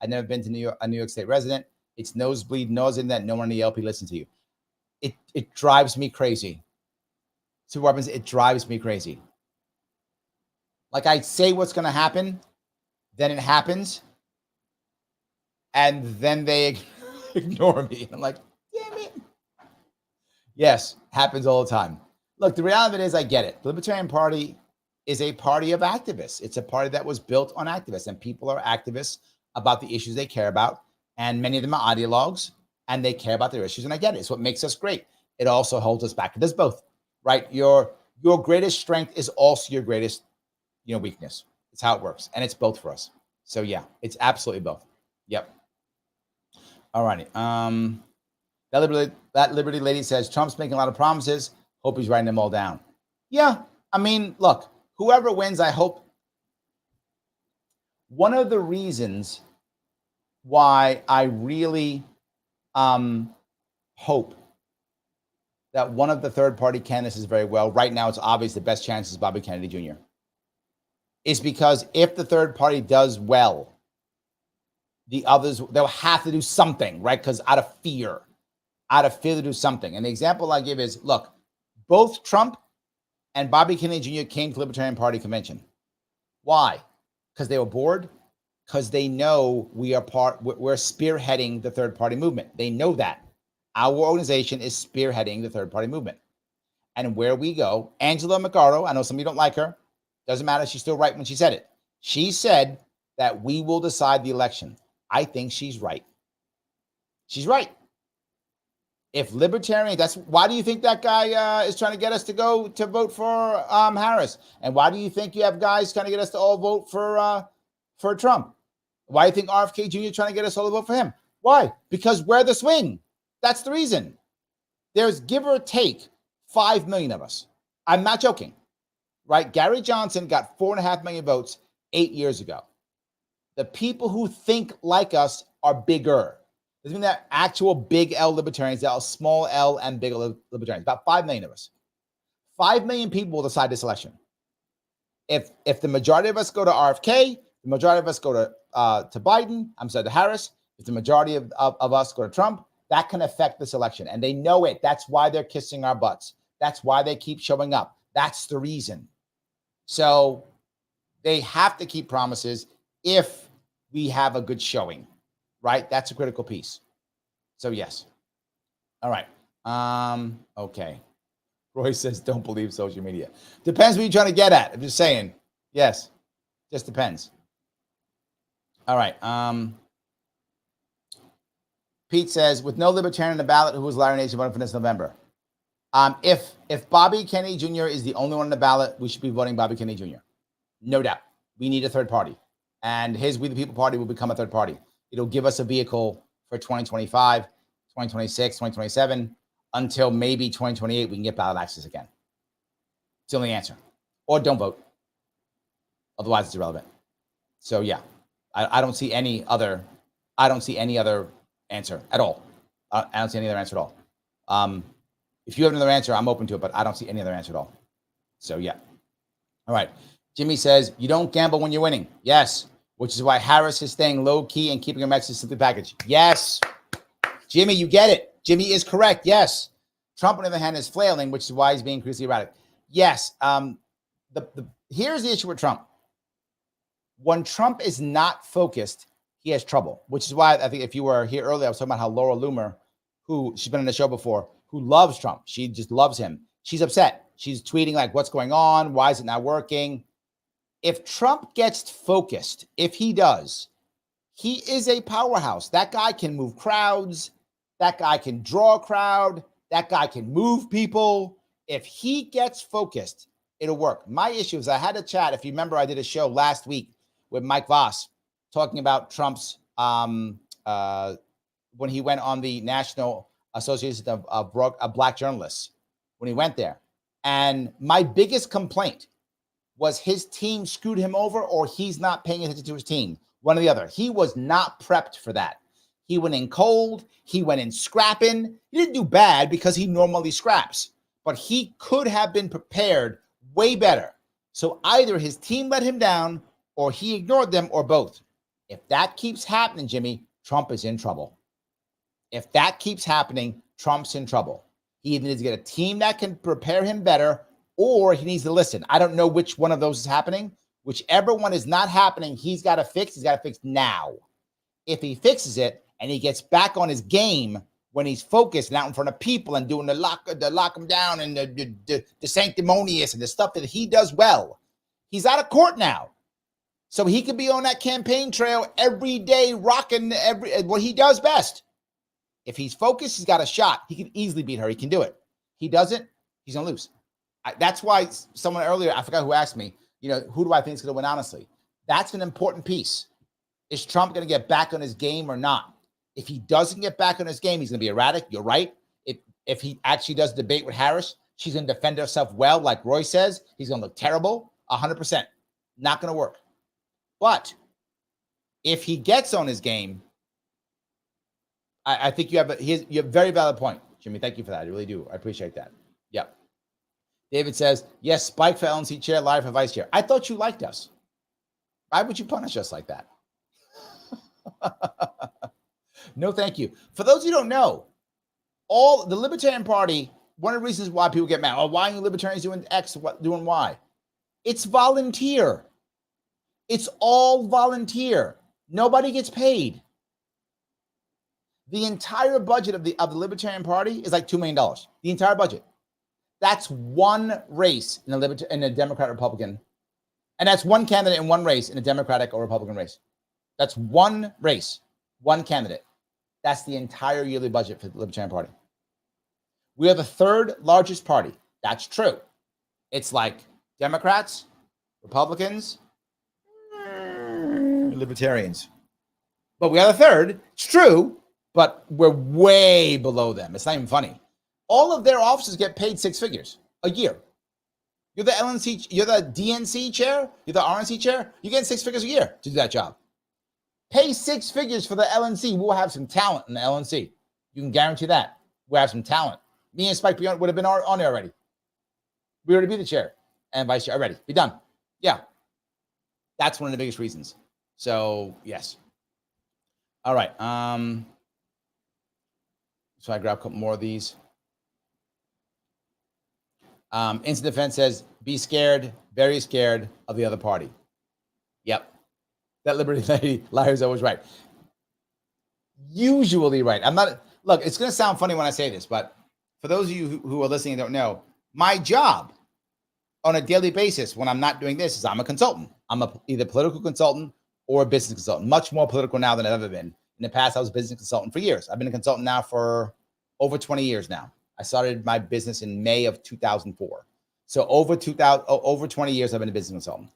never been to a New York State resident. It's nosebleed nausea that no one in the LP listens to you. It drives me crazy. Superwoman, it drives me crazy. Like I say what's going to happen, then it happens, and then they ignore me. I'm like, damn it. Yes, happens all the time. Look, the reality of it is I get it. The Libertarian Party is a party of activists. It's a party that was built on activists, and people are activists about the issues they care about. And many of them are ideologues, and they care about their issues. And I get it. It's what makes us great. It also holds us back. It does both, right? Your greatest strength is also your greatest, weakness. It's how it works. And it's both for us. So yeah, it's absolutely both. Yep. All righty. That Liberty lady says, Trump's making a lot of promises. Hope he's writing them all down. Yeah. I mean, look, whoever wins, I hope. One of the reasons why I really hope that one of the third-party candidates is very well, right now it's obvious the best chance is Bobby Kennedy Jr., is because if the third party does well, the others, they'll have to do something, right? Because out of fear to do something. And the example I give is, look, both Trump and Bobby Kennedy Jr. came to the Libertarian Party convention. Why? Because they were bored? Because they know we're spearheading the third party movement. They know that. Our organization is spearheading the third party movement. And where we go, Angela McArdle, I know some of you don't like her. Doesn't matter. She's still right when she said it. She said that we will decide the election. I think she's right. She's right. If libertarian, why do you think that guy is trying to get us to go to vote for Harris? And why do you think you have guys trying to get us to all vote for Trump? Why do you think RFK Jr. is trying to get us all to vote for him? Why? Because we're the swing. That's the reason. There's give or take 5 million of us. I'm not joking. Right? Gary Johnson got 4.5 million votes. 8 years ago. The people who think like us are bigger. Doesn't mean that actual big L libertarians, there are small L and big L libertarians, about 5 million of us. 5 million people will decide this election. If the majority of us go to RFK, the majority of us go to Biden, to Harris, if the majority of us go to Trump, that can affect this election. And they know it. That's why they're kissing our butts. That's why they keep showing up. That's the reason. So they have to keep promises if we have a good showing, right? That's a critical piece. So yes. All right. Okay. Roy says, don't believe social media. Depends what you're trying to get at. I'm just saying. Yes. Just depends. All right. Pete says, with no libertarian on the ballot, who was Larry Nation voting for this November? If Bobby Kennedy Jr. is the only one on the ballot, we should be voting Bobby Kennedy Jr. No doubt. We need a third party. And his We the People party will become a third party. It'll give us a vehicle for 2025, 2026, 2027, until maybe 2028, we can get ballot access again. It's the only answer. Or don't vote. Otherwise, it's irrelevant. So yeah, I don't see any other. I don't see any other answer at all. I don't see any other answer at all. If you have another answer, I'm open to it, but I don't see any other answer at all. So yeah. All right. Jimmy says, you don't gamble when you're winning. Yes. Which is why Harris is staying low key and keeping her message simply packaged. Yes. Jimmy, you get it. Jimmy is correct. Yes. Trump, on the other hand, is flailing, which is why he's being increasingly erratic. Yes. Here's the issue with Trump. When Trump is not focused, he has trouble, which is why I think if you were here earlier, I was talking about how Laura Loomer, who she's been on the show before, who loves Trump. She just loves him. She's upset. She's tweeting like, what's going on? Why is it not working? If Trump gets focused, if he does, he is a powerhouse. That guy can move crowds. That guy can draw a crowd. That guy can move people. If he gets focused, it'll work. My issue is I had a chat. If you remember, I did a show last week with Mike Voss talking about Trump's, when he went on the National Association of Black Journalists, when he went there. And my biggest complaint was his team screwed him over or he's not paying attention to his team. One or the other. He was not prepped for that. He went in cold. He went in scrapping. He didn't do bad because he normally scraps. But he could have been prepared way better. So either his team let him down or he ignored them or both. If that keeps happening, Jimmy, Trump is in trouble. If that keeps happening, Trump's in trouble. He either needs to get a team that can prepare him better or he needs to listen. I don't know which one of those is happening. Whichever one is not happening, he's got to fix. He's got to fix now. If he fixes it and he gets back on his game when he's focused and out in front of people and doing the lock him down and the sanctimonious and the stuff that he does well, he's out of court now. So he could be on that campaign trail every day, rocking what he does best. If he's focused, he's got a shot. He can easily beat her. He can do it. He doesn't, he's going to lose. That's why someone earlier, I forgot who asked me, who do I think is going to win, honestly? That's an important piece. Is Trump going to get back on his game or not? If he doesn't get back on his game, he's going to be erratic. You're right. If he actually does debate with Harris, she's going to defend herself well, like Roy says. He's going to look terrible, 100%. Not going to work. But if he gets on his game, I think you have a very valid point, Jimmy. Thank you for that. I really do. I appreciate that. Yep. David says, yes, Spike for LNC chair, Larry for vice chair. I thought you liked us. Why would you punish us like that? No, thank you. For those who don't know, all the Libertarian Party, one of the reasons why people get mad, why are you libertarians doing X, doing Y? It's volunteer. It's all volunteer. Nobody gets paid. The entire budget of the Libertarian Party is like $2 million. The entire budget. That's one race in a Democrat Republican. And that's one candidate in one race in a Democratic or Republican race. That's one race, one candidate. That's the entire yearly budget for the Libertarian Party. We are the third largest party. That's true. It's like Democrats, Republicans, Libertarians. But we are the third. It's true, but we're way below them. It's not even funny. All of their officers get paid 6 figures a year. You're the LNC, you're the DNC chair, you're the RNC chair. You're getting 6 figures a year to do that job. Pay 6 figures for the LNC. We'll have some talent in the LNC. You can guarantee that. We'll have some talent. Me and Spike would have been on there already. We already be the chair and vice chair already. Be done. Yeah. That's one of the biggest reasons. So, yes. All right. So I grab a couple more of these. Instant Defense says, be scared, very scared of the other party. Yep. That Liberty lady, Larry's always right. Usually right. I'm not, look, it's going to sound funny when I say this, but for those of you who are listening and don't know, my job on a daily basis when I'm not doing this is I'm a consultant. I'm either political consultant or a business consultant, much more political now than I've ever been. In the past, I was a business consultant for years. I've been a consultant now for over 20 years now. I started my business in May of 2004. So over 20 years, I've been a business consultant.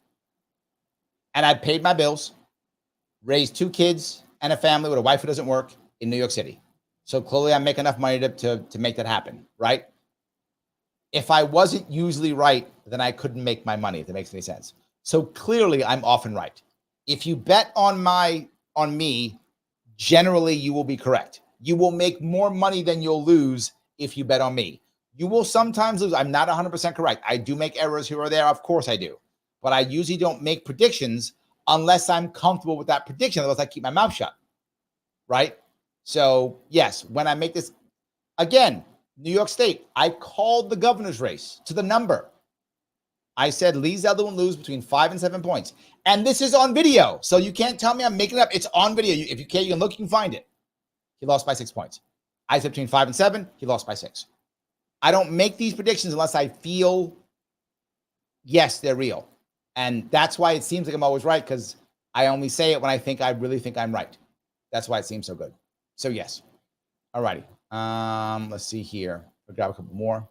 And I paid my bills, raised 2 kids and a family with a wife who doesn't work in New York City. So clearly I make enough money to make that happen, right? If I wasn't usually right, then I couldn't make my money, if that makes any sense. So clearly I'm often right. If you bet on me, generally you will be correct. You will make more money than you'll lose if you bet on me. You will sometimes lose. I'm not 100% correct. I do make errors here or there. Of course I do. But I usually don't make predictions unless I'm comfortable with that prediction. Otherwise, I keep my mouth shut, right? So, yes, when I make this, again, New York State, I called the governor's race to the number. I said Lee Zeldin will lose between 5 and 7 points. And this is on video. So you can't tell me I'm making it up. It's on video. If you can't, you can look, you can find it. He lost by 6 points. I said between 5 and 7. He lost by 6. I don't make these predictions unless I feel, yes, they're real. And that's why it seems like I'm always right, because I only say it when I really think I'm right. That's why it seems so good. So, yes. All righty. Let's see here. I'll grab a couple more.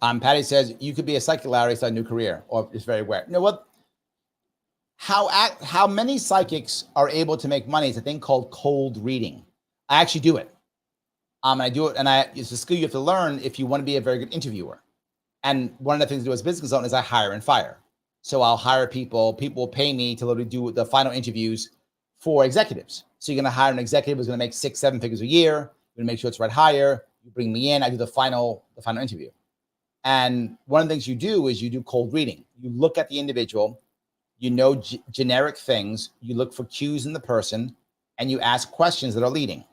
Patty says, you could be a psychic, Larry, start a new career, or is very aware. You know what? How many psychics are able to make money is a thing called cold reading. I actually do it. And I do it, and it's a skill you have to learn if you want to be a very good interviewer. And one of the things to do as a business consultant is I hire and fire. So I'll hire people will pay me to literally do the final interviews for executives. So you're going to hire an executive who's going to make 6-7 figures a year. You're going to make sure it's right hire. You bring me in, I do the final interview. And one of the things you do is you do cold reading. You look at the individual, you know generic things, you look for cues in the person, and you ask questions that are leading.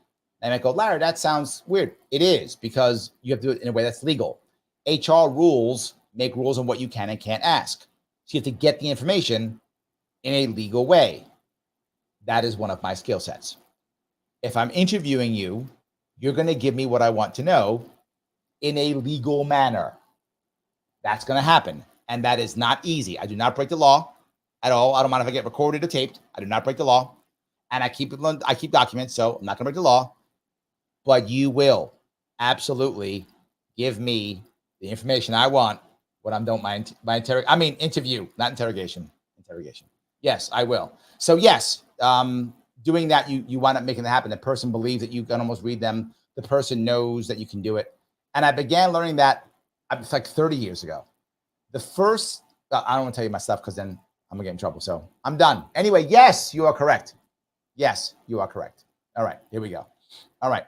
And I go, Larry, that sounds weird. It is, because you have to do it in a way that's legal. HR rules make rules on what you can and can't ask. So you have to get the information in a legal way. That is one of my skill sets. If I'm interviewing you, you're going to give me what I want to know in a legal manner. That's going to happen. And that is not easy. I do not break the law at all. I don't mind if I get recorded or taped. I do not break the law. And I keep documents, so I'm not going to break the law. But you will absolutely give me the information I want when I'm done interview, not interrogation. Interrogation. Yes, I will. So yes, doing that, you wind up making it happen. The person believes that you can almost read them. The person knows that you can do it. And I began learning that it's like 30 years ago. The first, I don't want to tell you my stuff because then I'm gonna get in trouble. So I'm done. Anyway, yes, you are correct. Yes, you are correct. All right, here we go. All right.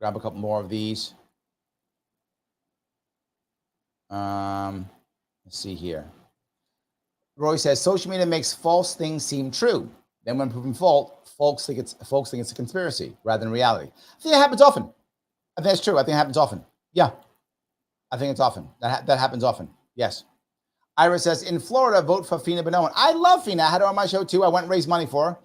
Grab a couple more of these. Let's see here. Roy says social media makes false things seem true. Then when proven false, folks think it's a conspiracy rather than reality. I think it happens often. I think that's true. I think it happens often. Yeah. I think it's often. That happens often. Yes. Ira says, in Florida, vote for Fina Bonoan. I love Fina. I had her on my show too. I went and raised money for her.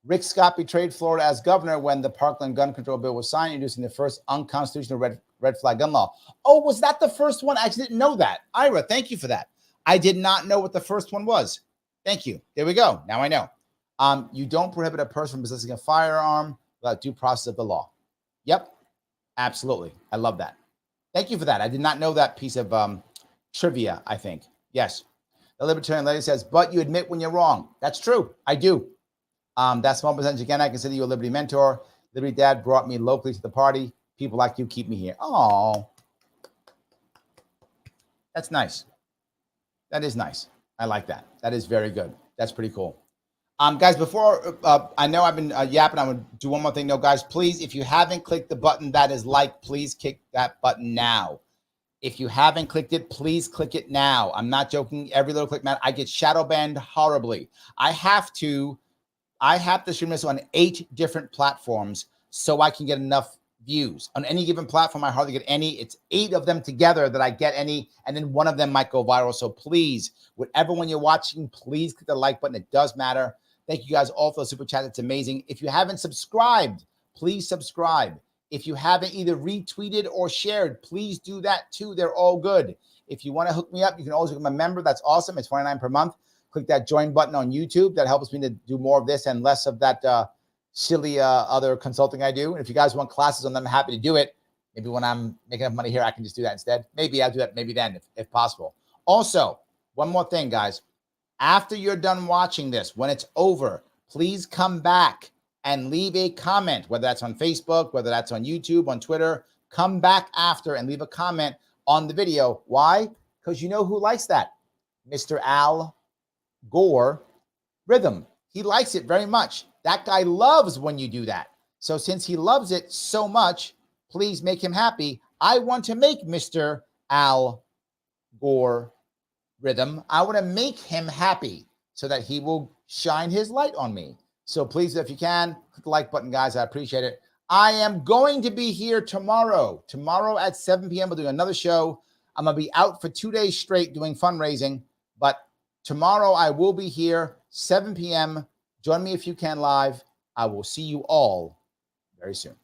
Rick Scott betrayed Florida as governor when the Parkland gun control bill was signed, introducing the first unconstitutional red flag gun law. Oh, was that the first one? I actually didn't know that. Ira, thank you for that. I did not know what the first one was. Thank you. There we go. Now I know. You don't prohibit a person from possessing a firearm without due process of the law. Yep. Absolutely. I love that. Thank you for that. I did not know that piece of trivia, I think. Yes. The libertarian lady says, but you admit when you're wrong. That's true. I do. That small percentage, again, I consider you a Liberty mentor. Liberty Dad brought me locally to the party. People like you keep me here. Oh, That's nice. That is nice. I like that. That is very good. That's pretty cool. Guys, before I know I've been yapping, I'm going to do one more thing. No, guys, please, if you haven't clicked the button that is like, please click that button now. If you haven't clicked it, please click it now. I'm not joking. Every little click, man, I get shadow banned horribly. I have to stream this on 8 different platforms so I can get enough views. On any given platform, I hardly get any. It's 8 of them together that I get any, and then one of them might go viral. So please, whatever one you're watching, please click the like button. It does matter. Thank you guys all for the super chat. It's amazing. If you haven't subscribed, please subscribe. If you haven't either retweeted or shared, please do that too. They're all good. If you want to hook me up, you can always become a member. That's awesome. It's $29 per month. Click that join button on YouTube. That helps me to do more of this and less of that silly other consulting I do. And if you guys want classes on them, I'm happy to do it. Maybe when I'm making enough money here, I can just do that instead. Maybe I'll do that maybe then if possible. Also, one more thing, guys. After you're done watching this, when it's over, please come back and leave a comment, whether that's on Facebook, whether that's on YouTube, on Twitter. Come back after and leave a comment on the video. Why? Because you know who likes that? Mr. Al Gore Rhythm. He likes it very much. That guy loves when you do that. So since he loves it so much, please make him happy. I want to make Mr. Al Gore Rhythm. I want to make him happy so that he will shine his light on me. So please, if you can, click the like button, guys. I appreciate it. I am going to be here tomorrow. Tomorrow at 7 p.m. we'll do another show. I'm going to be out for 2 days straight doing fundraising, but tomorrow I will be here, 7 p.m. Join me if you can live. I will see you all very soon.